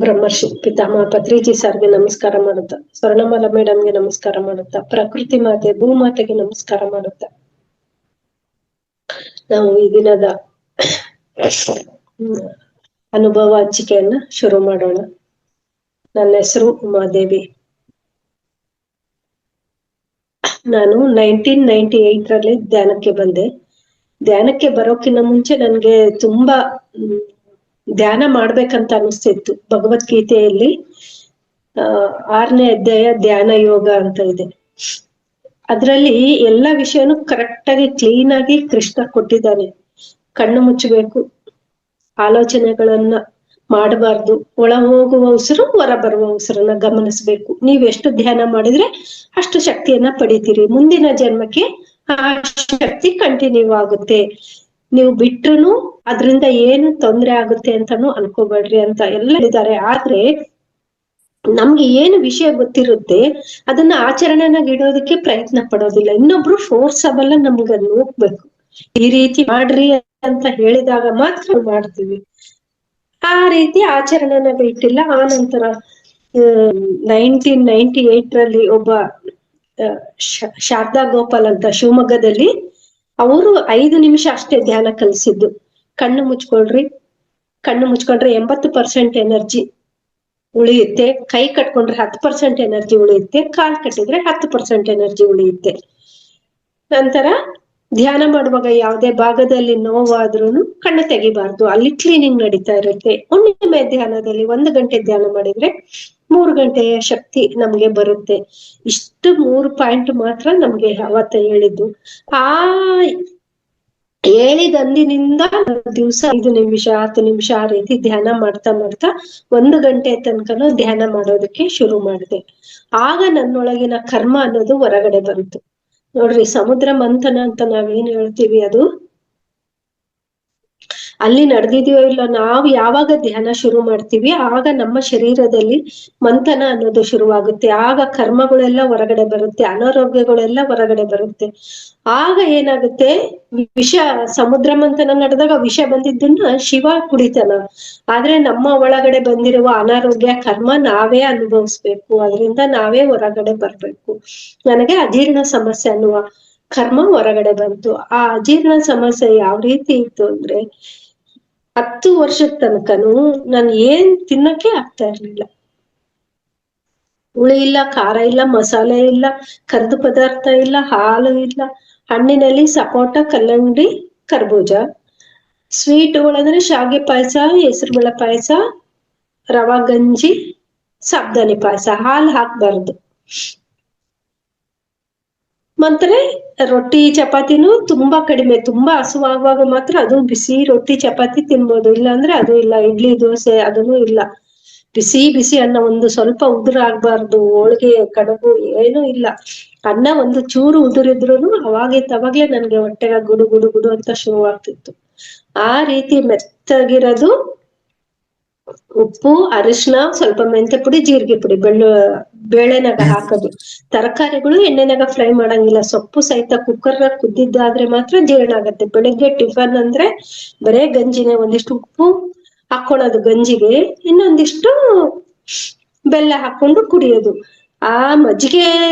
ಬ್ರಹ್ಮರ್ಷಿ ಪಿತಾಮಹ ಪತ್ರಿಜಿ ಸರ್ಗೆ ನಮಸ್ಕಾರ ಮಾಡುತ್ತಾ, ಸ್ವರ್ಣಮಾಲ ಮೇಡಮ್ಗೆ ನಮಸ್ಕಾರ ಮಾಡುತ್ತಾ, ಪ್ರಕೃತಿ ಮಾತೆ ಭೂಮಾತೆಗೆ ನಮಸ್ಕಾರ ಮಾಡುತ್ತಾ ನಾವು ಈ ದಿನದ ಅನುಭವ ಹಂಚಿಕೆಯನ್ನ ಶುರು ಮಾಡೋಣ. ನನ್ನ ಹೆಸರು ಉಮಾದೇವಿ. ನಾನು 1998ರಲ್ಲಿ ಧ್ಯಾನಕ್ಕೆ ಬಂದೆ. ಧ್ಯಾನಕ್ಕೆ ಬರೋಕ್ಕಿಂತ ಮುಂಚೆ ನನ್ಗೆ ತುಂಬಾ ಧ್ಯಾನ ಮಾಡ್ಬೇಕಂತ ಅನಿಸ್ತಿತ್ತು. ಭಗವದ್ಗೀತೆಯಲ್ಲಿ 6ನೇ ಅಧ್ಯಾಯ ಧ್ಯಾನ ಯೋಗ ಅಂತ ಇದೆ. ಅದ್ರಲ್ಲಿ ಎಲ್ಲಾ ವಿಷಯನೂ ಕರೆಕ್ಟ್ ಆಗಿ ಕ್ಲೀನ್ ಆಗಿ ಕೃಷ್ಣ ಕೊಟ್ಟಿದ್ದಾನೆ. ಕಣ್ಣು ಮುಚ್ಚಬೇಕು, ಆಲೋಚನೆಗಳನ್ನ ಮಾಡಬಾರ್ದು, ಒಳ ಹೋಗುವ ಉಸಿರು ಹೊರ ಬರುವ ಉಸಿರನ್ನ ಗಮನಿಸ್ಬೇಕು. ನೀವ್ ಎಷ್ಟು ಧ್ಯಾನ ಮಾಡಿದ್ರೆ ಅಷ್ಟು ಶಕ್ತಿಯನ್ನ ಪಡಿತೀರಿ. ಮುಂದಿನ ಜನ್ಮಕ್ಕೆ ಆ ಶಕ್ತಿ ಕಂಟಿನ್ಯೂ ಆಗುತ್ತೆ. ನೀವು ಬಿಟ್ರುನು ಅದ್ರಿಂದ ಏನು ತೊಂದ್ರೆ ಆಗುತ್ತೆ ಅಂತಾನು ಅನ್ಕೋಬೇಡ್ರಿ ಅಂತ ಎಲ್ಲ ಹೇಳಿದ್ದಾರೆ. ಆದ್ರೆ ನಮ್ಗೆ ಏನು ವಿಷಯ ಗೊತ್ತಿರುತ್ತೆ ಅದನ್ನ ಆಚರಣೆನಾಗ ಇಡೋದಕ್ಕೆ ಪ್ರಯತ್ನ ಪಡೋದಿಲ್ಲ. ಇನ್ನೊಬ್ರು ಫೋರ್ಸಬಲ್ ನಮ್ಗದ್ ಹೋಗ್ಬೇಕು, ಈ ರೀತಿ ಮಾಡ್ರಿ ಅಂತ ಹೇಳಿದಾಗ ಮಾತ್ರ ಮಾಡ್ತೀವಿ. ಆ ರೀತಿ ಆಚರಣೆನಾಗ ಇಟ್ಟಿಲ್ಲ. ಆ ನಂತರ 1998ರಲ್ಲಿ ಒಬ್ಬ ಶಾರದಾ ಗೋಪಾಲ್ ಅಂತ ಶಿವಮೊಗ್ಗದಲ್ಲಿ, ಅವರು 5 ನಿಮಿಷ ಅಷ್ಟೇ ಧ್ಯಾನ ಕಲಿಸಿದ್ದು. ಕಣ್ಣು ಮುಚ್ಕೊಳ್ರಿ, ಕಣ್ಣು ಮುಚ್ಕೊಂಡ್ರೆ 80% ಎನರ್ಜಿ ಉಳಿಯುತ್ತೆ. ಕೈ ಕಟ್ಕೊಂಡ್ರೆ 10% ಎನರ್ಜಿ ಉಳಿಯುತ್ತೆ. ಕಾಲ್ ಕಟ್ಟಿದ್ರೆ 10% ಎನರ್ಜಿ ಉಳಿಯುತ್ತೆ. ನಂತರ ಧ್ಯಾನ ಮಾಡುವಾಗ ಯಾವುದೇ ಭಾಗದಲ್ಲಿ ನೋವಾದ್ರೂ ಕಣ್ಣು ತೆಗಿಬಾರ್ದು, ಅಲ್ಲಿ ಕ್ಲೀನಿಂಗ್ ನಡೀತಾ ಇರುತ್ತೆ. ಹುಣ್ಣಿಮೆ ಧ್ಯಾನದಲ್ಲಿ 1 ಗಂಟೆ ಧ್ಯಾನ ಮಾಡಿದ್ರೆ 3 ಗಂಟೆಯ ಶಕ್ತಿ ನಮ್ಗೆ ಬರುತ್ತೆ. ಇಷ್ಟು 3 ಪಾಯಿಂಟ್ ಮಾತ್ರ ನಮ್ಗೆ ಅವತ್ತ ಹೇಳಿದ್ದು. ಆ ಹೇಳಿದಂದಿನಿಂದ ದಿವಸ 5 ನಿಮಿಷ 10 ನಿಮಿಷ ಆ ರೀತಿ ಧ್ಯಾನ ಮಾಡ್ತಾ ಮಾಡ್ತಾ 1 ಗಂಟೆ ತನಕನೂ ಧ್ಯಾನ ಮಾಡೋದಕ್ಕೆ ಶುರು ಮಾಡಿದೆ. ಆಗ ನನ್ನೊಳಗಿನ ಕರ್ಮ ಅನ್ನೋದು ಹೊರಗಡೆ ಬಂತು. ನೋಡ್ರಿ, ಸಮುದ್ರ ಮಂಥನ ಅಂತ ನಾವೇನ್ ಹೇಳ್ತೀವಿ, ಅದು ಅಲ್ಲಿ ನಡೆದಿದೆಯೋ ಇಲ್ಲ. ನಾವು ಯಾವಾಗ ಧ್ಯಾನ ಶುರು ಮಾಡ್ತೀವಿ ಆಗ ನಮ್ಮ ಶರೀರದಲ್ಲಿ ಮಂಥನ ಅನ್ನೋದು ಶುರುವಾಗುತ್ತೆ. ಆಗ ಕರ್ಮಗಳೆಲ್ಲ ಹೊರಗಡೆ ಬರುತ್ತೆ, ಅನಾರೋಗ್ಯಗಳೆಲ್ಲ ಹೊರಗಡೆ ಬರುತ್ತೆ. ಆಗ ಏನಾಗುತ್ತೆ, ವಿಷ, ಸಮುದ್ರ ಮಂಥನ ನಡೆದಾಗ ವಿಷ ಬಂದಿದ್ದನ್ನ ಶಿವ ಕುಡಿತಾನ. ಆದ್ರೆ ನಮ್ಮ ಒಳಗಡೆ ಬಂದಿರುವ ಅನಾರೋಗ್ಯ ಕರ್ಮ ನಾವೇ ಅನುಭವಿಸ್ಬೇಕು. ಅದರಿಂದ ನಾವೇ ಹೊರಗಡೆ ಬರ್ಬೇಕು. ನನಗೆ ಅಜೀರ್ಣ ಸಮಸ್ಯೆ ಅನ್ನುವ ಕರ್ಮ ಹೊರಗಡೆ ಬಂತು. ಆ ಅಜೀರ್ಣ ಸಮಸ್ಯೆ ಯಾವ ರೀತಿ ಇತ್ತು ಅಂದ್ರೆ, 10 ವರ್ಷದ ತನಕನು ನಾನು ಏನ್ ತಿನ್ನಕ್ಕೆ ಆಗ್ತಾ ಇರ್ಲಿಲ್ಲ. ಹುಳಿ ಇಲ್ಲ, ಖಾರ ಇಲ್ಲ, ಮಸಾಲೆ ಇಲ್ಲ, ಕರ್ದು ಪದಾರ್ಥ ಇಲ್ಲ, ಹಾಲು ಇಲ್ಲ. ಹಣ್ಣಿನಲ್ಲಿ ಸಪೋಟ, ಕಲ್ಲಂಗಡಿ, ಕರ್ಬೂಜ. ಸ್ವೀಟ್ಗಳಂದ್ರೆ ಶಾವಿಗೆ ಪಾಯಸ, ಹೆಸರುಬೇಳೆ ಪಾಯಸ, ರವಾ ಗಂಜಿ, ಸಾಬ್ದಾನಿ ಪಾಯಸ. ಹಾಲು ಹಾಕ್ಬಾರ್ದು. ಮತ್ತೆ ರೊಟ್ಟಿ ಚಪಾತಿನೂ ತುಂಬಾ ಕಡಿಮೆ. ತುಂಬಾ ಹಸುವಾಗುವಾಗ ಮಾತ್ರ ಅದು ಬಿಸಿ ರೊಟ್ಟಿ ಚಪಾತಿ ತಿನ್ಬೋದು, ಇಲ್ಲಾಂದ್ರೆ ಅದು ಇಲ್ಲ. ಇಡ್ಲಿ ದೋಸೆ ಅದನ್ನು ಇಲ್ಲ. ಬಿಸಿ ಬಿಸಿ ಅನ್ನ ಒಂದು ಸ್ವಲ್ಪ ಉದುರು ಆಗ್ಬಾರ್ದು. ಹೋಳಿಗೆ ಕಡುಬು ಏನೂ ಇಲ್ಲ. ಅನ್ನ ಒಂದು ಚೂರು ಉದುರಿದ್ರು ಅವಾಗ್ಲೇ ನನ್ಗೆ ಹೊಟ್ಟೆಗ ಗುಡು ಗುಡು ಗುಡು ಅಂತ ಶುರುವಾಗ್ತಿತ್ತು. ಆ ರೀತಿ ಮೆತ್ತಗಿರೋದು. ಉಪ್ಪು, ಅರಿಶಿನ, ಸ್ವಲ್ಪ ಮೆಂತೆ ಪುಡಿ, ಜೀರಿಗೆ ಪುಡಿ, ಬೇಳೆನಾಗ ಹಾಕೋದು. ತರಕಾರಿಗಳು ಎಣ್ಣೆನಾಗ ಫ್ರೈ ಮಾಡಂಗಿಲ್ಲ. ಸೊಪ್ಪು ಸಹಿತ ಕುಕ್ಕರ್ನಾಗ ಕುದ್ದಿದ್ದಾದ್ರೆ ಮಾತ್ರ ಜೀರ್ಣ ಆಗತ್ತೆ. ಬೆಳಿಗ್ಗೆ ಟಿಫನ್ ಅಂದ್ರೆ ಬರೇ ಗಂಜಿನೇ. ಒಂದಿಷ್ಟು ಉಪ್ಪು ಹಾಕೊಳ್ಳೋದು ಗಂಜಿಗೆ, ಇನ್ನೊಂದಿಷ್ಟು ಬೆಲ್ಲ ಹಾಕೊಂಡು ಕುಡಿಯೋದು. ಆ ಮಜ್ಜಿಗೆ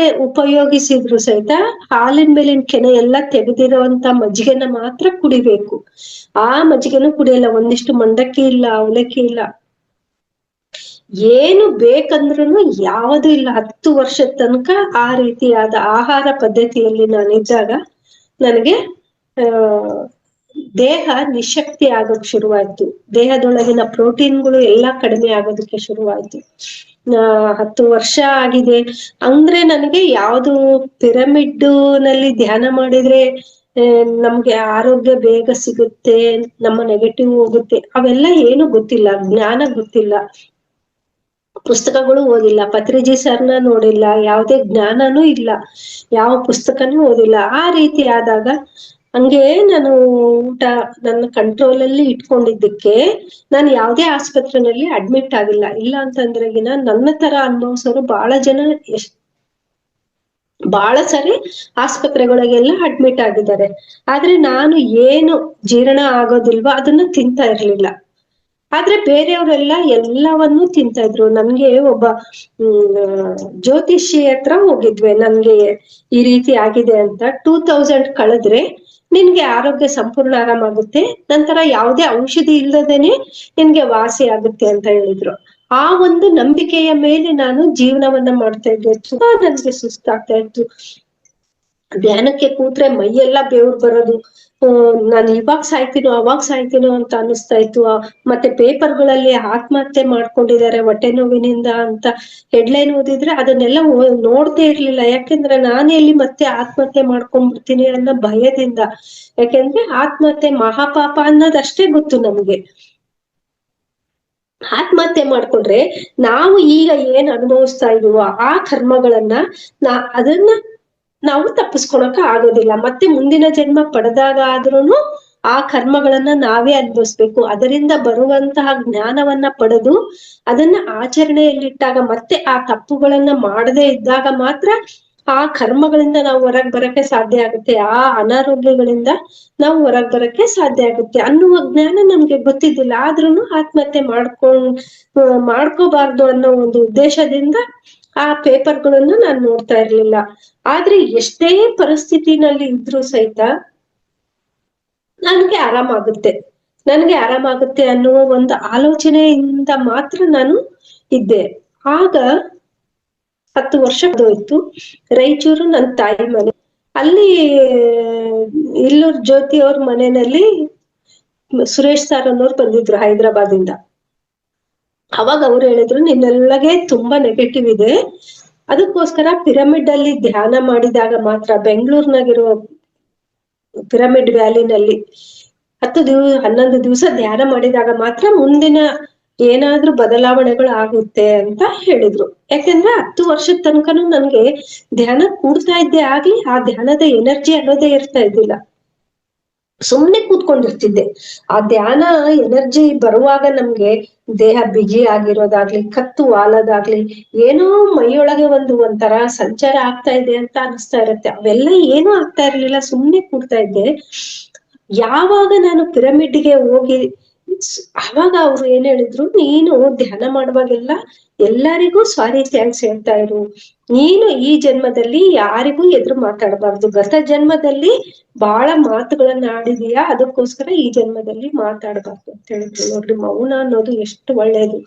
ಉಪಯೋಗಿಸಿದ್ರು ಸಹಿತ ಹಾಲಿನ ಮೇಲಿನ ಕೆನೆ ಎಲ್ಲ ತೆಗೆದಿರುವಂತ ಮಜ್ಜಿಗೆನ ಮಾತ್ರ ಕುಡಿಬೇಕು. ಆ ಮಜ್ಜಿಗೆನೂ ಕುಡಿಯಲ್ಲ. ಒಂದಿಷ್ಟು ಮಂಡಕ್ಕಿ ಇಲ್ಲ, ಅವಲಕ್ಕಿ ಇಲ್ಲ, ಏನು ಬೇಕಂದ್ರೂ ಯಾವುದು ಇಲ್ಲ. 10 ವರ್ಷದ ತನಕ ಆ ರೀತಿಯಾದ ಆಹಾರ ಪದ್ಧತಿಯಲ್ಲಿ ನಾನಿದ್ದಾಗ ನನಗೆ ದೇಹ ನಿಶಕ್ತಿ ಆಗೋಕ್ ಶುರುವಾಯ್ತು. ದೇಹದೊಳಗಿನ ಪ್ರೋಟೀನ್ಗಳು ಎಲ್ಲಾ ಕಡಿಮೆ ಆಗೋದಕ್ಕೆ ಶುರುವಾಯ್ತು. 10 ವರ್ಷ ಆಗಿದೆ ಅಂದ್ರೆ ನನಗೆ ಯಾವ್ದು ಪಿರಮಿಡ್ ನಲ್ಲಿ ಧ್ಯಾನ ಮಾಡಿದ್ರೆ ನಮ್ಗೆ ಆರೋಗ್ಯ ಬೇಗ ಸಿಗುತ್ತೆ, ನಮ್ಮ ನೆಗೆಟಿವ್ ಹೋಗುತ್ತೆ, ಅವೆಲ್ಲ ಏನು ಗೊತ್ತಿಲ್ಲ. ಜ್ಞಾನ ಗೊತ್ತಿಲ್ಲ. ಪುಸ್ತಕಗಳು ಓದಿಲ್ಲ, ಪತ್ರಿಜಿ ಸರ್ನ ನೋಡಿಲ್ಲ, ಯಾವುದೇ ಜ್ಞಾನನೂ ಇಲ್ಲ, ಯಾವ ಪುಸ್ತಕನೂ ಓದಿಲ್ಲ. ಆ ರೀತಿ ಆದಾಗ ಹಂಗೆ ನಾನು ಊಟ ನನ್ನ ಕಂಟ್ರೋಲ್ ಅಲ್ಲಿ ಇಟ್ಕೊಂಡಿದ್ದಕ್ಕೆ ನಾನು ಯಾವುದೇ ಆಸ್ಪತ್ರೆನಲ್ಲಿ ಅಡ್ಮಿಟ್ ಆಗಿಲ್ಲ. ಇಲ್ಲ ಅಂತಂದ್ರೆಗಿನ ನನ್ನ ತರ ಅನುಭವಿಸೋರು ಬಹಳ ಜನ ಬಹಳ ಸರಿ ಆಸ್ಪತ್ರೆಗಳಿಗೆಲ್ಲ ಅಡ್ಮಿಟ್ ಆಗಿದ್ದಾರೆ. ಆದ್ರೆ ನಾನು ಏನು ಜೀರ್ಣ ಆಗೋದಿಲ್ವೋ ಅದನ್ನ ತಿಂತಾ ಇರ್ಲಿಲ್ಲ. ಆದ್ರೆ ಬೇರೆಯವರೆಲ್ಲ ಎಲ್ಲವನ್ನೂ ತಿಂತಾ ಇದ್ರು. ನನ್ಗೆ ಒಬ್ಬ ಜ್ಯೋತಿಷಿ ಹತ್ರ ಹೋಗಿದ್ವಿ, ನನ್ಗೆ ಈ ರೀತಿ ಆಗಿದೆ ಅಂತ. 2000 ಕಳೆದ್ರೆ ನಿನ್ಗೆ ಆರೋಗ್ಯ ಸಂಪೂರ್ಣ ಆರಾಮಾಗುತ್ತೆ, ನಂತರ ಯಾವುದೇ ಔಷಧಿ ಇಲ್ಲದೇನೆ ನಿನ್ಗೆ ವಾಸಿ ಆಗುತ್ತೆ ಅಂತ ಹೇಳಿದ್ರು. ಆ ಒಂದು ನಂಬಿಕೆಯ ಮೇಲೆ ನಾನು ಜೀವನವನ್ನ ಮಾಡ್ತಾ ಇದ್ದೆ. ತುಂಬಾ ನನ್ಗೆ ಸುಸ್ತಾಗ್ತಾ ಇತ್ತು. ಧ್ಯಾನಕ್ಕೆ ಕೂತ್ರೆ ಮೈಯೆಲ್ಲ ಬೆವ್ರು ಬರೋದು, ನಾನು ಇವಾಗ ಸಾಯ್ತೀನೋ ಅವಾಗ ಸಾಯ್ತೀನೋ ಅಂತ ಅನಿಸ್ತಾ ಇತ್ತು. ಮತ್ತೆ ಪೇಪರ್ಗಳಲ್ಲಿ ಆತ್ಮಹತ್ಯೆ ಮಾಡ್ಕೊಂಡಿದ್ದಾರೆ ಹೊಟ್ಟೆ ನೋವಿನಿಂದ ಅಂತ ಹೆಡ್ಲೈನ್ ಓದಿದ್ರೆ ಅದನ್ನೆಲ್ಲ ನೋಡ್ದೇ ಇರ್ಲಿಲ್ಲ. ಯಾಕೆಂದ್ರೆ ನಾನು ಎಲ್ಲಿ ಮತ್ತೆ ಆತ್ಮಹತ್ಯೆ ಮಾಡ್ಕೊಂಡ್ಬಿಡ್ತೀನಿ ಅನ್ನೋ ಭಯದಿಂದ. ಯಾಕೆಂದ್ರೆ ಆತ್ಮಹತ್ಯೆ ಮಹಾಪಾಪ ಅನ್ನೋದಷ್ಟೇ ಗೊತ್ತು ನಮ್ಗೆ. ಆತ್ಮಹತ್ಯೆ ಮಾಡ್ಕೊಂಡ್ರೆ ನಾವು ಈಗ ಏನ್ ಅನುಭವಿಸ್ತಾ ಇದೀವೋ ಆ ಕರ್ಮಗಳನ್ನ ಅದನ್ನ ನಾವು ತಪ್ಪಿಸ್ಕೊಳಕ ಆಗೋದಿಲ್ಲ. ಮತ್ತೆ ಮುಂದಿನ ಜನ್ಮ ಪಡೆದಾಗ ಆದ್ರೂನು ಆ ಕರ್ಮಗಳನ್ನ ನಾವೇ ಅನುಭವಿಸ್ಬೇಕು. ಅದರಿಂದ ಬರುವಂತಹ ಜ್ಞಾನವನ್ನ ಪಡೆದು ಅದನ್ನ ಆಚರಣೆಯಲ್ಲಿಟ್ಟಾಗ, ಮತ್ತೆ ಆ ತಪ್ಪುಗಳನ್ನ ಮಾಡದೇ ಇದ್ದಾಗ ಮಾತ್ರ ಆ ಕರ್ಮಗಳಿಂದ ನಾವು ಹೊರಗ್ ಬರಕ್ಕೆ ಸಾಧ್ಯ ಆಗುತ್ತೆ, ಆ ಅನಾರೋಗ್ಯಗಳಿಂದ ನಾವು ಹೊರಗ್ ಬರಕ್ಕೆ ಸಾಧ್ಯ ಆಗುತ್ತೆ ಅನ್ನುವ ಜ್ಞಾನ ನಮ್ಗೆ ಗೊತ್ತಿದ್ದಿಲ್ಲ. ಆದ್ರೂನು ಆತ್ಮಹತ್ಯೆ ಮಾಡ್ಕೋಬಾರ್ದು ಅನ್ನೋ ಒಂದು ಉದ್ದೇಶದಿಂದ ಆ ಪೇಪರ್ಗಳನ್ನು ನಾನು ನೋಡ್ತಾ ಇರ್ಲಿಲ್ಲ. ಆದ್ರೆ ಎಷ್ಟೇ ಪರಿಸ್ಥಿತಿನಲ್ಲಿ ಇದ್ರೂ ಸಹಿತ ನನ್ಗೆ ಆರಾಮಾಗುತ್ತೆ ಅನ್ನುವ ಒಂದು ಆಲೋಚನೆಯಿಂದ ಮಾತ್ರ ನಾನು ಇದ್ದೆ. ಆಗ 10 ವರ್ಷ ಹೋಯ್ತು. ರಾಯಚೂರು ನನ್ನ ತಾಯಿ ಮನೆ. ಅಲ್ಲಿ ಇಲ್ಲೂರ್ ಜ್ಯೋತಿ ಅವ್ರ ಮನೆಯಲ್ಲಿ ಸುರೇಶ್ ಸರ್ ಅನ್ನೋರು ಬಂದಿದ್ರು ಹೈದರಾಬಾದಿಂದ. ಅವಾಗ ಅವ್ರು ಹೇಳಿದ್ರು, ನಿನ್ನೆಲ್ಲಗೆ ತುಂಬಾ ನೆಗೆಟಿವ್ ಇದೆ, ಅದಕ್ಕೋಸ್ಕರ ಪಿರಮಿಡ್ ಅಲ್ಲಿ ಧ್ಯಾನ ಮಾಡಿದಾಗ ಮಾತ್ರ, ಬೆಂಗಳೂರಿನಾಗಿರೋ ಪಿರಮಿಡ್ ವ್ಯಾಲಿನಲ್ಲಿ 11 ದಿವಸ ಧ್ಯಾನ ಮಾಡಿದಾಗ ಮಾತ್ರ ಮುಂದಿನ ಏನಾದ್ರೂ ಬದಲಾವಣೆಗಳು ಆಗುತ್ತೆ ಅಂತ ಹೇಳಿದ್ರು. ಯಾಕೆಂದ್ರೆ 10 ವರ್ಷದ ತನಕನೂ ನನ್ಗೆ ಧ್ಯಾನ ಕೂಡ್ತಾ ಇದ್ದೆ ಆಗ್ಲಿ ಆ ಧ್ಯಾನದ ಎನರ್ಜಿ ಅನ್ನೋದೇ ಇರ್ತಾ ಇದ್ದಿಲ್ಲ. ಸುಮ್ನೆ ಕೂತ್ಕೊಂಡಿರ್ತಿದ್ದೆ. ಆ ಧ್ಯಾನ ಎನರ್ಜಿ ಬರುವಾಗ ನಮ್ಗೆ ದೇಹ ಬಿಗಿ ಆಗಿರೋದಾಗ್ಲಿ, ಕತ್ತು ವಾಲೋದಾಗ್ಲಿ, ಏನೋ ಮೈಯೊಳಗೆ ಒಂಥರ ಸಂಚಾರ ಆಗ್ತಾ ಇದೆ ಅಂತ ಅನಿಸ್ತಾ ಇರುತ್ತೆ. ಅವೆಲ್ಲ ಏನೂ ಆಗ್ತಾ ಇರ್ಲಿಲ್ಲ, ಸುಮ್ನೆ ಕೂಡ್ತಾ ಇದ್ದೆ. ಯಾವಾಗ ನಾನು ಪಿರಮಿಡ್ಗೆ ಹೋಗಿ ಅವಾಗ ಅವ್ರು ಏನ್ ಹೇಳಿದ್ರು, ನೀನು ಧ್ಯಾನ ಮಾಡುವಾಗೆಲ್ಲ ಎಲ್ಲರಿಗೂ ಸಾರಿ ಥ್ಯಾಂಕ್ಸ್ ಹೇಳ್ತಾ ಇರು, ನೀನು ಈ ಜನ್ಮದಲ್ಲಿ ಯಾರಿಗೂ ಎದುರು ಮಾತಾಡಬಾರ್ದು, ಗತ ಜನ್ಮದಲ್ಲಿ ಬಹಳ ಮಾತುಗಳನ್ನ ಆಡಿದೀಯಾ, ಅದಕ್ಕೋಸ್ಕರ ಈ ಜನ್ಮದಲ್ಲಿ ಮಾತಾಡಬಾರ್ದು ಅಂತ ಹೇಳಿದ್ರು. ನೋಡ್ರಿ, ಮೌನ ಅನ್ನೋದು ಎಷ್ಟು ಒಳ್ಳೇದು.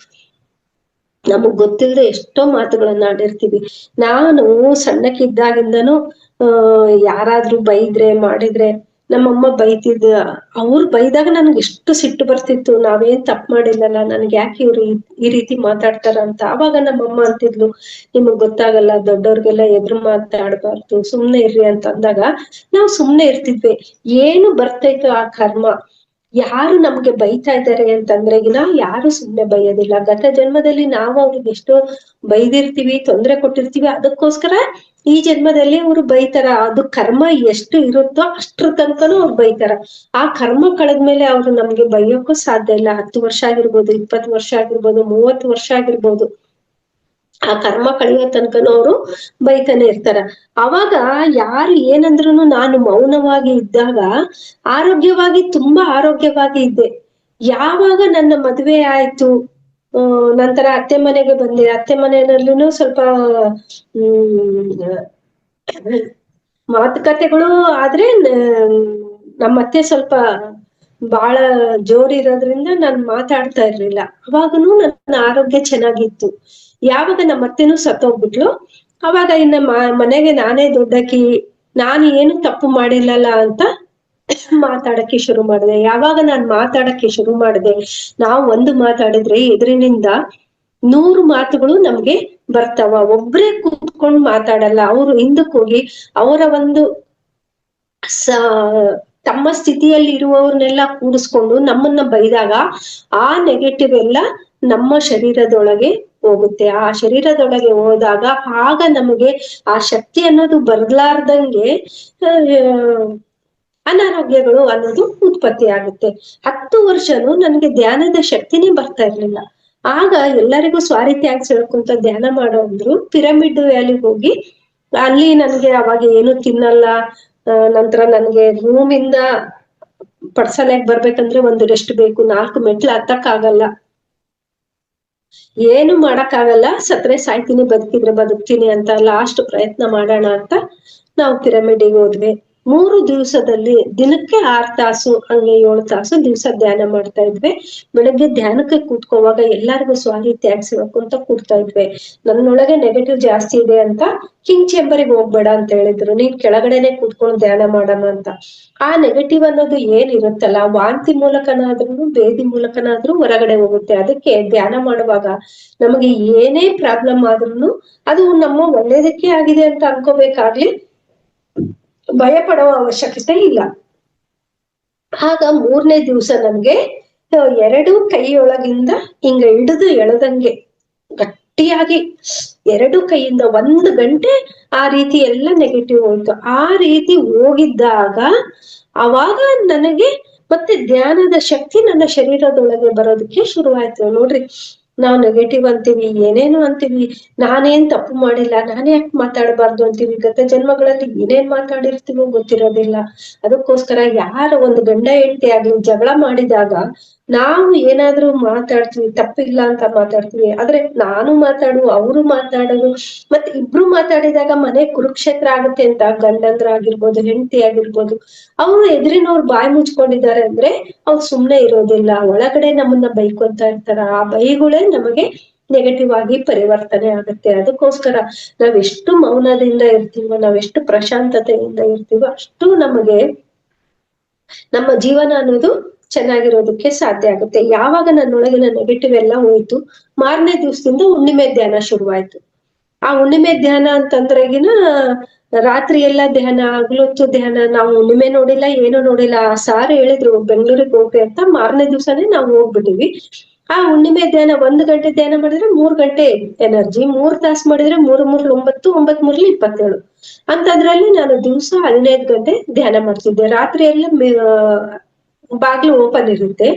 ನಮಗ್ ಗೊತ್ತಿಲ್ಲದೆ ಎಷ್ಟೋ ಮಾತುಗಳನ್ನ ಆಡಿರ್ತೀವಿ. ನಾನು ಸಣ್ಣಕ್ಕಿದ್ದಾಗಿಂದನೂ ಯಾರಾದ್ರೂ ಬೈದ್ರೆ ಮಾಡಿದ್ರೆ, ನಮ್ಮಮ್ಮ ಬೈತಿದ್ದ, ಅವ್ರು ಬೈದಾಗ ನನ್ಗೆ ಎಷ್ಟು ಸಿಟ್ಟು ಬರ್ತಿತ್ತು. ನಾವೇನ್ ತಪ್ಪು ಮಾಡಿಲ್ಲಲ್ಲ, ನನ್ಗೆ ಯಾಕೆ ಇವ್ರು ಈ ರೀತಿ ಮಾತಾಡ್ತಾರ ಅಂತ. ಅವಾಗ ನಮ್ಮಮ್ಮ ಅಂತಿದ್ಲು, ನಿಮಗ್ ಗೊತ್ತಾಗಲ್ಲ, ದೊಡ್ಡವ್ರಿಗೆಲ್ಲ ಎದುರು ಮಾತಾಡ್ಬಾರ್ದು, ಸುಮ್ನೆ ಇರ್ರಿ ಅಂತ ಅಂದಾಗ ನಾವ್ ಸುಮ್ನೆ ಇರ್ತಿದ್ವಿ. ಏನು ಬರ್ತೈತೋ ಆ ಕರ್ಮ. ಯಾರು ನಮ್ಗೆ ಬೈತಾ ಇದ್ದಾರೆ ಅಂತಂದ್ರೆ ಯಾರು ಸುಮ್ನೆ ಬೈಯೋದಿಲ್ಲ. ಗತ ಜನ್ಮದಲ್ಲಿ ನಾವು ಅವ್ರಿಗೆ ಎಷ್ಟೋ ಬೈದಿರ್ತೀವಿ, ತೊಂದ್ರೆ ಕೊಟ್ಟಿರ್ತೀವಿ, ಅದಕ್ಕೋಸ್ಕರ ಈ ಜನ್ಮದಲ್ಲಿ ಅವ್ರು ಬೈತಾರ. ಅದು ಕರ್ಮ ಎಷ್ಟು ಇರುತ್ತೋ ಅಷ್ಟ್ರ ತನಕನೂ ಅವ್ರು ಬೈತಾರ. ಆ ಕರ್ಮ ಕಳೆದ್ಮೇಲೆ ಅವ್ರು ನಮ್ಗೆ ಬೈಯೋಕ್ಕೂ ಸಾಧ್ಯ ಇಲ್ಲ. 10 ವರ್ಷ ಆಗಿರ್ಬೋದು, 20 ವರ್ಷ ಆಗಿರ್ಬೋದು, 30 ವರ್ಷ ಆಗಿರ್ಬೋದು, ಆ ಕರ್ಮ ಕಳೆಯೋ ತನಕನೂ ಅವರು ಬೈತಾನೆ ಇರ್ತಾರ. ಅವಾಗ ಯಾರು ಏನಂದ್ರುನು ನಾನು ಮೌನವಾಗಿ ಇದ್ದಾಗ ತುಂಬಾ ಆರೋಗ್ಯವಾಗಿ ಇದ್ದೆ. ಯಾವಾಗ ನನ್ನ ಮದುವೆ ಆಯ್ತು, ನಂತರ ಅತ್ತೆ ಮನೆಗೆ ಬಂದೆ. ಅತ್ತೆ ಮನೆಯಲ್ಲೂ ಸ್ವಲ್ಪ ಮಾತುಕತೆಗಳು ಆದ್ರೆ ನಮ್ಮತ್ತೆ ಸ್ವಲ್ಪ ಬಹಳ ಜೋರಿರೋದ್ರಿಂದ ನಾನ್ ಮಾತಾಡ್ತಾ ಇರ್ಲಿಲ್ಲ. ಅವಾಗನು ನನ್ನ ಆರೋಗ್ಯ ಚೆನ್ನಾಗಿತ್ತು. ಯಾವಾಗ ನಮ್ಮತ್ತೆನೂ ಸತ್ತೋಗ್ಬಿಟ್ಲು, ಅವಾಗ ಇನ್ನ ಮನೆಗೆ ನಾನೇ ದೊಡ್ಡಕಿ, ನಾನು ಏನು ತಪ್ಪು ಮಾಡಿಲ್ಲಲ್ಲ ಅಂತ ಮಾತಾಡಕ್ಕೆ ಶುರು ಮಾಡಿದೆ. ಯಾವಾಗ ನಾನ್ ಮಾತಾಡಕ್ಕೆ ಶುರು ಮಾಡಿದೆ, ನಾವು ಒಂದು ಮಾತಾಡಿದ್ರೆ ಎದುರಿನಿಂದ 100 ಮಾತುಗಳು ನಮ್ಗೆ ಬರ್ತಾವ. ಒಬ್ರೇ ಕೂತ್ಕೊಂಡ್ ಮಾತಾಡಲ್ಲ. ಅವ್ರು ಹಿಂದಕ್ ಹೋಗಿ ಅವರ ಒಂದು ತಮ್ಮ ಸ್ಥಿತಿಯಲ್ಲಿ ಇರುವವ್ರನ್ನೆಲ್ಲ ಕೂಡಿಸ್ಕೊಂಡು ನಮ್ಮನ್ನ ಬೈದಾಗ ಆ ನೆಗೆಟಿವ್ ಎಲ್ಲ ನಮ್ಮ ಶರೀರದೊಳಗೆ ಹೋಗುತ್ತೆ. ಆ ಶರೀರದೊಳಗೆ ಹೋದಾಗ ಆಗ ನಮಗೆ ಆ ಶಕ್ತಿ ಅನ್ನೋದು ಬರ್ಲಾರ್ದಂಗೆ ಅನಾರೋಗ್ಯಗಳು ಅನ್ನೋದು ಉತ್ಪತ್ತಿ ಆಗುತ್ತೆ. 10 ವರ್ಷನೂ ನನ್ಗೆ ಧ್ಯಾನದ ಶಕ್ತಿನೇ ಬರ್ತಾ ಇರ್ಲಿಲ್ಲ. ಆಗ ಎಲ್ಲರಿಗೂ ಸಾರಿ ಥ್ಯಾಂಕ್ಸ್ ಹೇಳ್ಕೊಂತ ಧ್ಯಾನ ಮಾಡೋಂದ್ರು. ಪಿರಮಿಡ್ ವ್ಯಾಲಿಗೆ ಹೋಗಿ ಅಲ್ಲಿ ನನ್ಗೆ ಅವಾಗ ಏನು ತಿನ್ನಲ್ಲ, ನಂತರ ನನ್ಗೆ ರೂಮಿಂದ ಪಡ್ಸಾಲೆಗ್ ಬರ್ಬೇಕಂದ್ರೆ ಒಂದು ರೆಸ್ಟ್ ಬೇಕು, 4 ಮೆಟ್ಲು ಹತ್ತಕ್ಕಾಗಲ್ಲ, ಏನು ಮಾಡಕ್ಕಾಗಲ್ಲ. ಸತ್ರೆ ಸಾಯ್ತೀನಿ, ಬದುಕಿದ್ರೆ ಬದುಕ್ತೀನಿ ಅಂತ ಲಾಸ್ಟ್ ಪ್ರಯತ್ನ ಮಾಡೋಣ ಅಂತ ನಾವು ಪಿರಮಿಡಿಗೆ ಹೋದ್ವಿ. 3 ದಿವಸದಲ್ಲಿ ದಿನಕ್ಕೆ 6 ತಾಸು ಹಂಗೆ 7 ತಾಸು ದಿವಸ ಧ್ಯಾನ ಮಾಡ್ತಾ ಇದ್ವಿ. ಬೆಳಗ್ಗೆ ಧ್ಯಾನಕ್ಕೆ ಕೂತ್ಕೋವಾಗ ಎಲ್ಲಾರ್ಗು ಸ್ವಾಮಿ ತ್ಯಾಗಿಸ್ಬೇಕು ಅಂತ ಕೂಡ್ತಾ ಇದ್ವಿ. ನನ್ನೊಳಗೆ ನೆಗೆಟಿವ್ ಜಾಸ್ತಿ ಇದೆ ಅಂತ ಕಿಂಗ್ ಚೇಂಬರ್ಗೆ ಹೋಗ್ಬೇಡ ಅಂತ ಹೇಳಿದ್ರು, ನೀನ್ ಕೆಳಗಡೆನೆ ಕೂತ್ಕೊಂಡು ಧ್ಯಾನ ಮಾಡೋಣ ಅಂತ. ಆ ನೆಗೆಟಿವ್ ಅನ್ನೋದು ಏನಿರುತ್ತಲ್ಲ, ವಾಂತಿ ಮೂಲಕನಾದ್ರೂ ಬೇದಿ ಮೂಲಕನಾದ್ರೂ ಹೊರಗಡೆ ಹೋಗುತ್ತೆ. ಅದಕ್ಕೆ ಧ್ಯಾನ ಮಾಡುವಾಗ ನಮಗೆ ಏನೇ ಪ್ರಾಬ್ಲಮ್ ಆದ್ರೂ ಅದು ನಮ್ಮ ಒಳ್ಳೇದಕ್ಕೆ ಆಗಿದೆ ಅಂತ ಅನ್ಕೋಬೇಕಾಗ್ಲಿ, ಭಯ ಪಡೋ ಅವಶ್ಯಕತೆ ಇಲ್ಲ. ಆಗ 3ನೇ ದಿವಸ ನಮ್ಗೆ 2 ಕೈಯೊಳಗಿಂದ ಹಿಂಗ ಹಿಡಿದು ಎಳೆದಂಗೆ ಗಟ್ಟಿಯಾಗಿ 2 ಕೈಯಿಂದ 1 ಗಂಟೆ ಆ ರೀತಿ ಎಲ್ಲ ನೆಗೆಟಿವ್ ಹೋಯ್ತು. ಆ ರೀತಿ ಹೋಗಿದ್ದಾಗ ಅವಾಗ ನನಗೆ ಮತ್ತೆ ಧ್ಯಾನದ ಶಕ್ತಿ ನನ್ನ ಶರೀರದೊಳಗೆ ಬರೋದಕ್ಕೆ ಶುರುವಾಯ್ತು. ನೋಡ್ರಿ, ನಾವು ನೆಗೆಟಿವ್ ಅಂತೀವಿ, ಏನೇನು ಅಂತೀವಿ, ನಾನೇನ್ ತಪ್ಪು ಮಾಡಿಲ್ಲ, ನಾನೇ ಯಾಕೆ ಮಾತಾಡಬಾರ್ದು ಅಂತೀವಿ. ಗತ ಜನ್ಮಗಳಲ್ಲಿ ಏನೇನ್ ಮಾತಾಡಿರ್ತೀವೋ ಗೊತ್ತಿರೋದಿಲ್ಲ. ಅದಕ್ಕೋಸ್ಕರ ಯಾರ ಒಂದು ಗಂಡ ಹೆಂಡತಿ ಆಗ್ಲಿ ಜಗಳ ಮಾಡಿದಾಗ ನಾವು ಏನಾದ್ರೂ ಮಾತಾಡ್ತೀವಿ, ತಪ್ಪಿಲ್ಲ ಅಂತ ಮಾತಾಡ್ತೀವಿ. ಆದ್ರೆ ನಾನು ಮಾತಾಡು, ಅವರು ಮಾತಾಡೋದು, ಮತ್ತೆ ಇಬ್ರು ಮಾತಾಡಿದಾಗ ಮನೆ ಕುರುಕ್ಷೇತ್ರ ಆಗುತ್ತೆ ಅಂತ ಗಂಡಂದ್ರ ಆಗಿರ್ಬೋದು, ಹೆಂಡತಿ ಆಗಿರ್ಬೋದು, ಅವ್ರು ಎದುರಿನವ್ರು ಬಾಯಿ ಮುಚ್ಕೊಂಡಿದ್ದಾರೆ ಅಂದ್ರೆ ಅವ್ರು ಸುಮ್ನೆ ಇರೋದಿಲ್ಲ, ಒಳಗಡೆ ನಮ್ಮನ್ನ ಬೈಕೊಂತ ಇರ್ತಾರ. ಆ ಬೈಗಳೇ ನಮಗೆ ನೆಗೆಟಿವ್ ಆಗಿ ಪರಿವರ್ತನೆ ಆಗುತ್ತೆ. ಅದಕ್ಕೋಸ್ಕರ ನಾವೆಷ್ಟು ಮೌನದಿಂದ ಇರ್ತೀವೋ, ನಾವೆಷ್ಟು ಪ್ರಶಾಂತತೆಯಿಂದ ಇರ್ತೀವೋ ಅಷ್ಟು ನಮಗೆ ನಮ್ಮ ಜೀವನ ಅನ್ನೋದು ಚೆನ್ನಾಗಿರೋದಕ್ಕೆ ಸಾಧ್ಯ ಆಗುತ್ತೆ. ಯಾವಾಗ ನನ್ನೊಳಗಿನ ನೆಗೆಟಿವ್ ಎಲ್ಲ ಹೋಯ್ತು, ಮಾರನೇ ದಿವಸದಿಂದ ಹುಣ್ಣಿಮೆ ಧ್ಯಾನ ಶುರುವಾಯ್ತು. ಆ ಹುಣ್ಣಿಮೆ ಧ್ಯಾನ ಅಂತಂದ್ರೆಗಿನ ರಾತ್ರಿ ಎಲ್ಲ ಧ್ಯಾನ, ಹಗಲೊತ್ತು ಧ್ಯಾನ. ನಾವು ಹುಣ್ಣಿಮೆ ನೋಡಿಲ್ಲ, ಏನು ನೋಡಿಲ್ಲ. ಆ ಸಾರ್ ಹೇಳಿದ್ರು ಬೆಂಗಳೂರಿಗೆ ಹೋಗ್ರಿ ಅಂತ, ಮಾರನೇ ದಿವಸನೇ ನಾವು ಹೋಗ್ಬಿಟ್ಟಿವಿ. ಆ ಹುಣ್ಣಿಮೆ ಧ್ಯಾನ 1 ಗಂಟೆ ಧ್ಯಾನ ಮಾಡಿದ್ರೆ 3 ಗಂಟೆ ಎನರ್ಜಿ, 3 ತಾಸು ಮಾಡಿದ್ರೆ 3 3 9, 9 3 27 ಅಂತದ್ರಲ್ಲಿ ನಾನು ದಿವಸ 15 ಗಂಟೆ ಧ್ಯಾನ ಮಾಡ್ತಿದ್ದೆ. ರಾತ್ರಿ ಎಲ್ಲ ಬಾಗ್ಲು ಓಪನ್ ಇರುತ್ತೆ,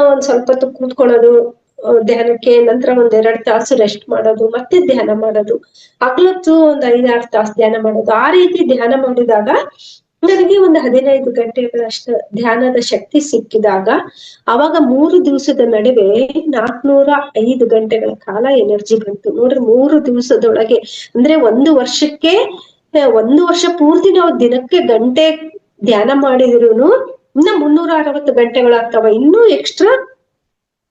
ಒಂದ್ ಸ್ವಲ್ಪ ಹೊತ್ತು ಕೂತ್ಕೊಳ್ಳೋದು ಧ್ಯಾನಕ್ಕೆ, ನಂತರ 1-2 ತಾಸು ರೆಸ್ಟ್ ಮಾಡೋದು, ಮತ್ತೆ ಧ್ಯಾನ ಮಾಡೋದು, ಹಗಲೊತ್ತು 5-6 ತಾಸು ಧ್ಯಾನ ಮಾಡೋದು. ಆ ರೀತಿ ಧ್ಯಾನ ಮಾಡಿದಾಗ ನನಗೆ ಒಂದು 15 ಗಂಟೆಗಳಷ್ಟು ಧ್ಯಾನದ ಶಕ್ತಿ ಸಿಕ್ಕಿದಾಗ ಅವಾಗ 3 ದಿವಸದ ನಡುವೆ 405 ಗಂಟೆಗಳ ಕಾಲ ಎನರ್ಜಿ ಬಂತು. ನೋಡ್ರಿ, 3 ದಿವಸದೊಳಗೆ ಅಂದ್ರೆ 1 ವರ್ಷಕ್ಕೆ 1 ವರ್ಷ ಪೂರ್ತಿ ನಾವು ದಿನಕ್ಕೆ ಗಂಟೆ ಧ್ಯಾನ ಮಾಡಿದ್ರು ಇನ್ನ 360 ಗಂಟೆಗಳಾಗ್ತಾವ. ಇನ್ನೂ ಎಕ್ಸ್ಟ್ರಾ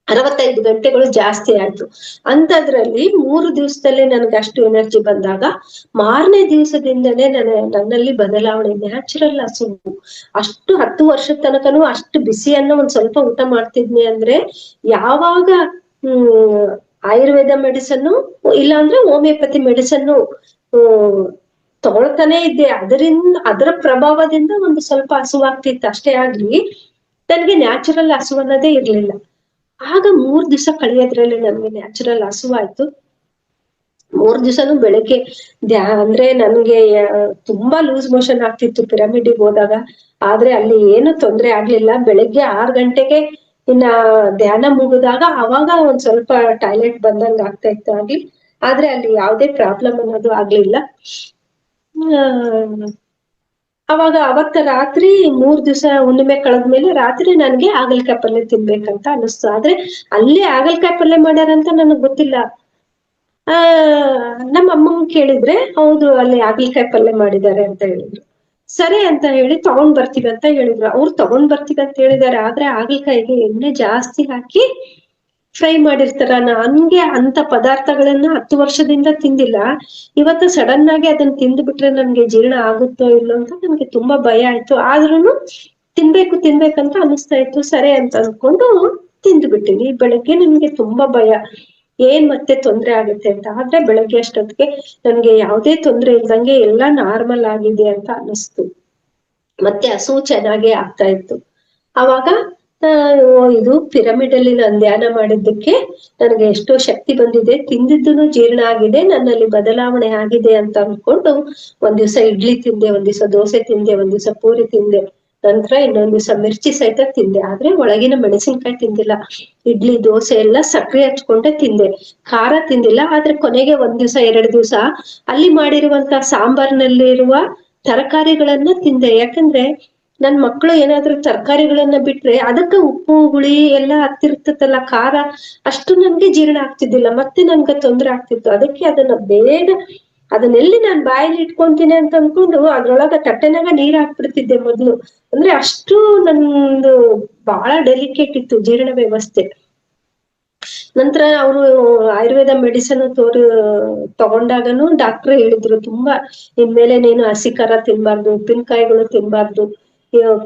65 ಗಂಟೆಗಳು ಜಾಸ್ತಿ ಆಯ್ತು. ಅಂತದ್ರಲ್ಲಿ 3 ದಿವಸದಲ್ಲೇ ನನ್ಗೆ ಅಷ್ಟು ಎನರ್ಜಿ ಬಂದಾಗ ಮಾರನೇ ದಿವಸದಿಂದನೇ ನನ್ನಲ್ಲಿ ಬದಲಾವಣೆ, ನ್ಯಾಚುರಲ್ ಹಸುವು. ಅಷ್ಟು 10 ವರ್ಷದ ತನಕನೂ ಅಷ್ಟು ಬಿಸಿಯನ್ನ ಒಂದ್ ಸ್ವಲ್ಪ ಊಟ ಮಾಡ್ತಿದ್ನಿ ಅಂದ್ರೆ, ಯಾವಾಗ ಆಯುರ್ವೇದ ಮೆಡಿಸನ್ನು ಇಲ್ಲಾಂದ್ರೆ ಹೋಮಿಯೋಪತಿ ಮೆಡಿಸನ್ನು ತಗೊಳ್ತಾನೆ ಇದ್ದೆ. ಅದರ ಪ್ರಭಾವದಿಂದ ಒಂದು ಸ್ವಲ್ಪ ಹಸುವಾಗ್ತಿತ್ತು ಅಷ್ಟೇ ಆಗ್ಲಿ, ನನ್ಗೆ ನ್ಯಾಚುರಲ್ ಹಸು ಅನ್ನೋದೇ ಇರ್ಲಿಲ್ಲ. ಆಗ 3 ದಿವಸ ಕಳೆಯೋದ್ರಲ್ಲಿ ನನ್ಗೆ ನ್ಯಾಚುರಲ್ ಹಸುವಾಯ್ತು. 3 ದಿವಸನು ಬೆಳಗ್ಗೆ ಅಂದ್ರೆ ನನ್ಗೆ ತುಂಬಾ ಲೂಸ್ ಮೋಷನ್ ಆಗ್ತಿತ್ತು ಪಿರಮಿಡಿಗೆ ಹೋದಾಗ. ಆದ್ರೆ ಅಲ್ಲಿ ಏನು ತೊಂದ್ರೆ ಆಗ್ಲಿಲ್ಲ. ಬೆಳಗ್ಗೆ 6 ಗಂಟೆಗೆ ಇನ್ನ ಧ್ಯಾನ ಮುಗಿದಾಗ ಅವಾಗ ಒಂದ್ ಸ್ವಲ್ಪ ಟಾಯ್ಲೆಟ್ ಬಂದಂಗ ಆಗ್ತಾ ಇತ್ತು ಆಗ್ಲಿ, ಆದ್ರೆ ಅಲ್ಲಿ ಯಾವ್ದೇ ಪ್ರಾಬ್ಲಮ್ ಅನ್ನೋದು ಆಗ್ಲಿಲ್ಲ. ಅವಾಗ ಅವತ್ತ ರಾತ್ರಿ 3 ದಿವಸ ಹುಣ್ಣಿಮೆ ಕಳೆದ್ಮೇಲೆ ರಾತ್ರಿ ನನ್ಗೆ ಹಾಗಲಕಾಯಿ ಪಲ್ಯ ತಿನ್ಬೇಕಂತ ಅನಿಸ್ತು. ಆದ್ರೆ ಅಲ್ಲೇ ಹಾಗಲಕಾಯಿ ಪಲ್ಯ ಮಾಡ್ಯಾರಂತ ನನಗ್ ಗೊತ್ತಿಲ್ಲ. ನಮ್ಮ ಅಮ್ಮಂಗ್ ಕೇಳಿದ್ರೆ ಹೌದು ಅಲ್ಲಿ ಹಾಗಲಕಾಯಿ ಪಲ್ಯ ಮಾಡಿದ್ದಾರೆ ಅಂತ ಹೇಳಿದ್ರು. ಸರಿ ಅಂತ ಹೇಳಿ ತಗೊಂಡ್ ಬರ್ತೀವಿ ಅಂತ ಹೇಳಿದ್ರು. ಅವ್ರು ತಗೊಂಡ್ ಬರ್ತೀವಿ ಅಂತ ಹೇಳಿದಾರೆ, ಆದ್ರೆ ಹಾಗಲಕಾಯಿಗೆ ಎಣ್ಣೆ ಜಾಸ್ತಿ ಹಾಕಿ ಫ್ರೈ ಮಾಡಿರ್ತಾರ. ನನ್ಗೆ ಅಂತ ಪದಾರ್ಥಗಳನ್ನ 10 ವರ್ಷದಿಂದ ತಿಂದಿಲ್ಲ. ಇವತ್ತು ಸಡನ್ ಆಗಿ ಅದನ್ನ ತಿಂದು ಬಿಟ್ರೆ ನನ್ಗೆ ಜೀರ್ಣ ಆಗುತ್ತೋ ಇಲ್ಲೋ ಅಂತ ನನ್ಗೆ ತುಂಬಾ ಭಯ ಆಯ್ತು. ಆದ್ರೂನು ತಿನ್ಬೇಕಂತ ಅನಿಸ್ತಾ ಇತ್ತು. ಸರಿ ಅಂತ ಅನ್ಕೊಂಡು ತಿಂದು ಬಿಟ್ಟಿನಿ. ಬೆಳಗ್ಗೆ ನನ್ಗೆ ತುಂಬಾ ಭಯ, ಏನ್ ಮತ್ತೆ ತೊಂದ್ರೆ ಆಗುತ್ತೆ ಅಂತ. ಆದ್ರೆ ಬೆಳಗ್ಗೆ ಅಷ್ಟೊತ್ತಿಗೆ ನನ್ಗೆ ಯಾವ್ದೇ ತೊಂದ್ರೆ ಇಲ್ದಂಗೆ ಎಲ್ಲಾ ನಾರ್ಮಲ್ ಆಗಿದೆ ಅಂತ ಅನಿಸ್ತು. ಮತ್ತೆ ಹಸು ಚೆನ್ನಾಗೆ ಆಗ್ತಾ ಇತ್ತು. ಅವಾಗ ಇದು ಪಿರಮಿಡ್ ಅಲ್ಲಿ ನಾನು ಧ್ಯಾನ ಮಾಡಿದ್ದಕ್ಕೆ ನನಗೆ ಎಷ್ಟೋ ಶಕ್ತಿ ಬಂದಿದೆ, ತಿಂದಿದ್ದೂನು ಜೀರ್ಣ ಆಗಿದೆ, ನನ್ನಲ್ಲಿ ಬದಲಾವಣೆ ಆಗಿದೆ ಅಂತ ಅನ್ಕೊಂಡು ಒಂದ್ ದಿವ್ಸ ಇಡ್ಲಿ ತಿಂದೆ, ಒಂದ್ ದಿವ್ಸ ದೋಸೆ ತಿಂದೆ, ಒಂದ್ ದಿವ್ಸ ಪೂರಿ ತಿಂದೆ, ನಂತರ ಇನ್ನೊಂದ್ ದಿವ್ಸ ಮಿರ್ಚಿ ಸಹಿತ ತಿಂದೆ. ಆದ್ರೆ ಒಳಗಿನ ಮೆಣಸಿನ್ಕಾಯಿ ತಿಂದಿಲ್ಲ. ಇಡ್ಲಿ ದೋಸೆ ಎಲ್ಲ ಸಕ್ಕರೆ ಹಚ್ಕೊಂಡೆ ತಿಂದೆ, ಖಾರ ತಿಂದಿಲ್ಲ. ಆದ್ರೆ ಕೊನೆಗೆ 1 ದಿವ್ಸ 2 ದಿವ್ಸ ಅಲ್ಲಿ ಮಾಡಿರುವಂತ ಸಾಂಬಾರ್ನಲ್ಲಿರುವ ತರಕಾರಿಗಳನ್ನ ತಿಂದೆ. ಯಾಕಂದ್ರೆ ನನ್ ಮಕ್ಳು ಏನಾದ್ರು ತರಕಾರಿಗಳನ್ನ ಬಿಟ್ರೆ ಅದಕ್ಕೆ ಉಪ್ಪು ಹುಳಿ ಎಲ್ಲ ಹತ್ತಿರ್ತತಲ್ಲ, ಖಾರ ಅಷ್ಟು ನನ್ಗೆ ಜೀರ್ಣ ಆಗ್ತಿದ್ದಿಲ್ಲ, ಮತ್ತೆ ನನ್ಗೆ ತೊಂದ್ರೆ ಆಗ್ತಿತ್ತು. ಅದಕ್ಕೆ ಅದನ್ನ ಬೇಗ ಅದನ್ನೆಲ್ಲಿ ನಾನ್ ಬಾಯಲ್ಲಿ ಇಟ್ಕೊಂತೀನಿ ಅಂತ ಅನ್ಕೊಂಡು ಅದ್ರೊಳಗ ತಟ್ಟೆನಾಗ ನೀರ್ ಹಾಕ್ಬಿಡ್ತಿದ್ದೆ ಮೊದ್ಲು. ಅಂದ್ರೆ ಅಷ್ಟು ನಂದು ಬಹಳ ಡೆಲಿಕೇಟ್ ಇತ್ತು ಜೀರ್ಣ ವ್ಯವಸ್ಥೆ. ನಂತರ ಅವರು ಆಯುರ್ವೇದ ಮೆಡಿಸಿನ್ ತಗೊಂಡಾಗನು ಡಾಕ್ಟರ್ ಹೇಳಿದ್ರು, ತುಂಬಾ ಇನ್ಮೇಲೆ ನೀನು ಹಸಿ ಖಾರ ತಿನ್ಬಾರ್ದು, ಉಪ್ಪಿನಕಾಯಿಗಳು ತಿನ್ಬಾರ್ದು,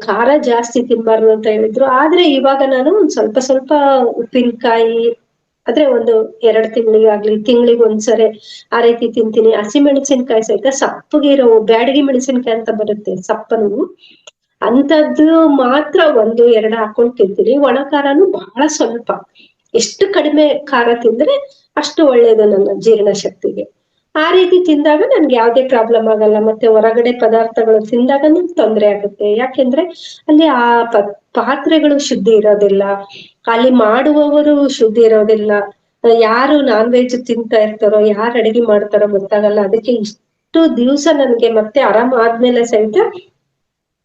ಖಾರ ಜಾಸ್ತಿ ತಿನ್ಬಾರ್ದು ಅಂತ ಹೇಳಿದ್ರು. ಆದ್ರೆ ಇವಾಗ ನಾನು ಒಂದ್ ಸ್ವಲ್ಪ ಸ್ವಲ್ಪ ಉಪ್ಪಿನಕಾಯಿ ಆದ್ರೆ ಒಂದು 2 ತಿಂಗಳಿಗಾಗ್ಲಿ, ತಿಂಗಳಿಗೆ ಒಂದ್ಸರಿ ಆ ರೀತಿ ತಿಂತೀನಿ. ಹಸಿ ಮೆಣಸಿನ್ಕಾಯಿ ಸಹಿತ ಸಪ್ಪಗೆ ಇರೋ ಬ್ಯಾಡಗಿ ಮೆಣಸಿನ್ಕಾಯಿ ಅಂತ ಬರುತ್ತೆ ಸಪ್ಪನು, ಅಂತದ್ದು ಮಾತ್ರ 1-2 ಹಾಕೊಂಡ್ ತಿಂತೀನಿ. ಒಣ ಖಾರನು ಬಹಳ ಸ್ವಲ್ಪ, ಎಷ್ಟು ಕಡಿಮೆ ಖಾರ ತಿಂದ್ರೆ ಅಷ್ಟು ಒಳ್ಳೇದು ನನ್ನ ಜೀರ್ಣ ಶಕ್ತಿಗೆ. ಆ ರೀತಿ ತಿಂದಾಗ ನನ್ಗೆ ಯಾವ್ದೇ ಪ್ರಾಬ್ಲಮ್ ಆಗಲ್ಲ. ಮತ್ತೆ ಹೊರಗಡೆ ಪದಾರ್ಥಗಳು ತಿಂದಾಗ ತೊಂದ್ರೆ ಆಗುತ್ತೆ, ಯಾಕೆಂದ್ರೆ ಅಲ್ಲಿ ಆ ಪಾತ್ರೆಗಳು ಶುದ್ಧಿ ಇರೋದಿಲ್ಲ, ಅಲ್ಲಿ ಮಾಡುವವರು ಶುದ್ಧಿ ಇರೋದಿಲ್ಲ, ಯಾರು ನಾನ್ ವೆಜ್ ತಿಂತಾ ಇರ್ತಾರೋ, ಯಾರು ಅಡಿಗೆ ಮಾಡ್ತಾರೋ ಗೊತ್ತಾಗಲ್ಲ. ಅದಕ್ಕೆ ಇಷ್ಟು ದಿವ್ಸ ನನ್ಗೆ ಮತ್ತೆ ಆರಾಮ ಆದ್ಮೇಲೆ ಸಹಿತ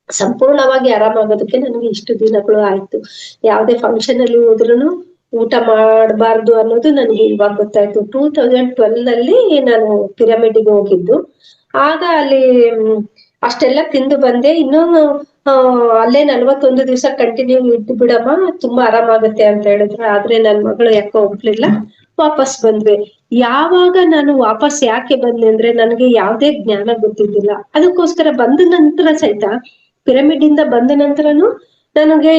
ಸಂಪೂರ್ಣವಾಗಿ ಆರಾಮಾಗೋದಕ್ಕೆ ನನಗೆ ಇಷ್ಟು ದಿನಗಳು ಆಯ್ತು. ಯಾವ್ದೇ ಫಂಕ್ಷನ್ ಅಲ್ಲಿ ಹೋದ್ರುನು ಊಟ ಮಾಡಬಾರ್ದು ಅನ್ನೋದು ನನಗೆ ಇವಾಗ ಗೊತ್ತಾಯ್ತು. 2012 ನಾನು ಪಿರಮಿಡ್ಗೆ ಹೋಗಿದ್ದು. ಆಗ ಅಲ್ಲಿ ಅಷ್ಟೆಲ್ಲ ತಿಂದು ಬಂದೆ. ಇನ್ನೂ ಅಲ್ಲೇ 41 ದಿವಸ ಕಂಟಿನ್ಯೂ ಇದ್ದು ಬಿಡಮ್ಮ, ತುಂಬಾ ಆರಾಮಾಗುತ್ತೆ ಅಂತ ಹೇಳಿದ್ರು. ಆದ್ರೆ ನನ್ ಮಗಳು ಯಾಕೋ ಒಪ್ಲಿಲ್ಲ, ವಾಪಸ್ ಬಂದ್ವಿ. ಯಾವಾಗ ನಾನು ವಾಪಸ್ ಯಾಕೆ ಬಂದೆ ಅಂದ್ರೆ ನನಗೆ ಯಾವ್ದೇ ಜ್ಞಾನ ಗೊತ್ತಿದ್ದಿಲ್ಲ. ಅದಕ್ಕೋಸ್ಕರ ಬಂದ ನಂತರ ಸಹಿತ, ಪಿರಮಿಡ್ ಇಂದ ಬಂದ ನಂತರನು ನನಗೆ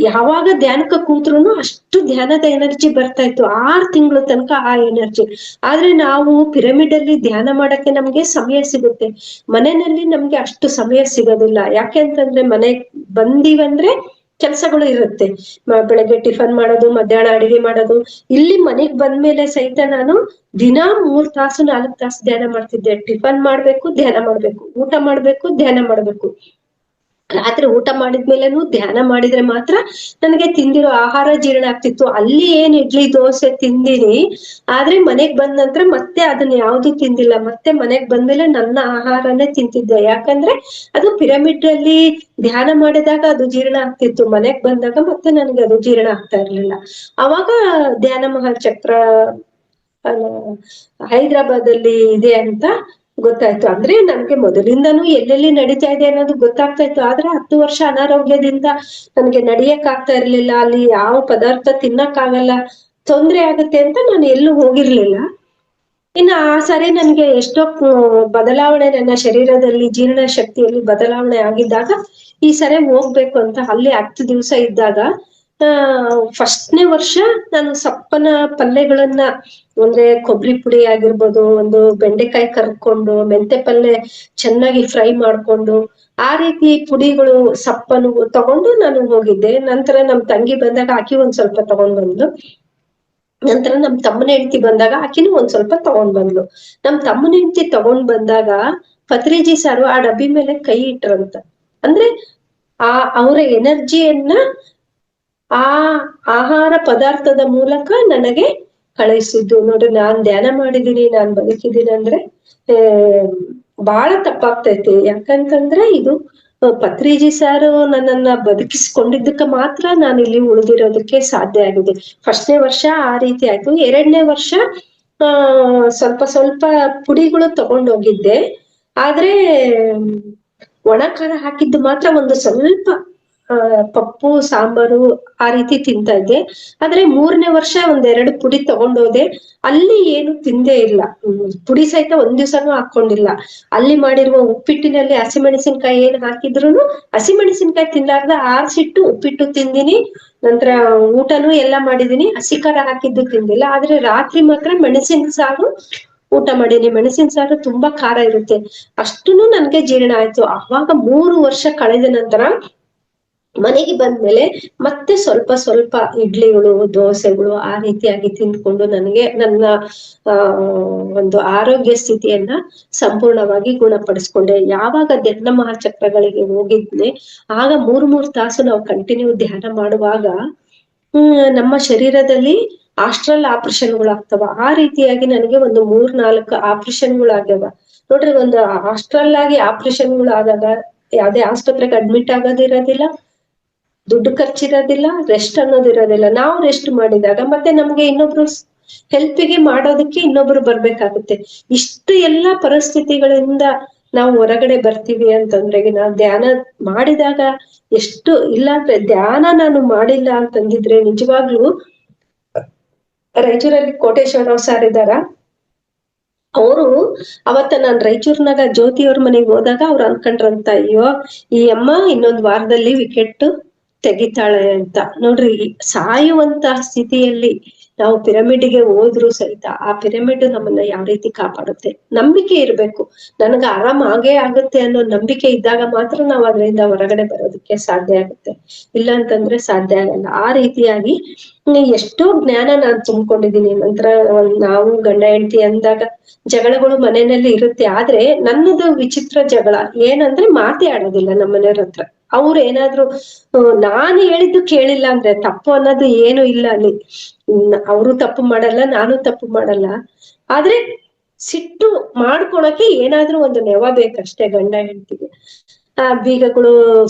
ಯಾವಾಗ ಧ್ಯಾನಕ್ಕೆ ಕೂತ್ರುನು ಅಷ್ಟು ಧ್ಯಾನದ ಎನರ್ಜಿ ಬರ್ತಾ ಇತ್ತು, 6 ತಿಂಗಳು ತನಕ ಆ ಎನರ್ಜಿ. ಆದ್ರೆ ನಾವು ಪಿರಮಿಡ್ ಅಲ್ಲಿ ಧ್ಯಾನ ಮಾಡಕ್ಕೆ ನಮ್ಗೆ ಸಮಯ ಸಿಗುತ್ತೆ, ಮನೆಯಲ್ಲಿ ನಮ್ಗೆ ಅಷ್ಟು ಸಮಯ ಸಿಗೋದಿಲ್ಲ. ಯಾಕೆ ಅಂತಂದ್ರೆ ಮನೆಗ್ ಬಂದಿವಂದ್ರೆ ಕೆಲ್ಸಗಳು ಇರುತ್ತೆ, ಬೆಳಗ್ಗೆ ಟಿಫನ್ ಮಾಡೋದು, ಮಧ್ಯಾಹ್ನ ಅಡಿಗೆ ಮಾಡೋದು. ಇಲ್ಲಿ ಮನೆಗ್ ಬಂದ್ಮೇಲೆ ಸಹಿತ ನಾನು ದಿನಾ 3 ತಾಸು 4 ತಾಸು ಧ್ಯಾನ ಮಾಡ್ತಿದ್ದೆ. ಟಿಫನ್ ಮಾಡ್ಬೇಕು, ಧ್ಯಾನ ಮಾಡ್ಬೇಕು, ಊಟ ಮಾಡ್ಬೇಕು, ಧ್ಯಾನ ಮಾಡ್ಬೇಕು. ರಾತ್ರಿ ಊಟ ಮಾಡಿದ್ಮೇಲೆನು ಧ್ಯಾನ ಮಾಡಿದ್ರೆ ಮಾತ್ರ ನನಗೆ ತಿಂದಿರೋ ಆಹಾರ ಜೀರ್ಣ ಆಗ್ತಿತ್ತು. ಅಲ್ಲಿ ಏನ್ ಇಡ್ಲಿ ದೋಸೆ ತಿಂದಿನಿ, ಆದ್ರೆ ಮನೆಗ್ ಬಂದ ನಂತರ ಮತ್ತೆ ಅದನ್ನ ಯಾವ್ದು ತಿಂದಿಲ್ಲ. ಮತ್ತೆ ಮನೆಗ್ ಬಂದ್ಮೇಲೆ ನನ್ನ ಆಹಾರನೇ ತಿಂತಿದ್ದೆ, ಯಾಕಂದ್ರೆ ಅದು ಪಿರಮಿಡ್ ಅಲ್ಲಿ ಧ್ಯಾನ ಮಾಡಿದಾಗ ಅದು ಜೀರ್ಣ ಆಗ್ತಿತ್ತು. ಮನೆಗ್ ಬಂದಾಗ ಮತ್ತೆ ನನಗೆ ಅದು ಜೀರ್ಣ ಆಗ್ತಾ ಇರ್ಲಿಲ್ಲ. ಅವಾಗ ಧ್ಯಾನ ಮಹಾಚಕ್ರ ಹೈದ್ರಾಬಾದ್ ಅಲ್ಲಿ ಇದೆ ಅಂತ ಗೊತ್ತಾಯ್ತು. ಅಂದ್ರೆ ನನ್ಗೆ ಮೊದಲಿಂದನೂ ಎಲ್ಲೆಲ್ಲಿ ನಡೀತಾ ಇದೆ ಅನ್ನೋದು ಗೊತ್ತಾಗ್ತಾ ಇತ್ತು. ಆದ್ರೆ 10 ವರ್ಷ ಅನಾರೋಗ್ಯದಿಂದ ನನ್ಗೆ ನಡಿಯಕ್ ಆಗ್ತಾ ಇರ್ಲಿಲ್ಲ, ಅಲ್ಲಿ ಯಾವ ಪದಾರ್ಥ ತಿನ್ನಕ್ ಆಗಲ್ಲ, ತೊಂದ್ರೆ ಆಗುತ್ತೆ ಅಂತ ನಾನು ಎಲ್ಲೂ ಹೋಗಿರ್ಲಿಲ್ಲ. ಇನ್ನು ಆ ಸರಿ ನನ್ಗೆ ಎಷ್ಟೋ ಬದಲಾವಣೆ ನನ್ನ ಶರೀರದಲ್ಲಿ, ಜೀರ್ಣ ಶಕ್ತಿಯಲ್ಲಿ ಬದಲಾವಣೆ ಆಗಿದ್ದಾಗ ಈ ಸರಿ ಹೋಗ್ಬೇಕು ಅಂತ ಅಲ್ಲಿ 10 ದಿವಸ ಇದ್ದಾಗ, ಫಸ್ಟ್ನೇ ವರ್ಷ ನಾನು ಸಪ್ಪನ ಪಲ್ಯಗಳನ್ನ, ಅಂದ್ರೆ ಕೊಬ್ಬರಿ ಪುಡಿ ಆಗಿರ್ಬೋದು, ಒಂದು ಬೆಂಡೆಕಾಯಿ ಕರ್ಕೊಂಡು, ಮೆಂತೆ ಪಲ್ಯ ಚೆನ್ನಾಗಿ ಫ್ರೈ ಮಾಡ್ಕೊಂಡು, ಆ ರೀತಿ ಪುಡಿಗಳು ಸಪ್ಪನು ತಗೊಂಡು ನಾನು ಹೋಗಿದ್ದೆ. ನಂತರ ನಮ್ ತಂಗಿ ಬಂದಾಗ ಆಕಿ ಒಂದ್ ಸ್ವಲ್ಪ ತಗೊಂಡ್ ಬಂದ್ಲು. ನಂತರ ನಮ್ ತಮ್ಮನ ಹೆಂಡತಿ ಬಂದಾಗ ಆಕಿನೂ ಒಂದ್ ಸ್ವಲ್ಪ ತಗೊಂಡ್ ಬಂದ್ಲು. ನಮ್ ತಮ್ಮನ ಹೆಂಡತಿ ತಗೊಂಡ್ ಬಂದಾಗ ಪತ್ರಿಜಿ ಸಾರು ಆ ಡಬ್ಬಿ ಮೇಲೆ ಕೈ ಇಟ್ರಂತ. ಅಂದ್ರೆ ಆ ಅವರ ಎನರ್ಜಿಯನ್ನ ಆ ಆಹಾರ ಪದಾರ್ಥದ ಮೂಲಕ ನನಗೆ ಕಳಿಸಿದ್ದು. ನೋಡ್ರಿ, ನಾನ್ ಧ್ಯಾನ ಮಾಡಿದೀನಿ, ನಾನ್ ಬದುಕಿದೀನಿ ಅಂದ್ರೆ ಬಹಳ ತಪ್ಪಾಗ್ತೈತಿ. ಯಾಕಂತಂದ್ರೆ ಇದು ಪತ್ರಿಜಿ ಸಾರು ನನ್ನನ್ನ ಬದುಕಿಸ್ಕೊಂಡಿದ್ದಕ್ಕೆ ಮಾತ್ರ ನಾನು ಇಲ್ಲಿ ಉಳಿದಿರೋದಕ್ಕೆ ಸಾಧ್ಯ ಆಗಿದೆ. ಫಸ್ಟ್ನೇ ವರ್ಷ ಆ ರೀತಿ ಆಯ್ತು. 2ನೇ ವರ್ಷ ಸ್ವಲ್ಪ ಸ್ವಲ್ಪ ಪುಡಿಗಳು ತಗೊಂಡೋಗಿದ್ದೆ, ಆದ್ರೆ ಒಣ ಖಾರ ಹಾಕಿದ್ದು ಮಾತ್ರ ಒಂದು ಸ್ವಲ್ಪ ಪಪ್ಪು ಸಾಂಬಾರು ಆ ರೀತಿ ತಿಂತಾ ಇದ್ದೆ. ಆದ್ರೆ 3ನೇ ವರ್ಷ 1-2 ಪುಡಿ ತಗೊಂಡೋದೆ, ಅಲ್ಲಿ ಏನು ತಿಂದೇ ಇಲ್ಲ. ಪುಡಿ ಸಹಿತ ಒಂದ್ ದಿವ್ಸನೂ ಹಾಕೊಂಡಿಲ್ಲ. ಅಲ್ಲಿ ಮಾಡಿರುವ ಉಪ್ಪಿಟ್ಟಿನಲ್ಲಿ ಹಸಿಮೆಣಸಿನ್ಕಾಯಿ ಏನ್ ಹಾಕಿದ್ರು ಹಸಿಮೆಣಸಿನ್ಕಾಯಿ ತಿನ್ಲಾರ್ದ ಆರ್ಸಿಟ್ಟು ಉಪ್ಪಿಟ್ಟು ತಿಂದಿನಿ. ನಂತರ ಊಟನೂ ಎಲ್ಲ ಮಾಡಿದೀನಿ, ಹಸಿ ಖಾರ ಹಾಕಿದ್ದು ತಿಂದಿಲ್ಲ. ಆದ್ರೆ ರಾತ್ರಿ ಮಾತ್ರ ಮೆಣಸಿನ ಸಾರು ಊಟ ಮಾಡೀನಿ. ಮೆಣಸಿನ ಸಾರು ತುಂಬಾ ಖಾರ ಇರುತ್ತೆ, ಅಷ್ಟೂನು ನನ್ಗೆ ಜೀರ್ಣ ಆಯ್ತು. ಅವಾಗ 3 ವರ್ಷ ಕಳೆದ ನಂತರ ಮನೆಗೆ ಬಂದ್ಮೇಲೆ ಮತ್ತೆ ಸ್ವಲ್ಪ ಸ್ವಲ್ಪ ಇಡ್ಲಿಗಳು, ದೋಸೆಗಳು ಆ ರೀತಿಯಾಗಿ ತಿಂದ್ಕೊಂಡು ನನಗೆ ನನ್ನ ಒಂದು ಆರೋಗ್ಯ ಸ್ಥಿತಿಯನ್ನ ಸಂಪೂರ್ಣವಾಗಿ ಗುಣಪಡಿಸ್ಕೊಂಡೆ. ಯಾವಾಗ ಧ್ಯಾನ ಮಹಾಚಕ್ರಗಳಿಗೆ ಹೋಗಿದ್ನೆ ಆಗ 3 ತಾಸು ನಾವು ಕಂಟಿನ್ಯೂ ಧ್ಯಾನ ಮಾಡುವಾಗ ನಮ್ಮ ಶರೀರದಲ್ಲಿ ಆಸ್ಟ್ರಲ್ ಆಪರೇಷನ್ಗಳು ಆಗ್ತವ. ಆ ರೀತಿಯಾಗಿ ನನಗೆ ಒಂದು 3-4 ಆಪರೇಷನ್ಗಳು ಆಗ್ಯವ. ನೋಡ್ರಿ, ಒಂದು ಹಾಸ್ಟೆಲ್ ಆಗಿ ಆಪರೇಷನ್ಗಳು ಆದಾಗ ಯಾವ್ದೇ ಆಸ್ಪತ್ರೆಗೆ ಅಡ್ಮಿಟ್ ಆಗೋದಿರೋದಿಲ್ಲ, ದುಡ್ಡು ಖರ್ಚಿರೋದಿಲ್ಲ, ರೆಸ್ಟ್ ಅನ್ನೋದಿರೋದಿಲ್ಲ. ನಾವು ರೆಸ್ಟ್ ಮಾಡಿದಾಗ ಮತ್ತೆ ನಮ್ಗೆ ಇನ್ನೊಬ್ರು ಹೆಲ್ಪಿಗೆ ಮಾಡೋದಕ್ಕೆ ಇನ್ನೊಬ್ರು ಬರ್ಬೇಕಾಗುತ್ತೆ. ಇಷ್ಟು ಎಲ್ಲಾ ಪರಿಸ್ಥಿತಿಗಳಿಂದ ನಾವು ಹೊರಗಡೆ ಬರ್ತೀವಿ ಅಂತಂದ್ರೆ, ನಾವು ಧ್ಯಾನ ಮಾಡಿದಾಗ ಎಷ್ಟು, ಇಲ್ಲಾಂದ್ರೆ ಧ್ಯಾನ ನಾನು ಮಾಡಿಲ್ಲ ಅಂತಂದಿದ್ರೆ ನಿಜವಾಗ್ಲೂ ರಾಯಚೂರಲ್ಲಿ ಕೋಟೇಶ್ವರರಾವ್ ಸರ್ ಇದಾರ, ಅವರು ಅವತ್ತ ನಾನ್ ರಾಯಚೂರ್ನಾಗ ಜ್ಯೋತಿ ಅವ್ರ ಮನೆಗೆ ಹೋದಾಗ ಅವ್ರು ಅನ್ಕೊಂಡ್ರಂತ, ಅಯ್ಯೋ ಈ ಅಮ್ಮ ಇನ್ನೊಂದ್ ವಾರದಲ್ಲಿ ವಿಕೆಟ್ ತೆಗಿತಾಳೆ ಅಂತ. ನೋಡ್ರಿ, ಸಾಯುವಂತ ಸ್ಥಿತಿಯಲ್ಲಿ ನಾವು ಪಿರಮಿಡ್ಗೆ ಹೋದ್ರು ಸಹಿತ ಆ ಪಿರಮಿಡ್ ನಮ್ಮನ್ನ ಯಾವ ರೀತಿ ಕಾಪಾಡುತ್ತೆ, ನಂಬಿಕೆ ಇರ್ಬೇಕು. ನನಗ ಆರಾಮ ಆಗೇ ಆಗುತ್ತೆ ಅನ್ನೋ ನಂಬಿಕೆ ಇದ್ದಾಗ ಮಾತ್ರ ನಾವು ಅದರಿಂದ ಹೊರಗಡೆ ಬರೋದಕ್ಕೆ ಸಾಧ್ಯ ಆಗುತ್ತೆ, ಇಲ್ಲ ಅಂತಂದ್ರೆ ಸಾಧ್ಯ ಆಗಲ್ಲ. ಆ ರೀತಿಯಾಗಿ ಎಷ್ಟೋ ಜ್ಞಾನ ನಾನ್ ತುಂಬ್ಕೊಂಡಿದೀನಿ. ನಂತರ ನಾವು ಗಂಡ ಹೆಂಡತಿ ಅಂದಾಗ ಜಗಳಗಳು ಮನೆಯಲ್ಲಿ ಇರುತ್ತೆ, ಆದ್ರೆ ನನ್ನದು ವಿಚಿತ್ರ ಜಗಳ ಏನಂದ್ರೆ ಮಾತೇ ಆಡೋದಿಲ್ಲ ನಮ್ಮ ಮನೆಯವ್ರ ಹತ್ರ. ಅವ್ರು ಏನಾದ್ರು ನಾನು ಹೇಳಿದ್ದು ಕೇಳಿಲ್ಲ ಅಂದ್ರೆ ತಪ್ಪು ಅನ್ನೋದು ಏನು ಇಲ್ಲ ಅಲ್ಲಿ. ಅವರು ತಪ್ಪು ಮಾಡಲ್ಲ, ನಾನು ತಪ್ಪು ಮಾಡಲ್ಲ, ಆದ್ರೆ ಸಿಟ್ಟು ಮಾಡ್ಕೊಳಕ್ಕೆ ಏನಾದ್ರೂ ಒಂದು ನೆವ ಬೇಕಷ್ಟೇ ಗಂಡ ಹೆಂಡತಿಗೆ. ಬೀಗಗಳು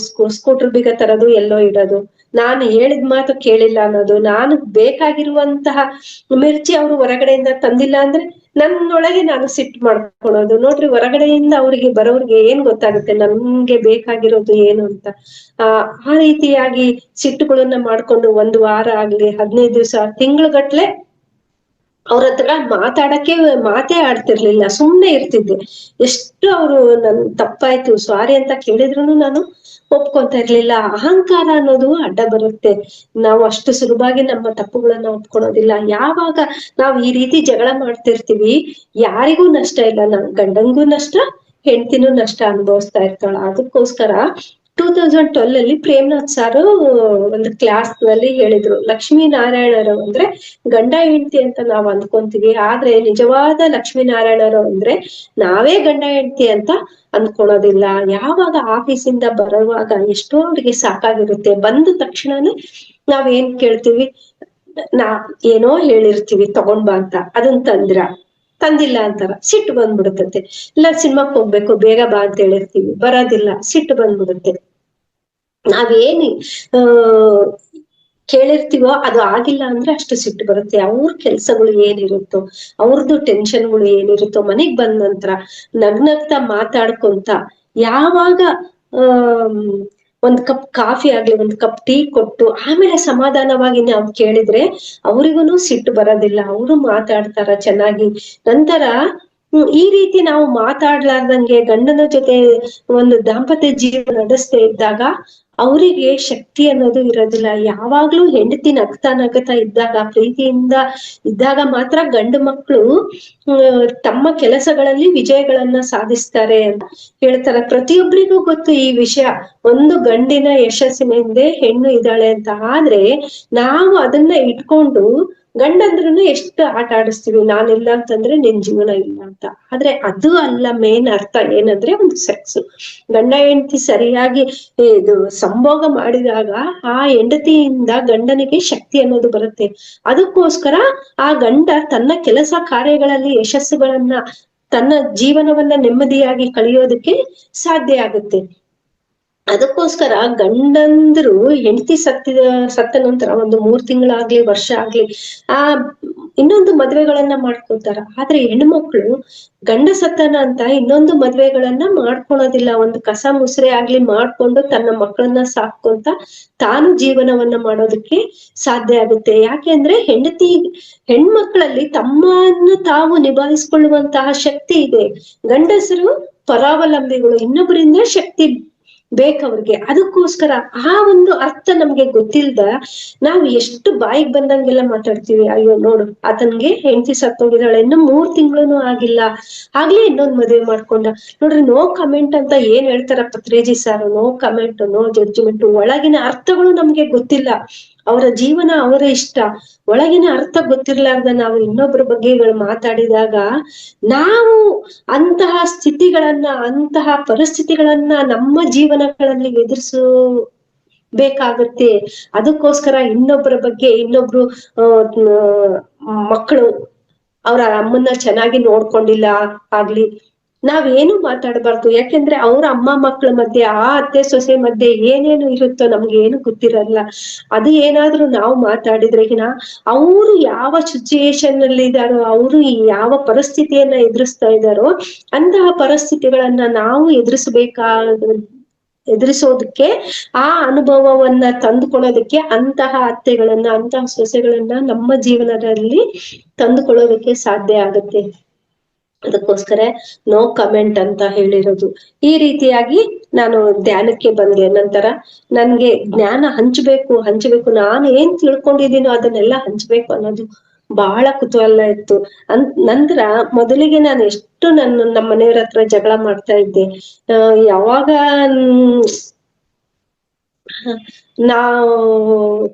ಸ್ಕೂಟರ್ ಬೀಗ ತರೋದು, ಎಲ್ಲೋ ಇಡೋದು, ನಾನು ಹೇಳಿದ ಮಾತು ಕೇಳಿಲ್ಲ ಅನ್ನೋದು, ನಾನು ಬೇಕಾಗಿರುವಂತಹ ಮಿರ್ಚಿ ಅವರು ಹೊರಗಡೆಯಿಂದ ತಂದಿಲ್ಲ ಅಂದ್ರೆ ನನ್ನೊಳಗೆ ನಾನು ಸಿಟ್ಟು ಮಾಡ್ಕೊಳ್ಳೋದು. ನೋಡ್ರಿ, ಹೊರಗಡೆಯಿಂದ ಅವ್ರಿಗೆ ಬರೋರ್ಗೆ ಏನ್ ಗೊತ್ತಾಗುತ್ತೆ ನಮ್ಗೆ ಬೇಕಾಗಿರೋದು ಏನು ಅಂತ. ಆ ರೀತಿಯಾಗಿ ಸಿಟ್ಟುಗಳನ್ನ ಮಾಡ್ಕೊಂಡು 1 ವಾರ ಆಗ್ಲಿ, 15 ದಿವಸ, ತಿಂಗಳುಗಟ್ಲೆ ಅವ್ರ ಹತ್ರ ಮಾತೇ ಆಡ್ತಿರ್ಲಿಲ್ಲ, ಸುಮ್ನೆ ಇರ್ತಿದ್ದೆ. ಎಷ್ಟು ಅವರು ನನ್ ತಪ್ಪಾಯ್ತು ಸಾರಿ ಅಂತ ಕೇಳಿದ್ರು ನಾನು ಒಪ್ಕೊಂತ ಇರ್ಲಿಲ್ಲ. ಅಹಂಕಾರ ಅನ್ನೋದು ಅಡ್ಡ ಬರುತ್ತೆ. ನಾವು ಅಷ್ಟು ಸುಲಭವಾಗಿ ನಮ್ಮ ತಪ್ಪುಗಳನ್ನ ಒಪ್ಕೊಳೋದಿಲ್ಲ. ಯಾವಾಗ ನಾವ್ ಈ ರೀತಿ ಜಗಳ ಮಾಡ್ತಿರ್ತೀವಿ, ಯಾರಿಗೂ ನಷ್ಟ ಇಲ್ಲ, ನಮ್ ಗಂಡಂಗೂ ನಷ್ಟ, ಹೆಂಡತಿನೂ ನಷ್ಟ ಅನುಭವಿಸ್ತಾ ಇರ್ತಾಳ. ಅದಕ್ಕೋಸ್ಕರ 2012 ಅಲ್ಲಿ ಪ್ರೇಮ್ನಾಥ್ ಸಾರು ಒಂದು ಕ್ಲಾಸ್ ನಲ್ಲಿ ಹೇಳಿದ್ರು, ಲಕ್ಷ್ಮೀನಾರಾಯಣರು ಅಂದ್ರೆ ಗಂಡ ಹೆಂಡತಿ ಅಂತ ನಾವ್ ಅಂದ್ಕೊಂತೀವಿ, ಆದ್ರೆ ನಿಜವಾದ ಲಕ್ಷ್ಮೀನಾರಾಯಣರು ಅಂದ್ರೆ ನಾವೇ ಗಂಡ ಹೆಂಡತಿ ಅಂತ ಅಂದ್ಕೊಳೋದಿಲ್ಲ. ಯಾವಾಗ ಆಫೀಸಿಂದ ಬರುವಾಗ ಎಷ್ಟೋ ಅವ್ರಿಗೆ ಸಾಕಾಗಿರುತ್ತೆ, ಬಂದ ತಕ್ಷಣನೇ ನಾವೇನ್ ಕೇಳ್ತೀವಿ, ಏನೋ ಹೇಳಿರ್ತೀವಿ ತಗೊಂಡ್ ಬಾ ಅಂತ, ಅದನ್ ತಂದಿಲ್ಲ ಅಂತಾರ, ಸಿಟ್ಟು ಬಂದ್ಬಿಡುತ್ತೆ. ಇಲ್ಲ ಸಿನಿಮಾಕ್ ಹೋಗ್ಬೇಕು ಬೇಗ ಬಾ ಅಂತ ಹೇಳಿರ್ತೀವಿ, ಬರೋದಿಲ್ಲ, ಸಿಟ್ಟು ಬಂದ್ಬಿಡುತ್ತೆ. ನಾವೇನು ಕೇಳಿರ್ತೀವೋ ಅದು ಆಗಿಲ್ಲ ಅಂದ್ರೆ ಅಷ್ಟು ಸಿಟ್ಟು ಬರುತ್ತೆ. ಅವ್ರ ಕೆಲ್ಸಗಳು ಏನಿರುತ್ತೋ, ಅವ್ರದ್ದು ಟೆನ್ಷನ್ಗಳು ಏನಿರುತ್ತೋ, ಮನೆಗ್ ಬಂದ ನಂತರ ನಗ್ನಗ್ತಾ ಮಾತಾಡ್ಕೊಂತ ಯಾವಾಗ ಒಂದ್ ಕಪ್ ಕಾಫಿ ಆಗ್ಲಿ, ಒಂದ್ ಕಪ್ ಟೀ ಕೊಟ್ಟು ಆಮೇಲೆ ಸಮಾಧಾನವಾಗಿ ನಾವು ಕೇಳಿದ್ರೆ ಅವ್ರಿಗೂನು ಸಿಟ್ಟು ಬರೋದಿಲ್ಲ, ಅವರು ಮಾತಾಡ್ತಾರ ಚೆನ್ನಾಗಿ. ನಂತರ ಈ ರೀತಿ ನಾವು ಮಾತಾಡ್ಲಾರ್ದಂಗೆ ಗಂಡನ ಜೊತೆ ಒಂದು ದಾಂಪತ್ಯ ಜೀವನ ನಡೆಸ್ತಾ ಇದ್ದಾಗ ಅವರಿಗೆ ಶಕ್ತಿ ಅನ್ನೋದು ಇರೋದಿಲ್ಲ. ಯಾವಾಗ್ಲೂ ಹೆಂಡತಿ ನಗ್ತಾ ಇದ್ದಾಗ, ಪ್ರೀತಿಯಿಂದ ಇದ್ದಾಗ ಮಾತ್ರ ಗಂಡು ಮಕ್ಕಳು ತಮ್ಮ ಕೆಲಸಗಳಲ್ಲಿ ವಿಜಯಗಳನ್ನ ಸಾಧಿಸ್ತಾರೆ ಅಂತ ಹೇಳ್ತಾರೆ. ಪ್ರತಿಯೊಬ್ಬರಿಗೂ ಗೊತ್ತು ಈ ವಿಷಯ, ಒಂದು ಗಂಡಿನ ಯಶಸ್ಸಿನ ಹಿಂದೆ ಹೆಣ್ಣು ಇದ್ದಾಳೆ ಅಂತ. ಆದ್ರೆ ನಾವು ಅದನ್ನ ಇಟ್ಕೊಂಡು ಗಂಡಂದ್ರೂ ಎಷ್ಟು ಆಟ ಆಡಿಸ್ತೀವಿ, ನಾನಿಲ್ಲ ಅಂತಂದ್ರೆ ನಿನ್ ಜೀವನ ಇಲ್ಲ ಅಂತ. ಆದ್ರೆ ಅದು ಅಲ್ಲ ಮೇನ್ ಅರ್ಥ. ಏನಂದ್ರೆ ಒಂದು ಸೆಕ್ಸ್, ಗಂಡ ಹೆಂಡತಿ ಸರಿಯಾಗಿ ಇದು ಸಂಭೋಗ ಮಾಡಿದಾಗ ಆ ಹೆಂಡತಿಯಿಂದ ಗಂಡನಿಗೆ ಶಕ್ತಿ ಅನ್ನೋದು ಬರುತ್ತೆ. ಅದಕ್ಕೋಸ್ಕರ ಆ ಗಂಡ ತನ್ನ ಕೆಲಸ ಕಾರ್ಯಗಳಲ್ಲಿ ಯಶಸ್ಸುಗಳನ್ನ, ತನ್ನ ಜೀವನವನ್ನ ನೆಮ್ಮದಿಯಾಗಿ ಕಳೆಯೋದಕ್ಕೆ ಸಾಧ್ಯ ಆಗುತ್ತೆ. ಅದಕ್ಕೋಸ್ಕರ ಗಂಡಂದ್ರು ಹೆಂಡತಿ ಸತ್ತ ನಂತರ ಒಂದು 3 ತಿಂಗಳಾಗ್ಲಿ, ವರ್ಷ ಆಗ್ಲಿ ಇನ್ನೊಂದು ಮದ್ವೆಗಳನ್ನ ಮಾಡ್ಕೊತಾರ. ಆದ್ರೆ ಹೆಣ್ಮಕ್ಳು ಗಂಡ ಸತ್ತನ ಅಂತ ಇನ್ನೊಂದು ಮದ್ವೆಗಳನ್ನ ಮಾಡ್ಕೊಳೋದಿಲ್ಲ. ಒಂದು ಕಸ ಮುಸ್ರೆ ಆಗ್ಲಿ ಮಾಡ್ಕೊಂಡು ತನ್ನ ಮಕ್ಕಳನ್ನ ಸಾಕೊಂತ ತಾನು ಜೀವನವನ್ನ ಮಾಡೋದಕ್ಕೆ ಸಾಧ್ಯ ಆಗುತ್ತೆ. ಯಾಕೆಂದ್ರೆ ಹೆಣ್ಮಕ್ಳಲ್ಲಿ ತಮ್ಮನ್ನು ತಾವು ನಿಭಾಯಿಸ್ಕೊಳ್ಳುವಂತಹ ಶಕ್ತಿ ಇದೆ. ಗಂಡಸರು ಪರಾವಲಂಬಿಗಳು, ಇನ್ನೊಬ್ಬರಿಂದ ಶಕ್ತಿ ಬೇಕವ್ರಿಗೆ. ಅದಕ್ಕೋಸ್ಕರ ಆ ಒಂದು ಅರ್ಥ ನಮ್ಗೆ ಗೊತ್ತಿಲ್ದ ನಾವು ಎಷ್ಟು ಬಾಯಿಗೆ ಬಂದಂಗೆಲ್ಲ ಮಾತಾಡ್ತೀವಿ. ಅಯ್ಯೋ ನೋಡು, ಆತನ್ಗೆ ಹೆಂಡತಿ ಸತ್ತೋಗಿದ್ದಾಳೆ, ಇನ್ನು 3 ತಿಂಗಳು ಆಗಿಲ್ಲ, ಆಗ್ಲೇ ಇನ್ನೊಂದ್ ಮದುವೆ ಮಾಡ್ಕೊಂಡ. ನೋಡ್ರಿ, ನೋ ಕಮೆಂಟ್ ಅಂತ ಏನ್ ಹೇಳ್ತಾರ Patreji sir, no comment, no judgement. ಒಳಗಿನ ಅರ್ಥಗಳು ನಮ್ಗೆ ಗೊತ್ತಿಲ್ಲ, ಅವರ ಜೀವನ ಅವರ ಇಷ್ಟ, ಒಳಗಿನ ಅರ್ಥ ಗೊತ್ತಿರ್ಲಾರ್ದ ನಾವು ಇನ್ನೊಬ್ಬರ ಬಗ್ಗೆ ಮಾತಾಡಿದಾಗ ನಾವು ಅಂತಹ ಸ್ಥಿತಿಗಳನ್ನ, ಅಂತಹ ಪರಿಸ್ಥಿತಿಗಳನ್ನ ನಮ್ಮ ಜೀವನಗಳಲ್ಲಿ ಬೇಕಾಗುತ್ತೆ. ಅದಕ್ಕೋಸ್ಕರ ಇನ್ನೊಬ್ಬರ ಬಗ್ಗೆ, ಇನ್ನೊಬ್ರು ಮಕ್ಕಳು ಅವರ ಅಮ್ಮನ್ನ ಚೆನ್ನಾಗಿ ನೋಡ್ಕೊಂಡಿಲ್ಲ ಆಗ್ಲಿ, ನಾವೇನು ಮಾತಾಡಬಾರ್ದು. ಯಾಕೆಂದ್ರೆ ಅವ್ರ ಅಮ್ಮ ಮಕ್ಕಳ ಮಧ್ಯೆ, ಆ ಅತ್ತೆ ಸೊಸೆ ಮಧ್ಯೆ ಏನೇನು ಇರುತ್ತೋ ನಮ್ಗೆ ಏನು ಗೊತ್ತಿರಲ್ಲ. ಅದು ಏನಾದ್ರೂ ನಾವು ಮಾತಾಡಿದ್ರೆಗಿನ ಅವರು ಯಾವ ಸಿಚುಯೇಷನ್ ಅಲ್ಲಿ ಇದಾರೋ, ಅವರು ಯಾವ ಪರಿಸ್ಥಿತಿಯನ್ನ ಎದುರಿಸ್ತಾ ಇದ್ದಾರೋ ಅಂತಹ ಪರಿಸ್ಥಿತಿಗಳನ್ನ ನಾವು ಎದುರಿಸೋದಕ್ಕೆ, ಆ ಅನುಭವವನ್ನ ತಂದುಕೊಳ್ಳೋದಕ್ಕೆ ಅಂತಹ ಅತ್ತೆಗಳನ್ನ, ಅಂತಹ ಸೊಸೆಗಳನ್ನ ನಮ್ಮ ಜೀವನದಲ್ಲಿ ತಂದುಕೊಳ್ಳೋದಕ್ಕೆ ಸಾಧ್ಯ ಆಗುತ್ತೆ. ಅದಕ್ಕೋಸ್ಕರ ನೋ ಕಮೆಂಟ್ ಅಂತ ಹೇಳಿರೋದು. ಈ ರೀತಿಯಾಗಿ ನಾನು ಧ್ಯಾನಕ್ಕೆ ಬಂದೆ. ನಂತರ ನನ್ಗೆ ಜ್ಞಾನ ಹಂಚಬೇಕು, ನಾನು ಏನ್ ತಿಳ್ಕೊಂಡಿದ್ದೀನೋ ಅದನ್ನೆಲ್ಲ ಹಂಚ್ಬೇಕು ಅನ್ನೋದು ಬಹಳ ಕುತೂಹಲ ಇತ್ತು. ನಂತರ ಮೊದಲಿಗೆ ನಾನು ಎಷ್ಟು ನಮ್ಮ ಮನೆಯವ್ರ ಹತ್ರ ಜಗಳ ಮಾಡ್ತಾ ಇದ್ದೆ. ಯಾವಾಗ ನಾವು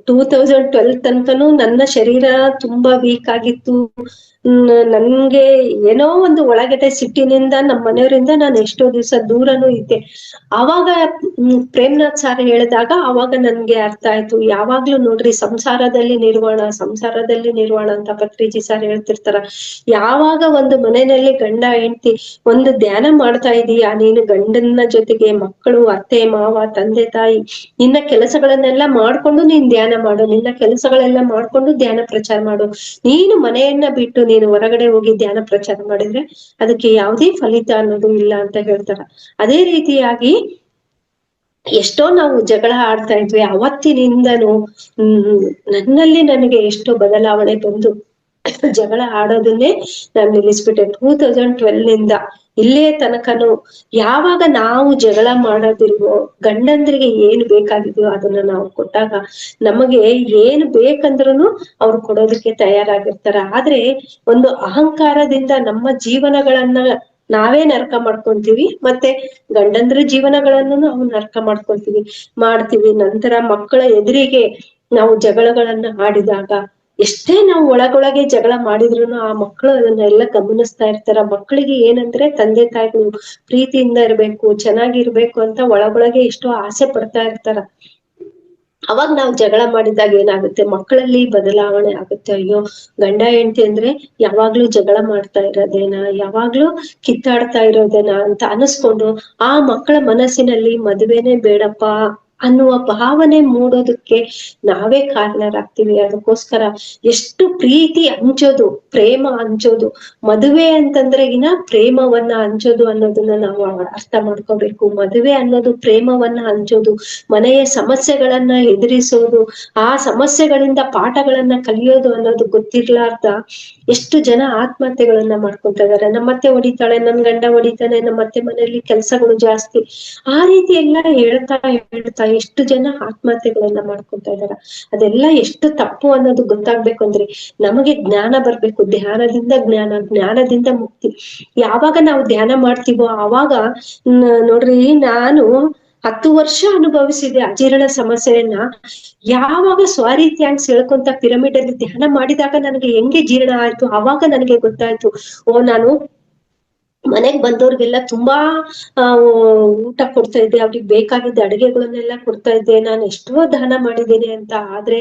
2012 ತನಕನೂ ನನ್ನ ಶರೀರ ತುಂಬಾ ವೀಕ್ ಆಗಿತ್ತು. ನನ್ಗೆ ಏನೋ ಒಂದು ಒಳಗಡೆ ಸಿಟ್ಟಿನಿಂದ ನಮ್ಮ ಮನೆಯವರಿಂದ ನಾನು ಎಷ್ಟೋ ದಿವಸ ದೂರನೂ ಇದ್ದೆ. ಆವಾಗ ಪ್ರೇಮ್ನಾಥ್ ಸಾರ್ ಹೇಳಿದಾಗ ಅವಾಗ ನನ್ಗೆ ಅರ್ಥ ಆಯ್ತು. ಯಾವಾಗ್ಲೂ ನೋಡ್ರಿ, ಸಂಸಾರದಲ್ಲಿ ನಿರ್ವಾಣ ಅಂತ ಪತ್ರಿಜಿ ಸಾರ್ ಹೇಳ್ತಿರ್ತಾರ. ಯಾವಾಗ ಒಂದು ಮನೆಯಲ್ಲಿ ಗಂಡ ಹೆಂಡತಿ ಒಂದು ಧ್ಯಾನ ಮಾಡ್ತಾ ಇದೀಯಾ, ನೀನು ಗಂಡನ ಜೊತೆಗೆ ಮಕ್ಕಳು, ಅತ್ತೆ ಮಾವ, ತಂದೆ ತಾಯಿ, ನಿನ್ನ ಕೆಲಸಗಳನ್ನೆಲ್ಲ ಮಾಡ್ಕೊಂಡು ನೀನ್ ಧ್ಯಾನ ಮಾಡು, ನಿನ್ನ ಕೆಲಸಗಳೆಲ್ಲ ಮಾಡ್ಕೊಂಡು ಧ್ಯಾನ ಪ್ರಚಾರ ಮಾಡು. ನೀನು ಮನೆಯನ್ನ ಬಿಟ್ಟು ನೀನು ಹೊರಗಡೆ ಹೋಗಿ ಧ್ಯಾನ ಪ್ರಚಾರ ಮಾಡಿದ್ರೆ ಅದಕ್ಕೆ ಯಾವುದೇ ಫಲಿತ ಅನ್ನೋದು ಇಲ್ಲ ಅಂತ ಹೇಳ್ತಾರ. ಅದೇ ರೀತಿಯಾಗಿ ಎಷ್ಟೋ ನಾವು ಜಗಳ ಆಡ್ತಾ ಇದ್ವಿ. ಅವತ್ತಿನಿಂದನು ನನ್ನಲ್ಲಿ ನನಗೆ ಎಷ್ಟೋ ಬದಲಾವಣೆ ಬಂದು ಜಗಳ ಆಡೋದನ್ನೇ ನಾನು ನಿಲ್ಲಿಸ್ಬಿಟ್ಟೆ. 2012 ಇಲ್ಲೇ ತನಕನು ಯಾವಾಗ ನಾವು ಜಗಳ ಮಾಡೋದಿಲ್ವೋ, ಗಂಡಂದ್ರಿಗೆ ಏನು ಬೇಕಾಗಿದೆಯೋ ಅದನ್ನ ನಾವು ಕೊಟ್ಟಾಗ ನಮಗೆ ಏನು ಬೇಕಂದ್ರೂ ಅವ್ರು ಕೊಡೋದಕ್ಕೆ ತಯಾರಾಗಿರ್ತಾರ. ಆದ್ರೆ ಒಂದು ಅಹಂಕಾರದಿಂದ ನಮ್ಮ ಜೀವನಗಳನ್ನ ನಾವೇ ನರಕ ಮಾಡ್ಕೊಂತೀವಿ, ಮತ್ತೆ ಗಂಡಂದ್ರ ಜೀವನಗಳನ್ನು ನಾವು ನರಕ ಮಾಡ್ತೀವಿ. ನಂತರ ಮಕ್ಕಳ ಎದುರಿಗೆ ನಾವು ಜಗಳಗಳನ್ನ ಆಡಿದಾಗ, ಎಷ್ಟೇ ನಾವು ಒಳಗೊಳಗೆ ಜಗಳ ಮಾಡಿದ್ರು ಆ ಮಕ್ಕಳು ಅದನ್ನೆಲ್ಲ ಗಮನಿಸ್ತಾ ಇರ್ತಾರ. ಮಕ್ಕಳಿಗೆ ಏನಂದ್ರೆ ತಂದೆ ತಾಯಿಗಳು ಪ್ರೀತಿಯಿಂದ ಇರ್ಬೇಕು, ಚೆನ್ನಾಗಿರ್ಬೇಕು ಅಂತ ಒಳಗೊಳಗೆ ಎಷ್ಟೋ ಆಸೆ ಪಡ್ತಾ ಇರ್ತಾರ. ಅವಾಗ ನಾವು ಜಗಳ ಮಾಡಿದಾಗ ಏನಾಗುತ್ತೆ, ಮಕ್ಕಳಲ್ಲಿ ಬದಲಾವಣೆ ಆಗುತ್ತೆ. ಅಯ್ಯೋ, ಗಂಡ ಹೆಂಡತಿ ಅಂದ್ರೆ ಯಾವಾಗ್ಲೂ ಜಗಳ ಮಾಡ್ತಾ ಇರೋದೇನಾ, ಯಾವಾಗ್ಲೂ ಕಿತ್ತಾಡ್ತಾ ಇರೋದೇನಾ ಅಂತ ಅನಿಸ್ಕೊಂಡು ಆ ಮಕ್ಕಳ ಮನಸ್ಸಿನಲ್ಲಿ ಮದುವೆನೇ ಬೇಡಪ್ಪ ಅನ್ನುವ ಭಾವನೆ ಮೂಡೋದಕ್ಕೆ ನಾವೇ ಕಾರಣರಾಗ್ತೀವಿ. ಅದಕ್ಕೋಸ್ಕರ ಎಷ್ಟು ಪ್ರೀತಿ ಹಂಚೋದು, ಪ್ರೇಮ ಹಂಚೋದು, ಮದುವೆ ಅಂತಂದ್ರೆಗಿನ ಪ್ರೇಮವನ್ನ ಹಂಚೋದು ಅನ್ನೋದನ್ನ ನಾವು ಅರ್ಥ ಮಾಡ್ಕೋಬೇಕು. ಮದುವೆ ಅನ್ನೋದು ಪ್ರೇಮವನ್ನ ಹಂಚೋದು, ಮನೆಯ ಸಮಸ್ಯೆಗಳನ್ನ ಎದುರಿಸೋದು, ಆ ಸಮಸ್ಯೆಗಳಿಂದ ಪಾಠಗಳನ್ನ ಕಲಿಯೋದು ಅನ್ನೋದು ಗೊತ್ತಿರ್ಲಾರ್ದ ಎಷ್ಟು ಜನ ಆತ್ಮಹತ್ಯೆಗಳನ್ನ ಮಾಡ್ಕೊತಾ ಇದಾರೆ. ನಮ್ಮತ್ತೆ ಹೊಡಿತಾಳೆ, ನನ್ ಗಂಡ ಹೊಡಿತಾನೆ, ನಮ್ಮತ್ತೆ ಮನೆಯಲ್ಲಿ ಕೆಲ್ಸಗಳು ಜಾಸ್ತಿ, ಆ ರೀತಿ ಎಲ್ಲ ಹೇಳ್ತಾ ಎಷ್ಟು ಜನ ಆತ್ಮಹತ್ಯೆಗಳನ್ನ ಮಾಡ್ಕೊತಾ ಇದಾರ. ಅದೆಲ್ಲ ಎಷ್ಟು ತಪ್ಪು ಅನ್ನೋದು ಗೊತ್ತಾಗ್ಬೇಕು ಅಂದ್ರೆ ನಮಗೆ ಜ್ಞಾನ ಬರ್ಬೇಕು. ಜ್ಞಾನದಿಂದ ಮುಕ್ತಿ. ಯಾವಾಗ ನಾವು ಧ್ಯಾನ ಮಾಡ್ತೀವೋ ಆವಾಗ ನೋಡ್ರಿ, ನಾನು 10 ವರ್ಷ ಅನುಭವಿಸಿದೆ ಅಜೀರ್ಣ ಸಮಸ್ಯೆಯನ್ನ. ಯಾವಾಗ ಸ್ವರೀತ್ಯಾಂಗ್ ಹೇಳ್ಕೊಂತ ಪಿರಮಿಡ್ ಅಲ್ಲಿ ಧ್ಯಾನ ಮಾಡಿದಾಗ ನನಗೆ ಹೆಂಗೆ ಜೀರ್ಣ ಆಯ್ತು, ಅವಾಗ ನನಗೆ ಗೊತ್ತಾಯ್ತು, ನಾನು ಮನೆಗ್ ಬಂದವ್ರಿಗೆಲ್ಲ ತುಂಬಾ ಊಟ ಕೊಡ್ತಾ ಇದ್ದೆ, ಅವ್ರಿಗೆ ಬೇಕಾಗಿದ್ದ ಅಡುಗೆಗಳನ್ನೆಲ್ಲ ಕೊಡ್ತಾ ಇದ್ದೆ, ನಾನು ಎಷ್ಟೋ ದಾನ ಮಾಡಿದ್ದೀನಿ ಅಂತ. ಆದ್ರೆ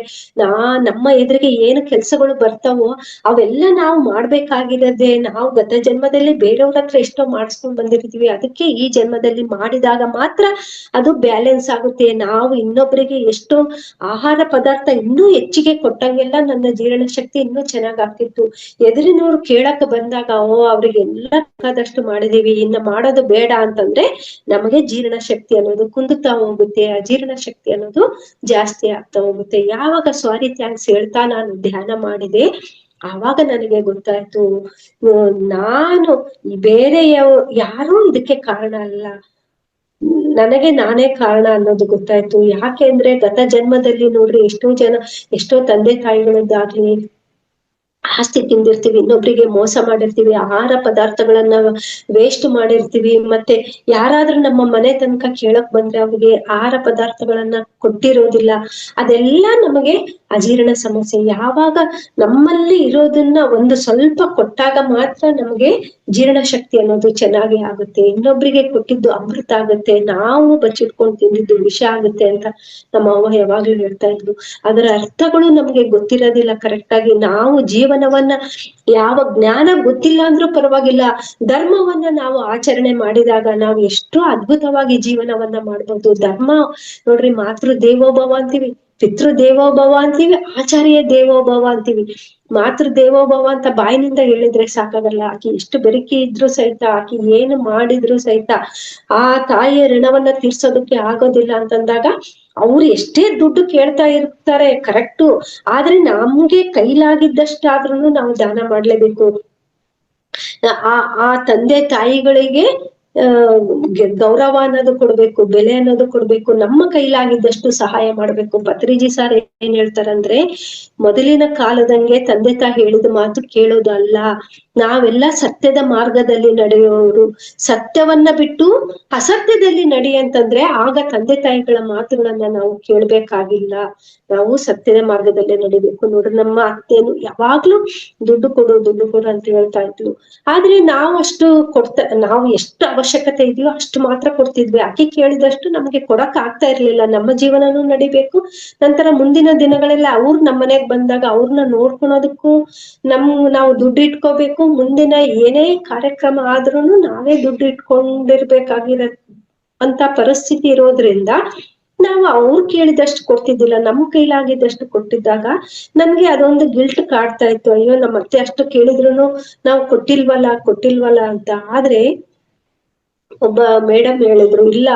ನಮ್ಮ ಎದುರಿಗೆ ಏನು ಕೆಲ್ಸಗಳು ಬರ್ತಾವೋ ಅವೆಲ್ಲ ನಾವು ಮಾಡ್ಬೇಕಾಗಿರದೆ, ನಾವು ಗತ ಜನ್ಮದಲ್ಲಿ ಬೇರೆಯವ್ರ ಹತ್ರ ಎಷ್ಟೋ ಮಾಡಿಸ್ಕೊಂಡ್ ಬಂದಿರ್ತೀವಿ. ಅದಕ್ಕೆ ಈ ಜನ್ಮದಲ್ಲಿ ಮಾಡಿದಾಗ ಮಾತ್ರ ಅದು ಬ್ಯಾಲೆನ್ಸ್ ಆಗುತ್ತೆ. ನಾವು ಇನ್ನೊಬ್ಬರಿಗೆ ಎಷ್ಟೋ ಆಹಾರ ಪದಾರ್ಥ ಇನ್ನೂ ಹೆಚ್ಚಿಗೆ ಕೊಟ್ಟಂಗೆಲ್ಲ ನನ್ನ ಜೀರ್ಣ ಶಕ್ತಿ ಇನ್ನೂ ಚೆನ್ನಾಗಾಗ್ತಿತ್ತು. ಎದುರಿನವ್ರು ಕೇಳಕ್ ಬಂದಾಗ ಅವ್ರಿಗೆಲ್ಲ ಬೇಕಾದಷ್ಟು ಮಾಡಿದೀವಿ, ಇನ್ನ ಮಾಡೋದು ಬೇಡ ಅಂತಂದ್ರೆ ನಮಗೆ ಜೀರ್ಣ ಶಕ್ತಿ ಅನ್ನೋದು ಕುಂದುತ್ತಾ ಹೋಗುತ್ತೆ, ಅಜೀರ್ಣ ಶಕ್ತಿ ಅನ್ನೋದು ಜಾಸ್ತಿ ಆಗ್ತಾ ಹೋಗುತ್ತೆ. ಯಾವಾಗ ಸ್ವರೀತ್ಯಾಂಗ್ಸ್ ಹೇಳ್ತಾ ನಾನು ಧ್ಯಾನ ಮಾಡಿದೆ ಆವಾಗ ನನಗೆ ಗೊತ್ತಾಯ್ತು, ನಾನು ಬೇರೆ ಯಾರೂ ಇದಕ್ಕೆ ಕಾರಣ ಅಲ್ಲ, ನನಗೆ ನಾನೇ ಕಾರಣ ಅನ್ನೋದು ಗೊತ್ತಾಯ್ತು. ಯಾಕೆ ಅಂದ್ರೆ ಗತ ಜನ್ಮದಲ್ಲಿ ನೋಡ್ರಿ, ಎಷ್ಟೋ ತಂದೆ ತಾಯಿಗಳದ್ದಾಗ್ಲಿ ಆಸ್ತಿ ತಿಂದಿರ್ತೀವಿ, ಇನ್ನೊಬ್ರಿಗೆ ಮೋಸ ಮಾಡಿರ್ತೀವಿ, ಆಹಾರ ಪದಾರ್ಥಗಳನ್ನ ವೇಸ್ಟ್ ಮಾಡಿರ್ತೀವಿ, ಮತ್ತೆ ಯಾರಾದ್ರೂ ನಮ್ಮ ಮನೆ ತನಕ ಕೇಳಕ್ ಬಂದ್ರೆ ಅವ್ರಿಗೆ ಆಹಾರ ಪದಾರ್ಥಗಳನ್ನ ಕೊಟ್ಟಿರೋದಿಲ್ಲ. ಅದೆಲ್ಲ ನಮಗೆ ಅಜೀರ್ಣ ಸಮಸ್ಯೆ ಯಾವಾಗ ನಮ್ಮಲ್ಲಿ ಇರೋದನ್ನ ಒಂದು ಸ್ವಲ್ಪ ಕೊಟ್ಟಾಗ ಮಾತ್ರ ನಮಗೆ ಜೀರ್ಣಶಕ್ತಿ ಅನ್ನೋದು ಚೆನ್ನಾಗಿ ಆಗುತ್ತೆ. ಇನ್ನೊಬ್ರಿಗೆ ಕೊಟ್ಟಿದ್ದು ಅಮೃತ ಆಗುತ್ತೆ, ನಾವು ಬಚ್ಚಿಟ್ಕೊಂಡು ತಿಂದಿದ್ದು ವಿಷ ಆಗುತ್ತೆ ಅಂತ ನಮ್ಮ ಅವ್ವ ಯಾವಾಗ್ಲೂ ಹೇಳ್ತಾ ಇದ್ಲು. ಅದರ ಅರ್ಥಗಳು ನಮ್ಗೆ ಗೊತ್ತಿರೋದಿಲ್ಲ ಕರೆಕ್ಟ್ ಆಗಿ. ನಾವು ಜೀವನವನ್ನ ಯಾವ ಜ್ಞಾನ ಗೊತ್ತಿಲ್ಲ ಅಂದ್ರೂ ಪರವಾಗಿಲ್ಲ, ಧರ್ಮವನ್ನ ನಾವು ಆಚರಣೆ ಮಾಡಿದಾಗ ನಾವು ಎಷ್ಟು ಅದ್ಭುತವಾಗಿ ಜೀವನವನ್ನ ಮಾಡ್ಬೋದು. ಧರ್ಮ ನೋಡ್ರಿ, ಮಾತೃ ದೇವೋಭವ ಅಂತೀವಿ, ಪಿತೃ ದೇವೋಭವ ಅಂತೀವಿ, ಆಚಾರ್ಯ ದೇವೋಭವ ಅಂತೀವಿ. ಮಾತೃ ದೇವೋಭವ ಅಂತ ಬಾಯಿನಿಂದ ಹೇಳಿದ್ರೆ ಸಾಕಾಗಲ್ಲ. ಆಕಿ ಎಷ್ಟು ಬೆರಕಿ ಇದ್ರು ಸಹಿತ, ಆಕಿ ಏನು ಮಾಡಿದ್ರು ಸಹಿತ ಆ ತಾಯಿಯ ಋಣವನ್ನ ತೀರ್ಸೋದಕ್ಕೆ ಆಗೋದಿಲ್ಲ ಅಂತಂದಾಗ ಅವ್ರು ಎಷ್ಟೇ ದುಡ್ಡು ಕೇಳ್ತಾ ಇರ್ತಾರೆ ಕರೆಕ್ಟು, ಆದ್ರೆ ನಮ್ಗೆ ಕೈಲಾಗಿದ್ದಷ್ಟಾದ್ರೂ ನಾವು ದಾನ ಮಾಡ್ಲೇಬೇಕು. ಆ ತಂದೆ ತಾಯಿಗಳಿಗೆ ಗೌರವ ಅನ್ನೋದು ಕೊಡ್ಬೇಕು, ಬೆಲೆ ಅನ್ನೋದು ಕೊಡ್ಬೇಕು, ನಮ್ಮ ಕೈಲಾಗಿದ್ದಷ್ಟು ಸಹಾಯ ಮಾಡ್ಬೇಕು. ಪತ್ರಿಜಿ ಸರ್ ಏನ್ ಹೇಳ್ತಾರಂದ್ರೆ, ಮೊದಲಿನ ಕಾಲದಂಗೆ ತಂದೆ ತಾಯಿ ಹೇಳಿದ ಮಾತು ಕೇಳೋದು ಅಲ್ಲ, ನಾವೆಲ್ಲ ಸತ್ಯದ ಮಾರ್ಗದಲ್ಲಿ ನಡೆಯೋರು. ಸತ್ಯವನ್ನ ಬಿಟ್ಟು ಅಸತ್ಯದಲ್ಲಿ ನಡಿ ಅಂತಂದ್ರೆ ಆಗ ತಂದೆ ತಾಯಿಗಳ ಮಾತುಗಳನ್ನ ನಾವು ಕೇಳ್ಬೇಕಾಗಿಲ್ಲ. ನಾವು ಸತ್ಯದ ಮಾರ್ಗದಲ್ಲೇ ನಡಿಬೇಕು. ನೋಡ್ರಿ, ನಮ್ಮ ಅತ್ತೆನು ಯಾವಾಗ್ಲೂ ದುಡ್ಡು ಕೊಡು ದುಡ್ಡು ಕೊಡು ಅಂತ ಹೇಳ್ತಾ ಇದ್ಲು. ಆದ್ರೆ ನಾವು ಅಷ್ಟು ನಾವು ಎಷ್ಟು ಅವಶ್ಯಕತೆ ಇದೆಯೋ ಅಷ್ಟು ಮಾತ್ರ ಕೊಡ್ತಿದ್ವಿ. ಆಕೆ ಕೇಳಿದಷ್ಟು ನಮ್ಗೆ ಕೊಡಕ್ ಆಗ್ತಾ ಇರ್ಲಿಲ್ಲ. ನಮ್ಮ ಜೀವನನೂ ನಡಿಬೇಕು, ನಂತರ ಮುಂದಿನ ದಿನಗಳೆಲ್ಲ ಅವ್ರು ನಮ್ಮ ಮನೆಗ್ ಬಂದಾಗ ಅವ್ರನ್ನ ನೋಡ್ಕೊಳೋದಕ್ಕೂ ನಾವು ದುಡ್ಡು ಇಟ್ಕೋಬೇಕು. ಮುಂದಿನ ಏನೇ ಕಾರ್ಯಕ್ರಮ ಆದ್ರೂನು ನಾವೇ ದುಡ್ಡು ಇಟ್ಕೊಂಡಿರ್ಬೇಕಾಗಿರೋ ಅಂತ ಪರಿಸ್ಥಿತಿ ಇರೋದ್ರಿಂದ ನಾವು ಅವ್ರು ಕೇಳಿದಷ್ಟು ಕೊಡ್ತಿದ್ದಿಲ್ಲ, ನಮ್ಮ ಕೈಲಾಗಿದ್ದಷ್ಟು ಕೊಟ್ಟಿದ್ದಾಗ ನನ್ಗೆ ಅದೊಂದು ಗಿಲ್ಟ್ ಕಾಡ್ತಾ ಇತ್ತು. ಅಯ್ಯೋ, ನಮ್ಮ ಅತ್ತೆ ಅಷ್ಟು ಕೇಳಿದ್ರು ನಾವು ಕೊಟ್ಟಿಲ್ವಲ್ಲ ಅಂತ. ಆದ್ರೆ ಒಬ್ಬ ಮೇಡಮ್ ಹೇಳಿದ್ರು, ಇಲ್ಲ,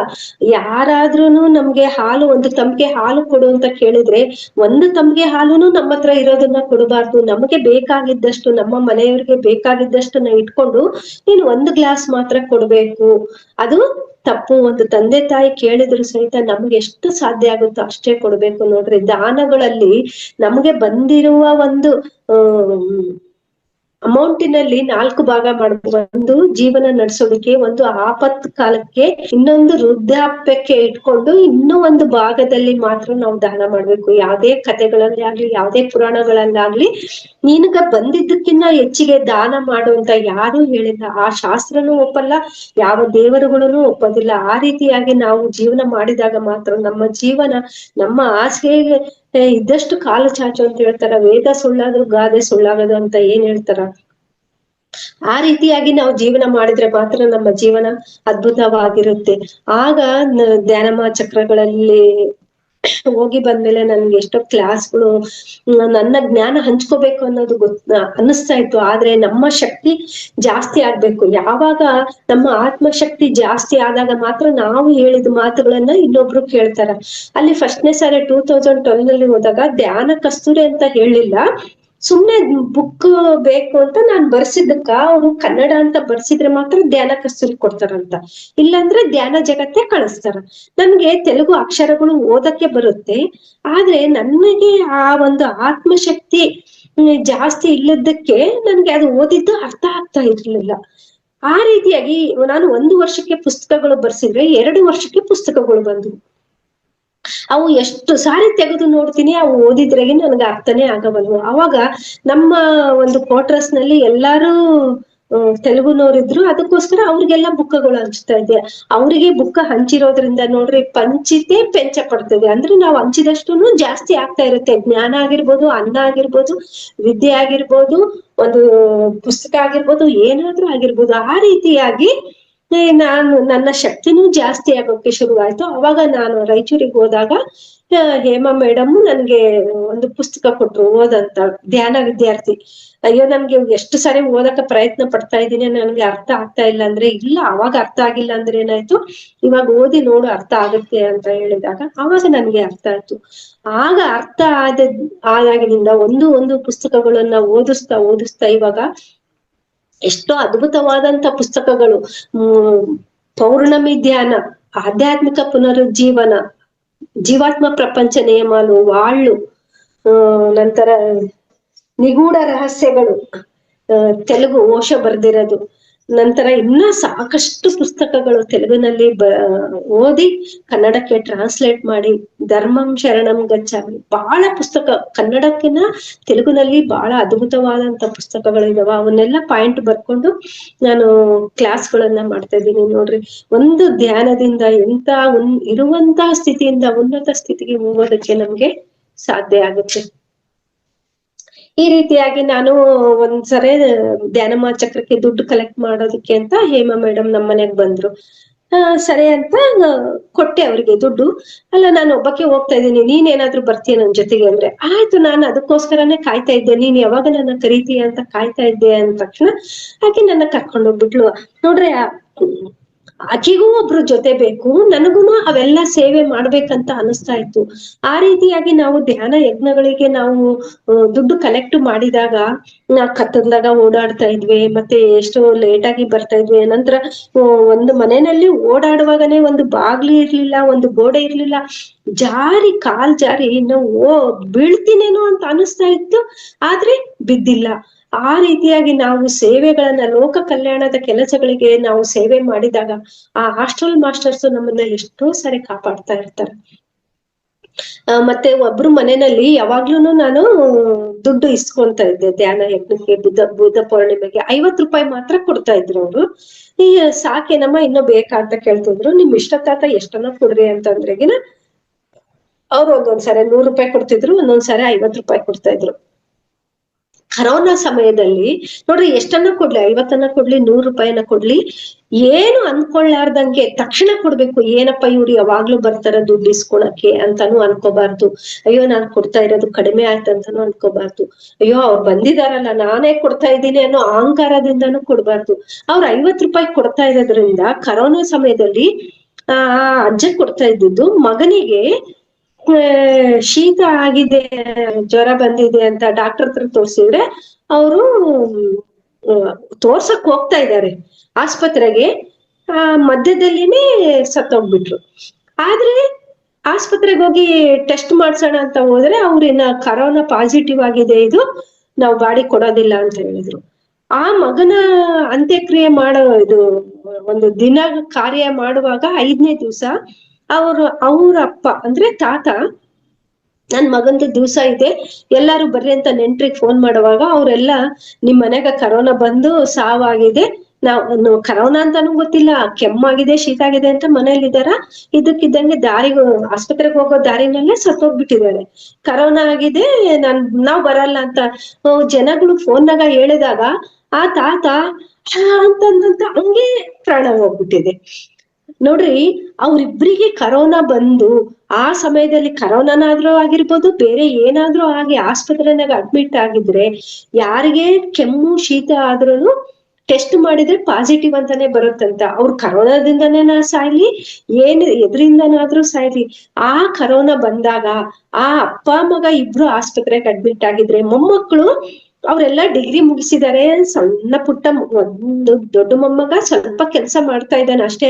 ಯಾರಾದ್ರೂನು ನಮ್ಗೆ ಹಾಲು, ಒಂದು ತಮ್ಗೆ ಹಾಲು ಕೊಡು ಅಂತ ಕೇಳಿದ್ರೆ ಒಂದು ತಮ್ಗೆ ಹಾಲುನು ನಮ್ಮ ಹತ್ರ ಇರೋದನ್ನ ಕೊಡಬಾರ್ದು. ನಮಗೆ ಬೇಕಾಗಿದ್ದಷ್ಟು, ನಮ್ಮ ಮನೆಯವ್ರಿಗೆ ಬೇಕಾಗಿದ್ದಷ್ಟು ನಾವು ಇಟ್ಕೊಂಡು ನೀನು ಒಂದು ಗ್ಲಾಸ್ ಮಾತ್ರ ಕೊಡ್ಬೇಕು. ಅದು ತಪ್ಪು. ಒಂದು ತಂದೆ ತಾಯಿ ಕೇಳಿದ್ರು ಸಹಿತ ನಮ್ಗೆ ಎಷ್ಟು ಸಾಧ್ಯ ಆಗುತ್ತೋ ಅಷ್ಟೇ ಕೊಡ್ಬೇಕು. ನೋಡ್ರಿ, ದಾನಗಳಲ್ಲಿ ನಮ್ಗೆ ಬಂದಿರುವ ಒಂದು ಅಮೌಂಟಿನಲ್ಲಿ 4 ಭಾಗ ಮಾಡ್ಬೇಕು. ಒಂದು ಜೀವನ ನಡೆಸೋದಕ್ಕೆ, ಒಂದು ಆಪತ್ ಕಾಲಕ್ಕೆ, ಇನ್ನೊಂದು ವೃದ್ಧಾಪ್ಯಕ್ಕೆ ಇಟ್ಕೊಂಡು ಇನ್ನೂ ಒಂದು ಭಾಗದಲ್ಲಿ ಮಾತ್ರ ನಾವು ದಾನ ಮಾಡ್ಬೇಕು. ಯಾವ್ದೇ ಕಥೆಗಳಲ್ಲಿ ಆಗ್ಲಿ, ಯಾವ್ದೇ ಪುರಾಣಗಳಲ್ಲಾಗ್ಲಿ ನಿನಗ ಬಂದಿದ್ದಕ್ಕಿನ್ನ ಹೆಚ್ಚಿಗೆ ದಾನ ಮಾಡು ಅಂತ ಯಾರು ಹೇಳಿಲ್ಲ. ಆ ಶಾಸ್ತ್ರನೂ ಒಪ್ಪಲ್ಲ, ಯಾವ ದೇವರುಗಳನ್ನು ಒಪ್ಪೋದಿಲ್ಲ. ಆ ರೀತಿಯಾಗಿ ನಾವು ಜೀವನ ಮಾಡಿದಾಗ ಮಾತ್ರ ನಮ್ಮ ಜೀವನ, ನಮ್ಮ ಹಾಸಿಗೆಗೆ ಇದ್ದಷ್ಟು ಕಾಲು ಚಾಚು ಅಂತ ಹೇಳ್ತಾರ. ವೇದ ಸುಳ್ಳಾದ್ರೂ ಗಾದೆ ಸುಳ್ಳಾಗದು ಅಂತ ಏನ್ ಹೇಳ್ತಾರ, ಆ ರೀತಿಯಾಗಿ ನಾವು ಜೀವನ ಮಾಡಿದ್ರೆ ಮಾತ್ರ ನಮ್ಮ ಜೀವನ ಅದ್ಭುತವಾಗಿರುತ್ತೆ. ಆಗ ಧ್ಯಾನಮ ಚಕ್ರಗಳಲ್ಲಿ ಹೋಗಿ ಬಂದ್ಮೇಲೆ ನನ್ಗೆ ಎಷ್ಟೋ ಕ್ಲಾಸ್ಗಳು, ನನ್ನ ಜ್ಞಾನ ಹಂಚ್ಕೋಬೇಕು ಅನ್ನೋದು ಅನ್ನಿಸ್ತಾ ಇತ್ತು. ಆದ್ರೆ ನಮ್ಮ ಶಕ್ತಿ ಜಾಸ್ತಿ ಆಗ್ಬೇಕು. ಯಾವಾಗ ನಮ್ಮ ಆತ್ಮಶಕ್ತಿ ಜಾಸ್ತಿ ಆದಾಗ ಮಾತ್ರ ನಾವು ಹೇಳಿದ ಮಾತುಗಳನ್ನ ಇನ್ನೊಬ್ರು ಕೇಳ್ತಾರ. ಅಲ್ಲಿ ಫಸ್ಟ್ನೇ ಸಾರಿ 2012 ಹೋದಾಗ ಧ್ಯಾನ ಕಸ್ತೂರಿ ಅಂತ ಹೇಳಿಲ್ಲ, ಸುಮ್ನೆ ಬುಕ್ ಬೇಕು ಅಂತ ನಾನ್ ಬರ್ಸಿದ್ದಕ್ಕ ಅವ್ರು ಕನ್ನಡ ಅಂತ ಬರ್ಸಿದ್ರೆ ಮಾತ್ರ ಧ್ಯಾನ ಕಸ್ತೂರಿ ಕೊಡ್ತಾರಂತ, ಇಲ್ಲಾಂದ್ರೆ ಧ್ಯಾನ ಜಗತ್ತೇ ಕಳಿಸ್ತಾರ. ನನ್ಗೆ ತೆಲುಗು ಅಕ್ಷರಗಳು ಓದಕ್ಕೆ ಬರುತ್ತೆ, ಆದ್ರೆ ನನಗೆ ಆ ಒಂದು ಆತ್ಮಶಕ್ತಿ ಜಾಸ್ತಿ ಇಲ್ಲದಕ್ಕೆ ನನ್ಗೆ ಅದು ಓದಿದ್ದು ಅರ್ಥ ಆಗ್ತಾ ಇರ್ಲಿಲ್ಲ. ಆ ರೀತಿಯಾಗಿ ನಾನು 1 ವರ್ಷಕ್ಕೆ ಪುಸ್ತಕಗಳು ಬರ್ಸಿದ್ರೆ 2 ವರ್ಷಕ್ಕೆ ಪುಸ್ತಕಗಳು ಬಂದ್ವು. ಅವು ಎಷ್ಟು ಸಾರಿ ತೆಗೆದು ನೋಡ್ತೀನಿ, ಅವು ಓದಿದ್ರಾಗೆ ನನ್ಗೆ ಅರ್ಥನೇ ಆಗವಲ್ವು. ಅವಾಗ ನಮ್ಮ ಒಂದು ಕ್ವಾರ್ಟರ್ಸ್ ನಲ್ಲಿ ಎಲ್ಲಾರು ತೆಲುಗುನವರಿದ್ರು, ಅದಕ್ಕೋಸ್ಕರ ಅವ್ರಿಗೆಲ್ಲ ಬುಕ್ಗಳು ಹಂಚ್ತಾ ಇದ್ದೆ. ಅವರಿಗೆ ಬುಕ್ ಹಂಚಿರೋದ್ರಿಂದ ನೋಡ್ರಿ, ಪಂಚಿತೆ ಪೆಂಚ ಪಡ್ತದೆ. ಅಂದ್ರೆ ನಾವು ಹಂಚಿದಷ್ಟು ಜಾಸ್ತಿ ಆಗ್ತಾ ಇರುತ್ತೆ. ಜ್ಞಾನ ಆಗಿರ್ಬೋದು, ಅನ್ನ ಆಗಿರ್ಬೋದು, ವಿದ್ಯೆ ಆಗಿರ್ಬೋದು, ಒಂದು ಪುಸ್ತಕ ಆಗಿರ್ಬೋದು, ಏನಾದ್ರೂ ಆಗಿರ್ಬೋದು. ಆ ರೀತಿಯಾಗಿ ನಾನು ನನ್ನ ಶಕ್ತಿನೂ ಜಾಸ್ತಿ ಆಗೋಕೆ ಶುರುವಾಯ್ತು. ಅವಾಗ ನಾನು ರಾಯಚೂರಿಗೆ ಹೋದಾಗ ಹೇಮಾ ಮೇಡಮ್ ನನ್ಗೆ ಒಂದು ಪುಸ್ತಕ ಕೊಟ್ರು ಓದಂತ, ಧ್ಯಾನ ವಿದ್ಯಾರ್ಥಿ. ಅಯ್ಯೋ, ನನ್ಗೆ ಎಷ್ಟು ಸಾರಿ ಓದಕ್ಕೆ ಪ್ರಯತ್ನ ಪಡ್ತಾ ಇದ್ದೀನಿ, ನನ್ಗೆ ಅರ್ಥ ಆಗ್ತಾ ಇಲ್ಲ ಅಂದ್ರೆ, ಇಲ್ಲ ಅವಾಗ ಅರ್ಥ ಆಗಿಲ್ಲ ಅಂದ್ರೆ ಏನಾಯ್ತು, ಇವಾಗ ಓದಿ ನೋಡು ಅರ್ಥ ಆಗುತ್ತೆ ಅಂತ ಹೇಳಿದಾಗ ಅವಾಗ ನನ್ಗೆ ಅರ್ಥ ಆಯ್ತು. ಆಗ ಅರ್ಥ ಆದಾಗಿನಿಂದ ಒಂದು ಪುಸ್ತಕಗಳನ್ನ ಓದಿಸ್ತಾ ಇವಾಗ ಎಷ್ಟೋ ಅದ್ಭುತವಾದಂತ ಪುಸ್ತಕಗಳು, ಪೌರ್ಣಮಿ ಧ್ಯಾನ, ಆಧ್ಯಾತ್ಮಿಕ ಪುನರುಜ್ಜೀವನ, ಜೀವಾತ್ಮ ಪ್ರಪಂಚ ನಿಯಮಾಲು, ವಾಳ್ಳು, ನಂತರ ನಿಗೂಢ ರಹಸ್ಯಗಳು, ತೆಲುಗು ಓಶೋ ಬರ್ದಿರೋದು, ನಂತರ ಇನ್ನ ಸಾಕಷ್ಟು ಪುಸ್ತಕಗಳು ತೆಲುಗಿನಲ್ಲಿ ಓದಿ ಕನ್ನಡಕ್ಕೆ ಟ್ರಾನ್ಸ್ಲೇಟ್ ಮಾಡಿ ಧರ್ಮಂ ಶರಣಂ ಗಚ್ಚಾಮಿ ಬಹಳ ಪುಸ್ತಕ ಕನ್ನಡಕ್ಕಿನ ತೆಲುಗಿನಲ್ಲಿ ಬಹಳ ಅದ್ಭುತವಾದಂತ ಪುಸ್ತಕಗಳಿದಾವ. ಅವನ್ನೆಲ್ಲ ಪಾಯಿಂಟ್ ಬರ್ಕೊಂಡು ನಾನು ಕ್ಲಾಸ್ಗಳನ್ನ ಮಾಡ್ತಾ ಇದ್ದೀನಿ ನೋಡ್ರಿ. ಒಂದು ಧ್ಯಾನದಿಂದ ಎಂತ ಇರುವಂತಹ ಸ್ಥಿತಿಯಿಂದ ಉನ್ನತ ಸ್ಥಿತಿಗೆ ಹೋಗೋದಕ್ಕೆ ನಮ್ಗೆ ಸಾಧ್ಯ ಆಗುತ್ತೆ. ಈ ರೀತಿಯಾಗಿ ನಾನು ಒಂದ್ಸರಿ ಧ್ಯಾನಮ ಚಕ್ರಕ್ಕೆ ದುಡ್ಡು ಕಲೆಕ್ಟ್ ಮಾಡೋದಕ್ಕೆ ಅಂತ ಹೇಮಾ ಮೇಡಮ್ ನಮ್ಮ ಮನೆಗ್ ಬಂದ್ರು. ಸರಿ ಅಂತ ಕೊಟ್ಟೆ ಅವ್ರಿಗೆ ದುಡ್ಡು. ಅಲ್ಲ ನಾನು ಒಬ್ಬಕ್ಕೆ ಹೋಗ್ತಾ ಇದ್ದೀನಿ, ನೀನ್ ಏನಾದ್ರು ಬರ್ತೀಯ ನನ್ ಜೊತೆಗೆ ಅಂದ್ರೆ ಆಯ್ತು, ನಾನು ಅದಕ್ಕೋಸ್ಕರನೇ ಕಾಯ್ತಾ ಇದ್ದೆ, ನೀನ್ ಯಾವಾಗ ನನ್ನ ಕರೀತೀಯ ಅಂತ ಕಾಯ್ತಾ ಇದ್ದೆ ಅಂದ ತಕ್ಷಣ ಆಕೆ ನನ್ನ ಕರ್ಕೊಂಡು ಹೋಗ್ಬಿಟ್ಲು. ನೋಡ್ರಿ ಆಕೆಗೂ ಒಬ್ರು ಜೊತೆ ಬೇಕು, ನನಗೂನು ಅವೆಲ್ಲ ಸೇವೆ ಮಾಡ್ಬೇಕಂತ ಅನಿಸ್ತಾ ಇತ್ತು. ಆ ರೀತಿಯಾಗಿ ನಾವು ಧ್ಯಾನ ಯಜ್ಞಗಳಿಗೆ ನಾವು ದುಡ್ಡು ಕಲೆಕ್ಟ್ ಮಾಡಿದಾಗ ಕತ್ತಲ್ದಾಗ ಓಡಾಡ್ತಾ ಇದ್ವಿ, ಮತ್ತೆ ಎಷ್ಟೋ ಲೇಟ್ ಆಗಿ ಬರ್ತಾ ಇದ್ವಿ. ನಂತರ ಒಂದು ಮನೆಯಲ್ಲಿ ಓಡಾಡುವಾಗನೇ ಒಂದು ಬಾಗ್ಲಿ ಇರ್ಲಿಲ್ಲ, ಒಂದು ಗೋಡೆ ಇರ್ಲಿಲ್ಲ, ಜಾರಿ ಕಾಲ್ ಜಾರಿ ನಾವು ಬೀಳ್ತೀನೇನೋ ಅಂತ ಅನಿಸ್ತಾ ಇತ್ತು, ಆದ್ರೆ ಬಿದ್ದಿಲ್ಲ. ಆ ರೀತಿಯಾಗಿ ನಾವು ಸೇವೆಗಳನ್ನ ಲೋಕ ಕಲ್ಯಾಣದ ಕೆಲಸಗಳಿಗೆ ನಾವು ಸೇವೆ ಮಾಡಿದಾಗ ಆ ಹಾಸ್ಟೆಲ್ ಮಾಸ್ಟರ್ಸ್ ನಮ್ಮನ್ನ ಎಷ್ಟೋ ಸಾರಿ ಕಾಪಾಡ್ತಾ ಇರ್ತಾರೆ. ಮತ್ತೆ ಒಬ್ರು ಮನೆಯಲ್ಲಿ ಯಾವಾಗ್ಲೂನು ನಾನು ದುಡ್ಡು ಇಸ್ಕೊಂತ ಇದ್ದೆ. ಧ್ಯಾನ ಯಜ್ಞಕ್ಕೆ ಬುದ್ಧ ಪೌರ್ಣಿಮೆಗೆ 50 ರೂಪಾಯಿ ಮಾತ್ರ ಕೊಡ್ತಾ ಇದ್ರು ಅವ್ರು. ಈ ಸಾಕೇನಮ್ಮ ಇನ್ನೂ ಬೇಕಾ ಅಂತ ಕೇಳ್ತಿದ್ರು. ನಿಮ್ ಇಷ್ಟತ್ತಾತ ಎಷ್ಟನ್ನ ಕೊಡ್ರಿ ಅಂತಂದ್ರೆಗಿನ ಅವ್ರು ಒಂದೊಂದ್ಸರಿ 100 ರೂಪಾಯಿ ಕೊಡ್ತಿದ್ರು, ಒಂದೊಂದ್ಸರಿ 50 ರೂಪಾಯಿ ಕೊಡ್ತಾ ಇದ್ರು. ಕರೋನಾ ಸಮಯದಲ್ಲಿ ನೋಡ್ರಿ, ಎಷ್ಟನ್ನ ಕೊಡ್ಲಿ, 50 ಕೊಡ್ಲಿ, 100 ರೂಪಾಯಿನ ಕೊಡ್ಲಿ, ಏನು ಅನ್ಕೊಳ್ಳಾರ್ದಂಗೆ ತಕ್ಷಣ ಕೊಡ್ಬೇಕು. ಏನಪ್ಪ ಇವ್ರು ಯಾವಾಗ್ಲೂ ಬರ್ತಾರ ದುಡ್ಡು ಇಸ್ಕೊಳಕ್ಕೆ ಅಂತಾನು ಅನ್ಕೋಬಾರ್ದು. ಅಯ್ಯೋ ನಾನ್ ಕೊಡ್ತಾ ಇರೋದು ಕಡಿಮೆ ಆಯ್ತಂತಾನು ಅನ್ಕೋಬಾರ್ದು. ಅಯ್ಯೋ ಅವ್ರು ಬಂದಿದಾರಲ್ಲ ನಾನೇ ಕೊಡ್ತಾ ಇದ್ದೀನಿ ಅನ್ನೋ ಅಹಂಕಾರದಿಂದಾನು ಕೊಡ್ಬಾರ್ದು. ಅವ್ರು 50 ರೂಪಾಯಿ ಕೊಡ್ತಾ ಇರೋದ್ರಿಂದ ಕರೋನಾ ಸಮಯದಲ್ಲಿ ಆ ಅಜ್ಜ ಕೊಡ್ತಾ ಇದ್ದಿದ್ದು ಮಗನಿಗೆ ಶೀತ ಆಗಿದೆ, ಜ್ವರ ಬಂದಿದೆ ಅಂತ ಡಾಕ್ಟರ್ ಹತ್ರ ತೋರ್ಸಿದ್ರೆ ಅವರು ತೋರ್ಸಕ್ ಹೋಗ್ತಾ ಇದ್ದಾರೆ ಆಸ್ಪತ್ರೆಗೆ, ಮಧ್ಯದಲ್ಲಿನೇ ಸತ್ತೋಗ್ಬಿಟ್ರು. ಆದ್ರೆ ಆಸ್ಪತ್ರೆಗೆ ಹೋಗಿ ಟೆಸ್ಟ್ ಮಾಡ್ಸೋಣ ಅಂತ ಹೋದ್ರೆ ಅವ್ರಿನ್ನ ಕರೋನಾ ಪಾಸಿಟಿವ್ ಆಗಿದೆ, ಇದು ನಾವು ಬಾಡಿ ಕೊಡೋದಿಲ್ಲ ಅಂತ ಹೇಳಿದ್ರು. ಆ ಮಗನ ಅಂತ್ಯಕ್ರಿಯೆ ಇದು ಒಂದು ದಿನ ಕಾರ್ಯ ಮಾಡುವಾಗ 5ನೇ ದಿವಸ ಅವ್ರ ಅಪ್ಪ ಅಂದ್ರೆ ತಾತ, ನನ್ ಮಗಂದು ದಿವ್ಸ ಇದೆ ಎಲ್ಲಾರು ಬರ್ರಿ ಅಂತ ನೆಂಟ್ರಿಗೆ ಫೋನ್ ಮಾಡುವಾಗ ಅವ್ರೆಲ್ಲ ನಿಮ್ ಮನೆಗ ಕರೋನಾ ಬಂದು ಸಾವಾಗಿದೆ, ನಾವು ಕರೋನಾ ಅಂತಾನು ಗೊತ್ತಿಲ್ಲ, ಕೆಮ್ಮಾಗಿದೆ, ಶೀತ ಆಗಿದೆ ಅಂತ ಮನೇಲಿದ್ದಾರ. ಇದಕ್ಕಿದ್ದಂಗೆ ಆಸ್ಪತ್ರೆಗೆ ಹೋಗೋ ದಾರಿನಲ್ಲೇ ಸತ್ತೋಗ್ಬಿಟ್ಟಿದ್ದಾರೆ, ಕರೋನಾ ಆಗಿದೆ, ನಾವ್ ಬರಲ್ಲ ಅಂತ ಜನಗಳು ಫೋನ್ನಾಗ ಹೇಳಿದಾಗ ಆ ತಾತ ಅಂತಂದಂತ ಹಂಗೆ ಪ್ರಾಣ ಹೋಗ್ಬಿಟ್ಟಿದೆ. ನೋಡ್ರಿ, ಅವ್ರಿಬ್ರಿಗೆ ಕರೋನಾ ಬಂದು ಆ ಸಮಯದಲ್ಲಿ ಕರೋನಾನಾದ್ರೂ ಆಗಿರ್ಬೋದು, ಬೇರೆ ಏನಾದ್ರೂ ಆಗಿ ಆಸ್ಪತ್ರೆನಾಗ ಅಡ್ಮಿಟ್ ಆಗಿದ್ರೆ ಯಾರಿಗೆ ಕೆಮ್ಮು ಶೀತ ಆದ್ರೂ ಟೆಸ್ಟ್ ಮಾಡಿದ್ರೆ ಪಾಸಿಟಿವ್ ಅಂತಾನೆ ಬರುತ್ತಂತ. ಅವ್ರು ಕರೋನಾದಿಂದನೇ ಸಾಯ್ಲಿ, ಎದ್ರಿಂದನಾದ್ರೂ ಸಾಯ್ಲಿ, ಆ ಕರೋನಾ ಬಂದಾಗ ಆ ಅಪ್ಪ ಮಗ ಇಬ್ರು ಆಸ್ಪತ್ರೆಗೆ ಅಡ್ಮಿಟ್ ಆಗಿದ್ರೆ ಮೊಮ್ಮಕ್ಕಳು ಅವರೆಲ್ಲ ಡಿಗ್ರಿ ಮುಗಿಸಿದ್ದಾರೆ, ಸಣ್ಣ ಪುಟ್ಟ ಒಂದು ದೊಡ್ಡ ಮೊಮ್ಮಗ ಸ್ವಲ್ಪ ಕೆಲಸ ಮಾಡ್ತಾ ಇದ್ದಾನೆ ಅಷ್ಟೇ,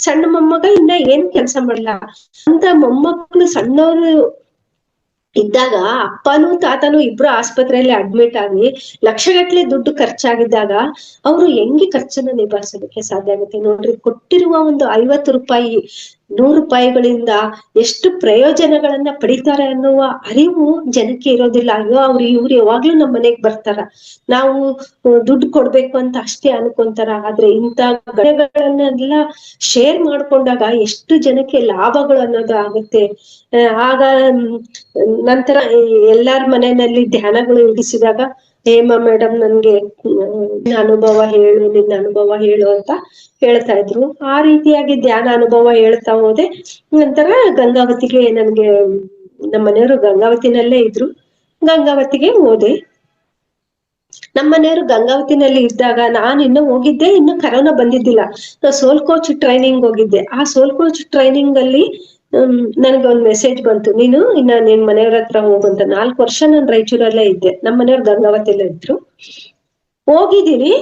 ಸಣ್ಣ ಮೊಮ್ಮಗ ಇನ್ನ ಏನ್ ಕೆಲಸ ಮಾಡಲ್ಲ ಅಂತ ಮೊಮ್ಮಕ್ಕಳು ಸಣ್ಣವರು ಇದ್ದಾಗ ಅಪ್ಪನೂ ತಾತನೂ ಇಬ್ರು ಆಸ್ಪತ್ರೆಯಲ್ಲಿ ಅಡ್ಮಿಟ್ ಆಗಿ ಲಕ್ಷಗಟ್ಲೆ ದುಡ್ಡು ಖರ್ಚಾಗಿದ್ದಾಗ ಅವರು ಹೆಂಗೆ ಖರ್ಚನ್ನ ನಿಭಾಯಿಸೋದಕ್ಕೆ ಸಾಧ್ಯ ಆಗುತ್ತೆ ನೋಡ್ರಿ. ಕೊಟ್ಟಿರುವ ಒಂದು 50 ರೂಪಾಯಿ 100 ರೂಪಾಯಿಗಳಿಂದ ಎಷ್ಟು ಪ್ರಯೋಜನಗಳನ್ನ ಪಡಿತಾರೆ ಅನ್ನುವ ಅರಿವು ಜನಕ್ಕೆ ಇರೋದಿಲ್ಲ. ಅಯ್ಯೋ ಇವ್ರು ಯಾವಾಗ್ಲೂ ನಮ್ ಮನೆಗ್ ಬರ್ತಾರ, ನಾವು ದುಡ್ಡು ಕೊಡ್ಬೇಕು ಅಂತ ಅಷ್ಟೇ ಅನ್ಕೊಂತಾರ. ಆದ್ರೆ ಇಂಥ ಘಟನೆಗಳನ್ನೆಲ್ಲ ಶೇರ್ ಮಾಡ್ಕೊಂಡಾಗ ಎಷ್ಟು ಜನಕ್ಕೆ ಲಾಭಗಳು ಅನ್ನೋದು ಆಗುತ್ತೆ. ಆಗ ನಂತರ ಎಲ್ಲಾರ ಮನೆಯಲ್ಲಿ ಧ್ಯಾನಗಳು ಇಡಿಸಿದಾಗ ಹೇಮಾ ಮೇಡಮ್ ನನ್ಗೆ ಅನುಭವ ಹೇಳು ಅಂತ ಹೇಳ್ತಾ ಇದ್ರು. ಆ ರೀತಿಯಾಗಿ ಧ್ಯಾನ ಅನುಭವ ಹೇಳ್ತಾ ಹೋದೆ. ನಂತರ ಗಂಗಾವತಿಗೆ ನನ್ಗೆ ನಮ್ಮ ಮನೆಯವರು ಗಂಗಾವತಿನಲ್ಲೇ ಇದ್ರು, ಗಂಗಾವತಿಗೆ ಹೋದೆ. ನಮ್ಮನೆಯವರು ಗಂಗಾವತಿನಲ್ಲಿ ಇದ್ದಾಗ ನಾನು ಇನ್ನೂ ಹೋಗಿದ್ದೆ, ಇನ್ನು ಕರೋನಾ ಬಂದಿದ್ದಿಲ್ಲ. ಸೋಲ್ ಕೋಚ್ ಟ್ರೈನಿಂಗ್ ಹೋಗಿದ್ದೆ. ಆ ಸೋಲ್ ಕೋಚ್ ಟ್ರೈನಿಂಗ್ ಅಲ್ಲಿ ನನ್ಗೊಂದ್ ಮೆಸೇಜ್ ಬಂತು, ನೀನು ಇನ್ನ ನಿನ್ ಮನೆಯವ್ರ ಹತ್ರ ಹೋಗಂತ. 4 ವರ್ಷ ನಾನು ರಾಯಚೂರಲ್ಲೇ ಇದ್ದೆ, ನಮ್ಮ ಮನೆಯವ್ರು ಗಂಗಾವತಿಯಲ್ಲೇ ಇದ್ರು. ಹೋಗಿದ್ದೀನಿ,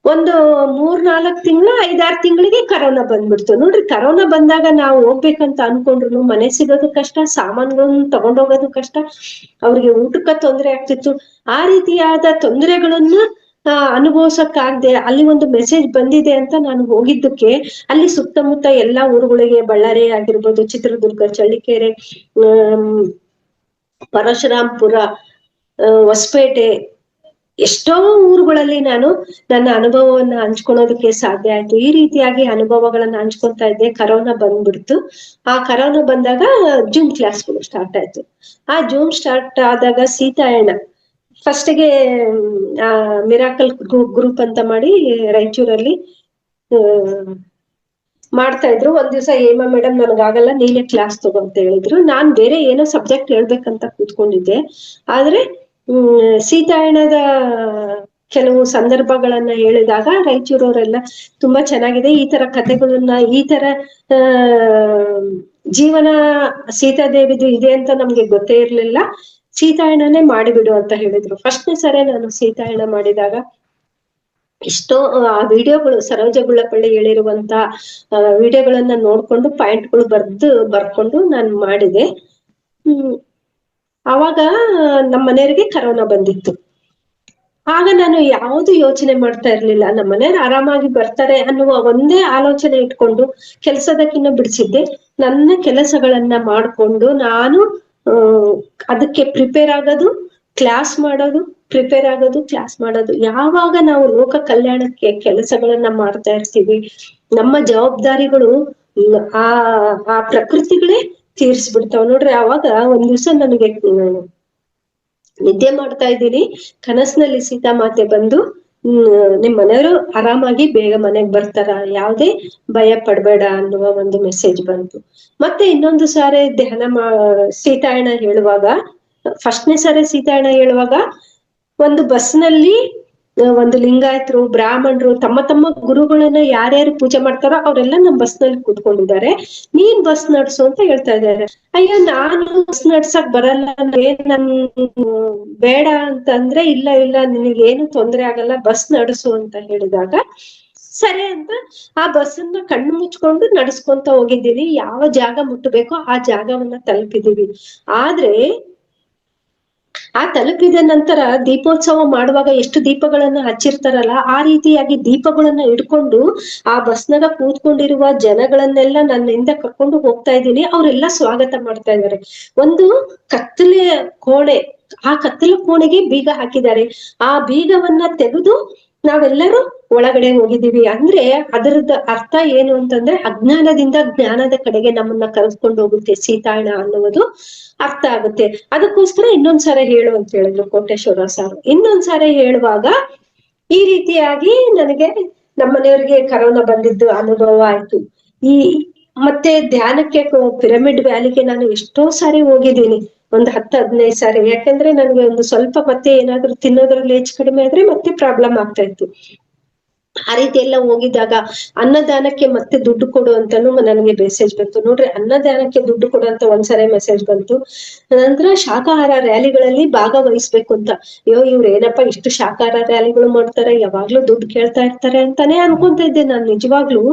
ಒಂದು 3-4 ತಿಂಗಳು 5-6 ತಿಂಗಳಿಗೆ ಕರೋನಾ ಬಂದ್ಬಿಡ್ತು. ನೋಡ್ರಿ, ಕರೋನಾ ಬಂದಾಗ ನಾವು ಹೋಗ್ಬೇಕಂತ ಅನ್ಕೊಂಡ್ರು ಮನೆ ಸಿಗೋದು ಕಷ್ಟ, ಸಾಮಾನುಗಳನ್ನ ತಗೊಂಡೋಗೋದು ಕಷ್ಟ, ಅವ್ರಿಗೆ ಊಟಕ್ಕೆ ತೊಂದರೆ ಆಗ್ತಿತ್ತು. ಆ ರೀತಿಯಾದ ತೊಂದರೆಗಳನ್ನ ಅನುಭವಿಸಕ್ಕಾಗ್ದೆ ಅಲ್ಲಿ ಒಂದು ಮೆಸೇಜ್ ಬಂದಿದೆ ಅಂತ ನಾನು ಹೋಗಿದ್ದಕ್ಕೆ ಅಲ್ಲಿ ಸುತ್ತಮುತ್ತ ಎಲ್ಲಾ ಊರುಗಳಿಗೆ, ಬಳ್ಳಾರಿ ಆಗಿರ್ಬೋದು, ಚಿತ್ರದುರ್ಗ, ಚಳ್ಳಕೆರೆ, ಪರಶುರಾಂಪುರ, ಹೊಸಪೇಟೆ, ಎಷ್ಟೋ ಊರುಗಳಲ್ಲಿ ನಾನು ನನ್ನ ಅನುಭವವನ್ನ ಹಂಚ್ಕೊಳ್ಳೋದಕ್ಕೆ ಸಾಧ್ಯ ಆಯ್ತು. ಈ ರೀತಿಯಾಗಿ ಅನುಭವಗಳನ್ನ ಹಂಚ್ಕೊತಾ ಇದ್ದೆ. ಕರೋನಾ ಬಂದ್ಬಿಡ್ತು. ಆ ಕರೋನಾ ಬಂದಾಗ ಜೂಮ್ ಕ್ಲಾಸ್ಗಳು ಸ್ಟಾರ್ಟ್ ಆಯ್ತು. ಆ ಜೂಮ್ ಸ್ಟಾರ್ಟ್ ಆದಾಗ ಸೀತಾಯಣ ಫಸ್ಟ್ಗೆ ಮಿರಾಕಲ್ ಗ್ರೂಪ್ ಅಂತ ಮಾಡಿ ರಾಯಚೂರಲ್ಲಿ ಮಾಡ್ತಾ ಇದ್ರು. ಒಂದ್ ದಿವಸ ಹೇಮಾ ಮೇಡಮ್ ನನಗಾಗಲ್ಲ, ನೀನೇ ಕ್ಲಾಸ್ ತಗೋ ಅಂತ ಹೇಳಿದ್ರು. ನಾನ್ ಬೇರೆ ಏನೋ ಸಬ್ಜೆಕ್ಟ್ ಹೇಳ್ಬೇಕಂತ ಕೂತ್ಕೊಂಡಿದ್ದೆ. ಆದ್ರೆ ಸೀತಾಯಣದ ಕೆಲವು ಸಂದರ್ಭಗಳನ್ನ ಹೇಳಿದಾಗ ರಾಯಚೂರವರೆಲ್ಲ ತುಂಬಾ ಚೆನ್ನಾಗಿದೆ, ಈ ತರ ಕಥೆಗಳನ್ನ, ಈ ತರ ಜೀವನ ಸೀತಾದೇವಿದು ಇದೆ ಅಂತ ನಮ್ಗೆ ಗೊತ್ತೇ ಇರ್ಲಿಲ್ಲ, ಸೀತಾಯಣನೇ ಮಾಡಿಬಿಡು ಅಂತ ಹೇಳಿದ್ರು. ಫಸ್ಟ್ನೇ ಸರಿ ನಾನು ಸೀತಾಯಣ ಮಾಡಿದಾಗ ಎಷ್ಟೋ ಆ ವಿಡಿಯೋಗಳು, ಸರೋಜ ಗುಳ್ಳಪಳ್ಳಿ ಹೇಳಿರುವಂತ ವಿಡಿಯೋಗಳನ್ನ ನೋಡ್ಕೊಂಡು ಪಾಯಿಂಟ್ಗಳು ಬರ್ಕೊಂಡು ನಾನು ಮಾಡಿದೆ. ಅವಾಗ ನಮ್ಮ ಮನೆಯವರಿಗೆ ಕರೋನಾ ಬಂದಿತ್ತು. ಆಗ ನಾನು ಯಾವುದು ಯೋಚನೆ ಮಾಡ್ತಾ ಇರ್ಲಿಲ್ಲ. ನಮ್ಮ ಮನೆಯವ್ರು ಆರಾಮಾಗಿ ಬರ್ತಾರೆ ಅನ್ನುವ ಒಂದೇ ಆಲೋಚನೆ ಇಟ್ಕೊಂಡು ಕೆಲಸದಕ್ಕಿನ್ನ ಬಿಡಿಸಿದ್ದೆ. ನನ್ನ ಕೆಲಸಗಳನ್ನ ಮಾಡ್ಕೊಂಡು ನಾನು ಅದಕ್ಕೆ ಪ್ರಿಪೇರ್ ಆಗೋದು, ಕ್ಲಾಸ್ ಮಾಡೋದು, ಪ್ರಿಪೇರ್ ಆಗೋದು, ಕ್ಲಾಸ್ ಮಾಡೋದು. ಯಾವಾಗ ನಾವು ಲೋಕ ಕಲ್ಯಾಣಕ್ಕೆ ಕೆಲಸಗಳನ್ನ ಮಾಡ್ತಾ ಇರ್ತೀವಿ, ನಮ್ಮ ಜವಾಬ್ದಾರಿಗಳು ಆ ಪ್ರಕೃತಿಗಳೇ ತೀರ್ಸ್ಬಿಡ್ತಾವ ನೋಡ್ರಿ. ಆವಾಗ ಒಂದ್ ದಿವ್ಸ ನನಗೆ ನಿದ್ದೆ ಮಾಡ್ತಾ ಇದ್ದೀನಿ, ಕನಸಿನಲ್ಲಿ ಸೀತಾಮಾತೆ ಬಂದು ನಿಮ್ ಮನೆಯವರು ಆರಾಮಾಗಿ ಬೇಗ ಮನೆಗ್ ಬರ್ತಾರ, ಯಾವ್ದೇ ಭಯ ಪಡ್ಬೇಡ ಅನ್ನುವ ಒಂದು ಮೆಸೇಜ್ ಬಂತು. ಮತ್ತೆ ಇನ್ನೊಂದು ಸಾರಿ ಸೀತಾಯಣ ಹೇಳುವಾಗ, ಫಸ್ಟ್ನೇ ಸಾರಿ ಸೀತಾಯಣ ಹೇಳುವಾಗ ಒಂದು ಬಸ್ನಲ್ಲಿ ಒಂದು ಲಿಂಗಾಯತರು, ಬ್ರಾಹ್ಮಣರು ತಮ್ಮ ತಮ್ಮ ಗುರುಗಳನ್ನ ಯಾರ್ಯಾರು ಪೂಜೆ ಮಾಡ್ತಾರೋ ಅವರೆಲ್ಲ ನಮ್ ಬಸ್ ನಲ್ಲಿ ಕೂತ್ಕೊಂಡಿದ್ದಾರೆ, ನೀನ್ ಬಸ್ ನಡ್ಸು ಅಂತ ಹೇಳ್ತಾ ಇದ್ದಾರೆ. ಅಯ್ಯೋ ನಾನು ಬಸ್ ನಡ್ಸಕ್ ಬರಲ್ಲ, ನನ್ ಬೇಡ ಅಂತಂದ್ರೆ, ಇಲ್ಲ ಇಲ್ಲ ನಿನಗೇನು ತೊಂದ್ರೆ ಆಗಲ್ಲ, ಬಸ್ ನಡ್ಸು ಅಂತ ಹೇಳಿದಾಗ ಸರಿ ಅಂತ ಆ ಬಸ್ಸನ್ನ ಕಣ್ಣು ಮುಚ್ಕೊಂಡು ನಡ್ಸ್ಕೊಂತ ಹೋಗಿದ್ದೀನಿ. ಯಾವ ಜಾಗ ಮುಟ್ಟಬೇಕೋ ಆ ಜಾಗವನ್ನ ತಲುಪಿದೀವಿ. ಆದ್ರೆ ಆ ತಲುಪಿದ ನಂತರ ದೀಪೋತ್ಸವ ಮಾಡುವಾಗ ಎಷ್ಟು ದೀಪಗಳನ್ನ ಹಚ್ಚಿರ್ತಾರಲ್ಲ, ಆ ರೀತಿಯಾಗಿ ದೀಪಗಳನ್ನ ಇಟ್ಕೊಂಡು ಆ ಬಸ್ನಾಗ ಕೂತ್ಕೊಂಡಿರುವ ಜನಗಳನ್ನೆಲ್ಲ ನನ್ನಿಂದ ಕರ್ಕೊಂಡು ಹೋಗ್ತಾ ಇದ್ದೀನಿ. ಅವರೆಲ್ಲ ಸ್ವಾಗತ ಮಾಡ್ತಾ ಇದ್ದಾರೆ. ಒಂದು ಕತ್ತಲೆ ಕೋಣೆ, ಆ ಕತ್ತಲೆ ಕೋಣೆಗೆ ಬೀಗ ಹಾಕಿದ್ದಾರೆ. ಆ ಬೀಗವನ್ನ ತೆಗೆದು ನಾವೆಲ್ಲರೂ ಒಳಗಡೆ ಹೋಗಿದ್ದೀವಿ. ಅಂದ್ರೆ ಅದರದ ಅರ್ಥ ಏನು ಅಂತಂದ್ರೆ, ಅಜ್ಞಾನದಿಂದ ಜ್ಞಾನದ ಕಡೆಗೆ ನಮ್ಮನ್ನ ಕರೆದುಕೊಂಡು ಹೋಗುತ್ತೆ ಸೀತಾಯಣ ಅನ್ನುವುದು ಅರ್ಥ ಆಗುತ್ತೆ. ಅದಕ್ಕೋಸ್ಕರ ಇನ್ನೊಂದ್ಸಾರಿ ಹೇಳು ಅಂತ ಹೇಳಿದ್ರು ಕೋಟೇಶ್ವರ ಸಾರ್. ಇನ್ನೊಂದ್ಸಾರಿ ಹೇಳುವಾಗ ಈ ರೀತಿಯಾಗಿ ನನಗೆ ನಮ್ಮನೆಯವ್ರಿಗೆ ಕರೋನಾ ಬಂದಿದ್ದು ಅನುಭವ ಆಯ್ತು. ಮತ್ತೆ ಧ್ಯಾನಕ್ಕೆ ಪಿರಮಿಡ್ ವ್ಯಾಲಿಗೆ ನಾನು ಎಷ್ಟೋ ಸಾರಿ ಹೋಗಿದ್ದೀನಿ, ಒಂದ್ 10-15 ಸಾರಿ. ಯಾಕಂದ್ರೆ ನನಗೆ ಒಂದು ಸ್ವಲ್ಪ ಮತ್ತೆ ಏನಾದ್ರು ತಿನ್ನೋದ್ರಲ್ಲಿ ಹೆಚ್ಚು ಕಡಿಮೆ ಆದ್ರೆ ಮತ್ತೆ ಪ್ರಾಬ್ಲಮ್ ಆಗ್ತಾ ಇತ್ತು. ಆ ರೀತಿ ಎಲ್ಲ ಹೋಗಿದ್ದಾಗ ಅನ್ನದಾನಕ್ಕೆ ಮತ್ತೆ ದುಡ್ಡು ಕೊಡು ಅಂತಾನು ನನಗೆ ಮೆಸೇಜ್ ಬಂತು ನೋಡ್ರಿ. ಅನ್ನದಾನಕ್ಕೆ ದುಡ್ಡು ಕೊಡು ಅಂತ ಒಂದ್ಸರಿ ಮೆಸೇಜ್ ಬಂತು. ನಂತರ ಶಾಕಾಹಾರ ರ್ಯಾಲಿಗಳಲ್ಲಿ ಭಾಗವಹಿಸ್ಬೇಕು ಅಂತ. ಅಯ್ಯೋ ಇವ್ರು ಏನಪ್ಪಾ ಇಷ್ಟು ಶಾಕಾಹಾರ ರ್ಯಾಲಿಗಳು ಮಾಡ್ತಾರೆ, ಯಾವಾಗ್ಲೂ ದುಡ್ಡು ಕೇಳ್ತಾ ಇರ್ತಾರೆ ಅಂತಾನೆ ಅನ್ಕೊಂತ ಇದ್ದೆ ನಾನು ನಿಜವಾಗ್ಲು.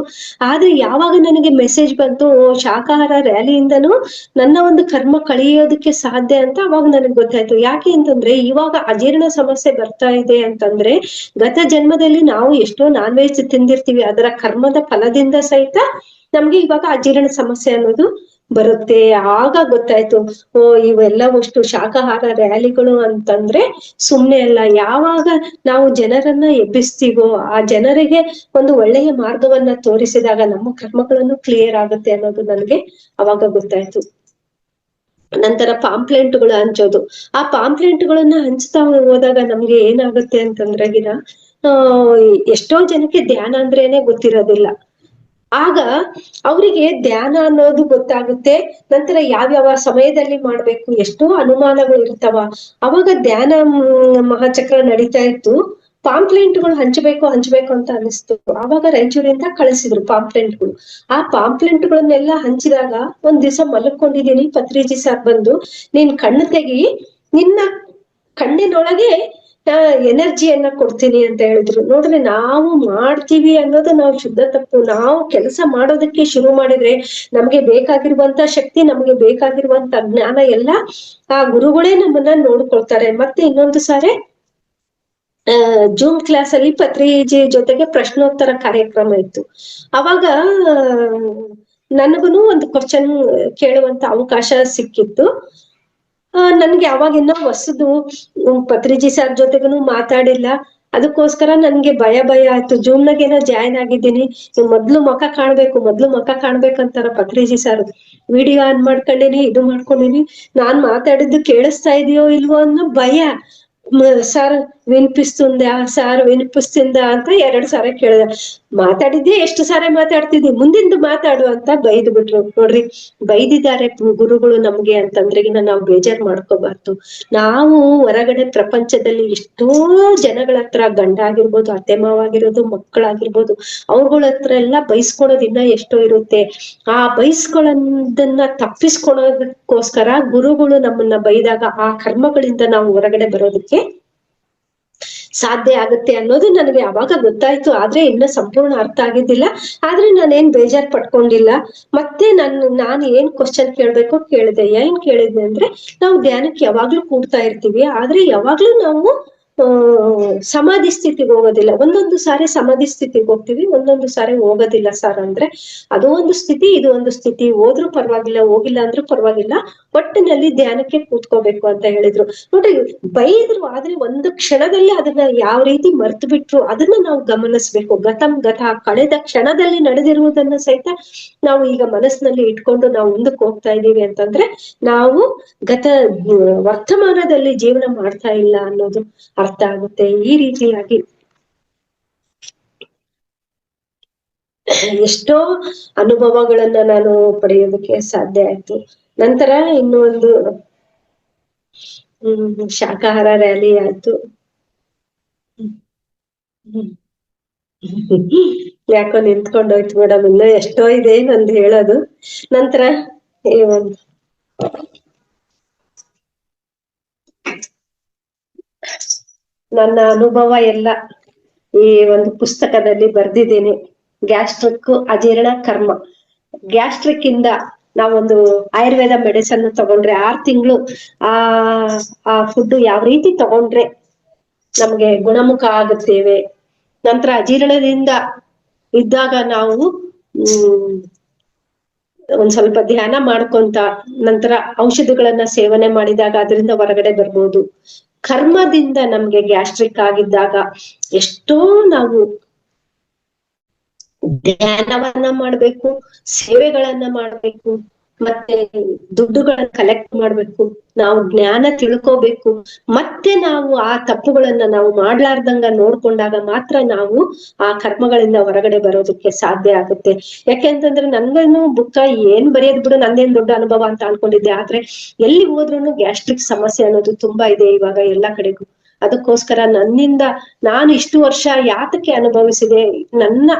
ಆದ್ರೆ ಯಾವಾಗ ನನಗೆ ಮೆಸೇಜ್ ಬಂತು ಶಾಕಾಹಾರ ರ್ಯಾಲಿಯಿಂದನೂ ನನ್ನ ಒಂದು ಕರ್ಮ ಕಳಿಯೋದಕ್ಕೆ ಸಾಧ್ಯ ಅಂತ, ಅವಾಗ ನನಗೆ ಗೊತ್ತಾಯ್ತು. ಯಾಕೆ ಅಂತಂದ್ರೆ ಇವಾಗ ಅಜೀರ್ಣ ಸಮಸ್ಯೆ ಬರ್ತಾ ಇದೆ ಅಂತಂದ್ರೆ ಗತ ಜನ್ಮದಲ್ಲಿ ನಾವು ಎಷ್ಟೋ ನಾನ್ ವೆಜ್ ತಿಂದಿರ್ತೀವಿ, ಅದರ ಕರ್ಮದ ಫಲದಿಂದ ಸಹಿತ ನಮ್ಗೆ ಇವಾಗ ಅಜೀರ್ಣ ಸಮಸ್ಯೆ ಅನ್ನೋದು ಬರುತ್ತೆ. ಆಗ ಗೊತ್ತಾಯ್ತು, ಇವೆಲ್ಲವಷ್ಟು ಶಾಕಾಹಾರ ರ್ಯಾಲಿಗಳು ಅಂತಂದ್ರೆ ಸುಮ್ನೆ ಅಲ್ಲ. ಯಾವಾಗ ನಾವು ಜನರನ್ನ ಎಬ್ಬಿಸ್ತೀವೋ, ಆ ಜನರಿಗೆ ಒಂದು ಒಳ್ಳೆಯ ಮಾರ್ಗವನ್ನ ತೋರಿಸಿದಾಗ ನಮ್ಮ ಕರ್ಮಗಳನ್ನು ಕ್ಲಿಯರ್ ಆಗುತ್ತೆ ಅನ್ನೋದು ನನಗೆ ಅವಾಗ ಗೊತ್ತಾಯ್ತು. ನಂತರ ಪಾಂಪ್ಲೆಂಟ್ಗಳು ಹಂಚೋದು. ಆ ಪಾಂಪ್ಲೆಂಟ್ಗಳನ್ನ ಹಂಚ್ತಾ ಹೋದಾಗ ನಮ್ಗೆ ಏನಾಗುತ್ತೆ ಅಂತಂದ್ರೆ ಎಷ್ಟೋ ಜನಕ್ಕೆ ಧ್ಯಾನ ಅಂದ್ರೇನೆ ಗೊತ್ತಿರೋದಿಲ್ಲ. ಆಗ ಅವರಿಗೆ ಧ್ಯಾನ ಅನ್ನೋದು ಗೊತ್ತಾಗುತ್ತೆ. ನಂತರ ಯಾವ್ಯಾವ ಸಮಯದಲ್ಲಿ ಮಾಡ್ಬೇಕು, ಎಷ್ಟೋ ಅನುಮಾನಗಳು ಇರ್ತಾವ. ಅವಾಗ ಧ್ಯಾನ ಮಹಾಚಕ್ರ ನಡೀತಾ ಇತ್ತು. ಪಾಂಪ್ಲೆಂಟ್ಗಳು ಹಂಚಬೇಕು ಅಂತ ಅನಿಸ್ತು. ಆವಾಗ ರಾಯಚೂರಿಂದ ಕಳಿಸಿದ್ರು ಪಾಂಪ್ಲೆಂಟ್ಗಳು. ಆ ಪಾಂಪ್ಲೆಂಟ್ಗಳನ್ನೆಲ್ಲ ಹಂಚಿದಾಗ ಒಂದ್ ದಿವಸ ಮಲ್ಕೊಂಡಿದೀನಿ, ಪತ್ರಿಜಿ ಸಾರ್ ಬಂದು ನೀನ್ ಕಣ್ಣು ತೆಗಿ, ನಿನ್ನ ಕಣ್ಣಿನೊಳಗೆ ಎನರ್ಜಿಯನ್ನ ಕೊಡ್ತೀನಿ ಅಂತ ಹೇಳಿದ್ರು. ನೋಡ್ರಿ, ನಾವು ಮಾಡ್ತೀವಿ ಅನ್ನೋದು ನಾವು ಶುದ್ಧ ತಪ್ಪು. ನಾವು ಕೆಲಸ ಮಾಡೋದಕ್ಕೆ ಶುರು ಮಾಡಿದ್ರೆ ನಮ್ಗೆ ಬೇಕಾಗಿರುವಂತ ಶಕ್ತಿ, ನಮ್ಗೆ ಬೇಕಾಗಿರುವಂತ ಜ್ಞಾನ ಎಲ್ಲ ಆ ಗುರುಗಳೇ ನಮ್ಮನ್ನ ನೋಡ್ಕೊಳ್ತಾರೆ. ಮತ್ತೆ ಇನ್ನೊಂದು ಸಾರಿ ಜೂಮ್ ಕ್ಲಾಸ್ ಅಲ್ಲಿ ಪತ್ರಿಜಿ ಜೊತೆಗೆ ಪ್ರಶ್ನೋತ್ತರ ಕಾರ್ಯಕ್ರಮ ಇತ್ತು. ಅವಾಗ ನನಗೂನು ಒಂದು ಕ್ವಶನ್ ಕೇಳುವಂತ ಅವಕಾಶ ಸಿಕ್ಕಿತ್ತು. ನನ್ಗೆ ಅವಾಗಿನ್ನ ಹೊಸದು, ಪತ್ರಿಜಿ ಸರ್ ಜೊತೆಗೂ ಮಾತಾಡಿಲ್ಲ. ಅದಕ್ಕೋಸ್ಕರ ನನ್ಗೆ ಭಯ ಆಯ್ತು. ಜೂಮ್ನಾಗ ಏನೋ ಜಾಯ್ನ್ ಆಗಿದ್ದೀನಿ, ಮೊದ್ಲು ಮುಖ ಕಾಣ್ಬೇಕಂತಾರ ಪತ್ರಿಜಿ ಸರ್. ವಿಡಿಯೋ ಆನ್ ಮಾಡ್ಕೊಂಡಿನಿ, ಇದು ಮಾಡ್ಕೊಂಡಿನಿ, ನಾನ್ ಮಾತಾಡಿದ್ದು ಕೇಳಿಸ್ತಾ ಇದೆಯೋ ಇಲ್ವೋ ಅನ್ನೋ ಭಯ. ಸಾರ್ ವಿನಿಪಿಸ್ತಿಂದ ಅಂತ 2 ಸಾರಿ ಕೇಳಿದೆ. ಮಾತಾಡಿದ್ದೆ ಎಷ್ಟು ಸಾರಿ ಮಾತಾಡ್ತಿದ್ದಿ, ಮುಂದಿಂದು ಮಾತಾಡು ಅಂತ ಬೈದು ಬಿಟ್ರು. ನೋಡ್ರಿ, ಬೈದಿದ್ದಾರೆ ಗುರುಗಳು ನಮ್ಗೆ ಅಂತಂದ್ರೆ ನಾವು ಬೇಜಾರ್ ಮಾಡ್ಕೋಬಾರ್ದು. ನಾವು ಹೊರಗಡೆ ಪ್ರಪಂಚದಲ್ಲಿ ಎಷ್ಟೋ ಜನಗಳ ಹತ್ರ, ಗಂಡ ಆಗಿರ್ಬೋದು, ಅತ್ತೆ ಮಾವ ಆಗಿರೋದು, ಮಕ್ಕಳಾಗಿರ್ಬೋದು, ಅವ್ರಗಳ ಹತ್ರ ಎಲ್ಲ ಬೈಸ್ಕೊಳೋದ್ ಇನ್ನ ಎಷ್ಟೋ ಇರುತ್ತೆ. ಆ ಬೈಸ್ಕೊಳ್ಳೋದನ್ನ ತಪ್ಪಿಸ್ಕೊಳೋದಕ್ಕೋಸ್ಕರ ಗುರುಗಳು ನಮ್ಮನ್ನ ಬೈದಾಗ ಆ ಕರ್ಮಗಳಿಂದ ನಾವು ಹೊರಗಡೆ ಬರೋದಕ್ಕೆ ಸಾಧ್ಯ ಆಗುತ್ತೆ ಅನ್ನೋದು ನನಗೆ ಅವಾಗ ಗೊತ್ತಾಯ್ತು. ಆದ್ರೆ ಇನ್ನ ಸಂಪೂರ್ಣ ಅರ್ಥ ಆಗಿದ್ದಿಲ್ಲ. ಆದ್ರೆ ನಾನೇನ್ ಬೇಜಾರ್ ಪಟ್ಕೊಂಡಿಲ್ಲ. ಮತ್ತೆ ನಾನು ಏನ್ ಕ್ವಶನ್ ಕೇಳ್ಬೇಕೋ ಕೇಳಿದೆ. ಏನ್ ಕೇಳಿದ್ದೆ ಅಂದ್ರೆ, ನಾವು ಧ್ಯಾನಕ್ಕೆ ಯಾವಾಗ್ಲೂ ಕೂಡ್ತಾ ಇರ್ತೀವಿ, ಆದ್ರೆ ಯಾವಾಗ್ಲೂ ನಾವು ಸಮಾಧಿ ಸ್ಥಿತಿಗೆ ಹೋಗೋದಿಲ್ಲ. ಒಂದೊಂದು ಸಾರಿ ಸಮಾಧಿ ಸ್ಥಿತಿಗೆ ಹೋಗ್ತೀವಿ, ಒಂದೊಂದು ಸಾರಿ ಹೋಗೋದಿಲ್ಲ ಸರ್ ಅಂದ್ರೆ. ಅದು ಒಂದು ಸ್ಥಿತಿ, ಇದು ಒಂದು ಸ್ಥಿತಿ. ಹೋದ್ರೂ ಪರವಾಗಿಲ್ಲ, ಹೋಗಿಲ್ಲ ಅಂದ್ರೂ ಪರವಾಗಿಲ್ಲ, ಒಟ್ಟಿನಲ್ಲಿ ಧ್ಯಾನಕ್ಕೆ ಕೂತ್ಕೋಬೇಕು ಅಂತ ಹೇಳಿದ್ರು. ನೋಡ್ರಿ, ಬೈದ್ರು, ಆದ್ರೆ ಒಂದು ಕ್ಷಣದಲ್ಲಿ ಅದನ್ನ ಯಾವ ರೀತಿ ಮರ್ತು ಬಿಟ್ರು ಅದನ್ನ ನಾವು ಗಮನಿಸ್ಬೇಕು. ಗತ ಕಳೆದ ಕ್ಷಣದಲ್ಲಿ ನಡೆದಿರುವುದನ್ನ ಸಹಿತ ನಾವು ಈಗ ಮನಸ್ಸಿನಲ್ಲಿ ಇಟ್ಕೊಂಡು ನಾವು ಮುಂದಕ್ಕೆ ಹೋಗ್ತಾ ಇದೀವಿ ಅಂತಂದ್ರೆ ನಾವು ವರ್ತಮಾನದಲ್ಲಿ ಜೀವನ ಮಾಡ್ತಾ ಇಲ್ಲ ಅನ್ನೋದು ಅರ್ಥ ಆಗುತ್ತೆ. ಈ ರೀತಿಯಾಗಿ ಎಷ್ಟೋ ಅನುಭವಗಳನ್ನ ನಾನು ಪಡೆಯೋದಕ್ಕೆ ಸಾಧ್ಯ ಆಯ್ತು. ನಂತರ ಇನ್ನು ಒಂದು ಶಾಕಾಹಾರ ರ್ಯಾಲಿ ಆಯ್ತು. ಯಾಕೋ ನಿಂತ್ಕೊಂಡೋಯ್ತು ಮೇಡಮ್, ಇನ್ನ ಎಷ್ಟೋ ಇದೆ ನಂದು ಹೇಳೋದು. ನಂತರ ನನ್ನ ಅನುಭವ ಎಲ್ಲ ಈ ಒಂದು ಪುಸ್ತಕದಲ್ಲಿ ಬರ್ದಿದ್ದೀನಿ. ಗ್ಯಾಸ್ಟ್ರಿಕ್ ಅಜೀರ್ಣ ಕರ್ಮ. ಗ್ಯಾಸ್ಟ್ರಿಕ್ ಇಂದ ನಾವೊಂದು ಆಯುರ್ವೇದ ಮೆಡಿಸನ್ ತಗೊಂಡ್ರೆ 6 ತಿಂಗಳು ಆ ಫುಡ್ ಯಾವ ರೀತಿ ತಗೊಂಡ್ರೆ ನಮ್ಗೆ ಗುಣಮುಖ ಆಗುತ್ತೇವೆ. ನಂತರ ಅಜೀರ್ಣದಿಂದ ಇದ್ದಾಗ ನಾವು ಒಂದ್ ಸ್ವಲ್ಪ ಧ್ಯಾನ ಮಾಡ್ಕೊಂತ ನಂತರ ಔಷಧಿಗಳನ್ನ ಸೇವನೆ ಮಾಡಿದಾಗ ಅದರಿಂದ ಹೊರಗಡೆ ಬರ್ಬೋದು. ಕರ್ಮದಿಂದ ನಮ್ಗೆ ಗ್ಯಾಸ್ಟ್ರಿಕ್ ಆಗಿದ್ದಾಗ ಎಷ್ಟೋ ನಾವು ಧ್ಯಾನವನ್ನ ಮಾಡ್ಬೇಕು, ಸೇವೆಗಳನ್ನ ಮಾಡ್ಬೇಕು, ಮತ್ತೆ ದುಡ್ಡುಗಳನ್ನ ಕಲೆಕ್ಟ್ ಮಾಡ್ಬೇಕು, ನಾವು ಜ್ಞಾನ ತಿಳ್ಕೋಬೇಕು. ಮತ್ತೆ ನಾವು ಆ ತಪ್ಪುಗಳನ್ನ ನಾವು ಮಾಡ್ಲಾರ್ದಂಗ ನೋಡ್ಕೊಂಡಾಗ ಮಾತ್ರ ನಾವು ಆ ಕರ್ಮಗಳಿಂದ ಹೊರಗಡೆ ಬರೋದಕ್ಕೆ ಸಾಧ್ಯ ಆಗುತ್ತೆ. ಯಾಕೆಂತಂದ್ರೆ ನನ್ಗೇನು ಬುಕ್ಕ ಏನ್ ಬರೆಯೋದ್ ಬಿಡು, ನಂದೇನ್ ದೊಡ್ಡ ಅನುಭವ ಅಂತ ಅನ್ಕೊಂಡಿದ್ದೆ. ಆದ್ರೆ ಎಲ್ಲಿ ಹೋದ್ರುನು ಗ್ಯಾಸ್ಟ್ರಿಕ್ ಸಮಸ್ಯೆ ಅನ್ನೋದು ತುಂಬಾ ಇದೆ ಇವಾಗ ಎಲ್ಲಾ ಕಡೆಗೂ. ಅದಕ್ಕೋಸ್ಕರ ನನ್ನಿಂದ ನಾನು ಇಷ್ಟು ವರ್ಷ ಯಾತಕ್ಕೆ ಅನುಭವಿಸಿದೆ, ನನ್ನ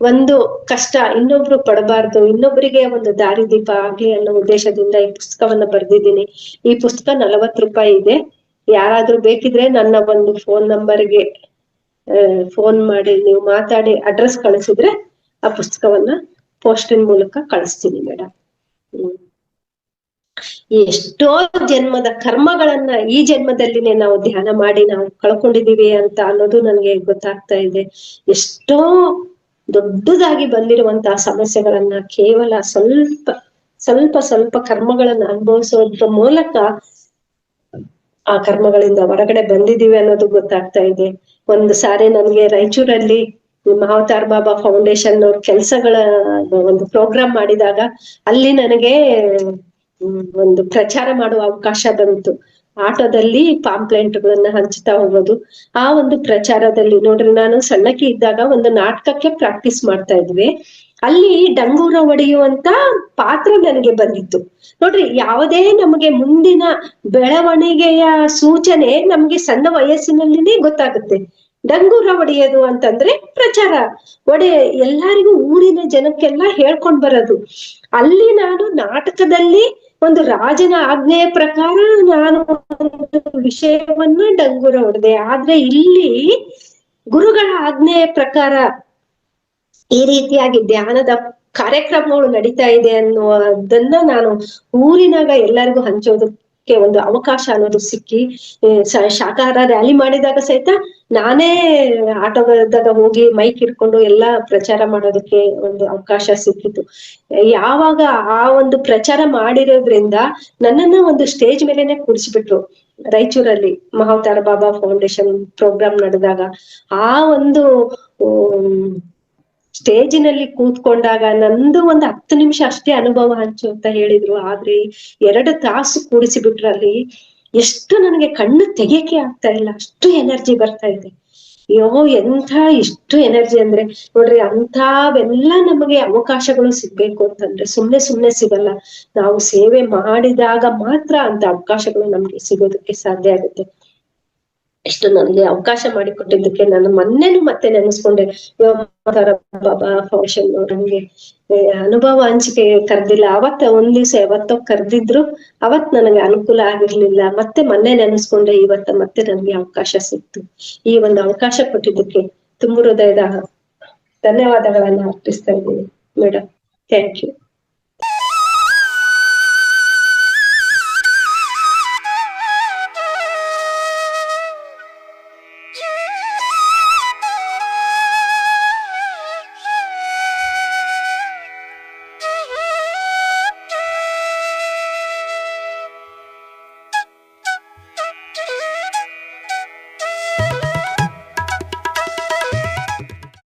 ಒಂದು ಕಷ್ಟ ಇನ್ನೊಬ್ರು ಪಡಬಾರ್ದು, ಇನ್ನೊಬ್ಬರಿಗೆ ಒಂದು ದಾರಿ ದೀಪ ಆಗ್ಲಿ ಅನ್ನೋ ಉದ್ದೇಶದಿಂದ ಈ ಪುಸ್ತಕವನ್ನ ಬರ್ದಿದ್ದೀನಿ. ಈ ಪುಸ್ತಕ 40 ರೂಪಾಯಿ ಇದೆ. ಯಾರಾದ್ರೂ ಬೇಕಿದ್ರೆ ನನ್ನ ಒಂದು ಫೋನ್ ನಂಬರ್ಗೆ ಫೋನ್ ಮಾಡಿ ನೀವು ಮಾತಾಡಿ ಅಡ್ರೆಸ್ ಕಳಿಸಿದ್ರೆ ಆ ಪುಸ್ತಕವನ್ನ ಪೋಸ್ಟಿನ ಮೂಲಕ ಕಳಿಸ್ತೀನಿ ಮೇಡಮ್. ಎಷ್ಟೋ ಜನ್ಮದ ಕರ್ಮಗಳನ್ನ ಈ ಜನ್ಮದಲ್ಲಿನೇ ನಾವು ಧ್ಯಾನ ಮಾಡಿ ನಾವು ಕಳ್ಕೊಂಡಿದೀವಿ ಅಂತ ಅನ್ನೋದು ನನ್ಗೆ ಗೊತ್ತಾಗ್ತಾ ಇದೆ. ಎಷ್ಟೋ ದೊಡ್ಡದಾಗಿ ಬಂದಿರುವಂತಹ ಸಮಸ್ಯೆಗಳನ್ನ ಕೇವಲ ಸ್ವಲ್ಪ ಕರ್ಮಗಳನ್ನ ಅನುಭವಿಸೋದ್ರ ಮೂಲಕ ಆ ಕರ್ಮಗಳಿಂದ ಹೊರಗಡೆ ಬಂದಿದೀವಿ ಅನ್ನೋದು ಗೊತ್ತಾಗ್ತಾ ಇದೆ. ಒಂದು ಸಾರಿ ನನ್ಗೆ ರಾಯಚೂರಲ್ಲಿ ಮಹಾವತಾರ್ ಬಾಬಾ ಫೌಂಡೇಶನ್ ಅವ್ರ ಕೆಲ್ಸಗಳ ಒಂದು ಪ್ರೋಗ್ರಾಮ್ ಮಾಡಿದಾಗ ಅಲ್ಲಿ ನನಗೆ ಒಂದು ಪ್ರಚಾರ ಮಾಡುವ ಅವಕಾಶ ಬಂತು. ಆಟೋದಲ್ಲಿ ಪಾಂಪ್ಲೆಂಟ್ಗಳನ್ನ ಹಂಚ್ತಾ ಹೋಗೋದು. ಆ ಒಂದು ಪ್ರಚಾರದಲ್ಲಿ ನೋಡ್ರಿ, ನಾನು ಸಣ್ಣಕಿ ಇದ್ದಾಗ ಒಂದು ನಾಟಕಕ್ಕೆ ಪ್ರಾಕ್ಟೀಸ್ ಮಾಡ್ತಾ ಇದ್ವಿ. ಅಲ್ಲಿ ಡಂಗೂರ ಹೊಡೆಯುವಂತ ಪಾತ್ರ ನನಗೆ ಬಂದಿತ್ತು. ನೋಡ್ರಿ, ಯಾವುದೇ ನಮಗೆ ಮುಂದಿನ ಬೆಳವಣಿಗೆಯ ಸೂಚನೆ ನಮ್ಗೆ ಸಣ್ಣ ವಯಸ್ಸಿನಲ್ಲಿನೇ ಗೊತ್ತಾಗುತ್ತೆ. ಡಂಗೂರ ಹೊಡೆಯೋದು ಅಂತಂದ್ರೆ ಪ್ರಚಾರ ಎಲ್ಲರಿಗೂ, ಊರಿನ ಜನಕ್ಕೆಲ್ಲ ಹೇಳ್ಕೊಂಡ್ ಬರೋದು. ಅಲ್ಲಿ ನಾನು ನಾಟಕದಲ್ಲಿ ಒಂದು ರಾಜನ ಆಜ್ಞೆಯ ಪ್ರಕಾರ ನಾನು ಒಂದು ವಿಷಯವನ್ನ ಡಂಗೂರ ಹೊಡೆದೆ. ಆದ್ರೆ ಇಲ್ಲಿ ಗುರುಗಳ ಆಜ್ಞೆಯ ಪ್ರಕಾರ ಈ ರೀತಿಯಾಗಿ ಧ್ಯಾನದ ಕಾರ್ಯಕ್ರಮಗಳು ನಡೀತಾ ಇದೆ ಅನ್ನೋದನ್ನ ನಾನು ಊರಿನಾಗ ಎಲ್ಲರಿಗೂ ಹಂಚೋದಕ್ಕೆ ಮಾಡೋದಕ್ಕೆ ಒಂದು ಅವಕಾಶ ಅನ್ನೋದು ಸಿಕ್ಕಿ, ಶಾಕಾಹಾರ ರ್ಯಾಲಿ ಮಾಡಿದಾಗ ಸಹಿತ ನಾನೇ ಆಟೋದಾಗ ಹೋಗಿ ಮೈಕ್ ಇಟ್ಕೊಂಡು ಎಲ್ಲಾ ಪ್ರಚಾರ ಮಾಡೋದಕ್ಕೆ ಒಂದು ಅವಕಾಶ ಸಿಕ್ಕಿತು. ಯಾವಾಗ ಆ ಒಂದು ಪ್ರಚಾರ ಮಾಡಿರೋದ್ರಿಂದ ನನ್ನನ್ನ ಒಂದು ಸ್ಟೇಜ್ ಮೇಲೆನೆ ಕೂರಿಸ್ಬಿಟ್ರು ರಾಯಚೂರಲ್ಲಿ ಮಹಾವತಾರ ಬಾಬಾ ಫೌಂಡೇಶನ್ ಪ್ರೋಗ್ರಾಮ್ ನಡೆದಾಗ. ಆ ಒಂದು ಸ್ಟೇಜಿನಲ್ಲಿ ಕೂತ್ಕೊಂಡಾಗ ನಂದು ಒಂದು 10 ನಿಮಿಷ ಅಷ್ಟೇ ಅನುಭವ ಹಂಚು ಅಂತ ಹೇಳಿದ್ರು, ಆದ್ರೆ 2 ತಾಸು ಕೂಡಿಸಿ ಬಿಟ್ರಲ್ಲಿ ಎಷ್ಟು ನನಗೆ ಕಣ್ಣು ತೆಗಿಯಕ್ಕೆ ಆಗ್ತಾ ಇಲ್ಲ, ಅಷ್ಟು ಎನರ್ಜಿ ಬರ್ತಾ ಇದೆ. ಅಯ್ಯೋ ಎಂಥ ಇಷ್ಟು ಎನರ್ಜಿ ಅಂದ್ರೆ ನೋಡ್ರಿ, ಅಂಥವೆಲ್ಲ ನಮಗೆ ಅವಕಾಶಗಳು ಸಿಗ್ಬೇಕು ಅಂತಂದ್ರೆ ಸುಮ್ನೆ ಸಿಗಲ್ಲ. ನಾವು ಸೇವೆ ಮಾಡಿದಾಗ ಮಾತ್ರ ಅಂತ ಅವಕಾಶಗಳು ನಮ್ಗೆ ಸಿಗೋದಕ್ಕೆ ಸಾಧ್ಯ ಆಗುತ್ತೆ. ಇಷ್ಟು ನನಗೆ ಅವಕಾಶ ಮಾಡಿಕೊಟ್ಟಿದ್ದಕ್ಕೆ ನಾನು ಮೊನ್ನೆನೂ ಮತ್ತೆ ನೆನೆಸ್ಕೊಂಡೆ, ಬಾಬಾ ಫೌಂಡೇಶನ್ ನಮ್ಗೆ ಅನುಭವ ಹಂಚಿಕೆ ಕರ್ದಿಲ್ಲ. ಒಂದ್ ದಿವ್ಸ ಯಾವತ್ತೋ ಕರ್ದಿದ್ರು, ಅವತ್ ನನಗೆ ಅನುಕೂಲ ಆಗಿರ್ಲಿಲ್ಲ. ಮತ್ತೆ ಮೊನ್ನೆ ನೆನೆಸ್ಕೊಂಡೆ, ಇವತ್ತ ಮತ್ತೆ ನನ್ಗೆ ಅವಕಾಶ ಸಿಕ್ತು. ಈ ಒಂದು ಅವಕಾಶ ಕೊಟ್ಟಿದ್ದಕ್ಕೆ ತುಂಬ ಹೃದಯದ ಧನ್ಯವಾದಗಳನ್ನ ಅರ್ಪಿಸ್ತಾ ಇದ್ದೀನಿ ಮೇಡಮ್. Thank you.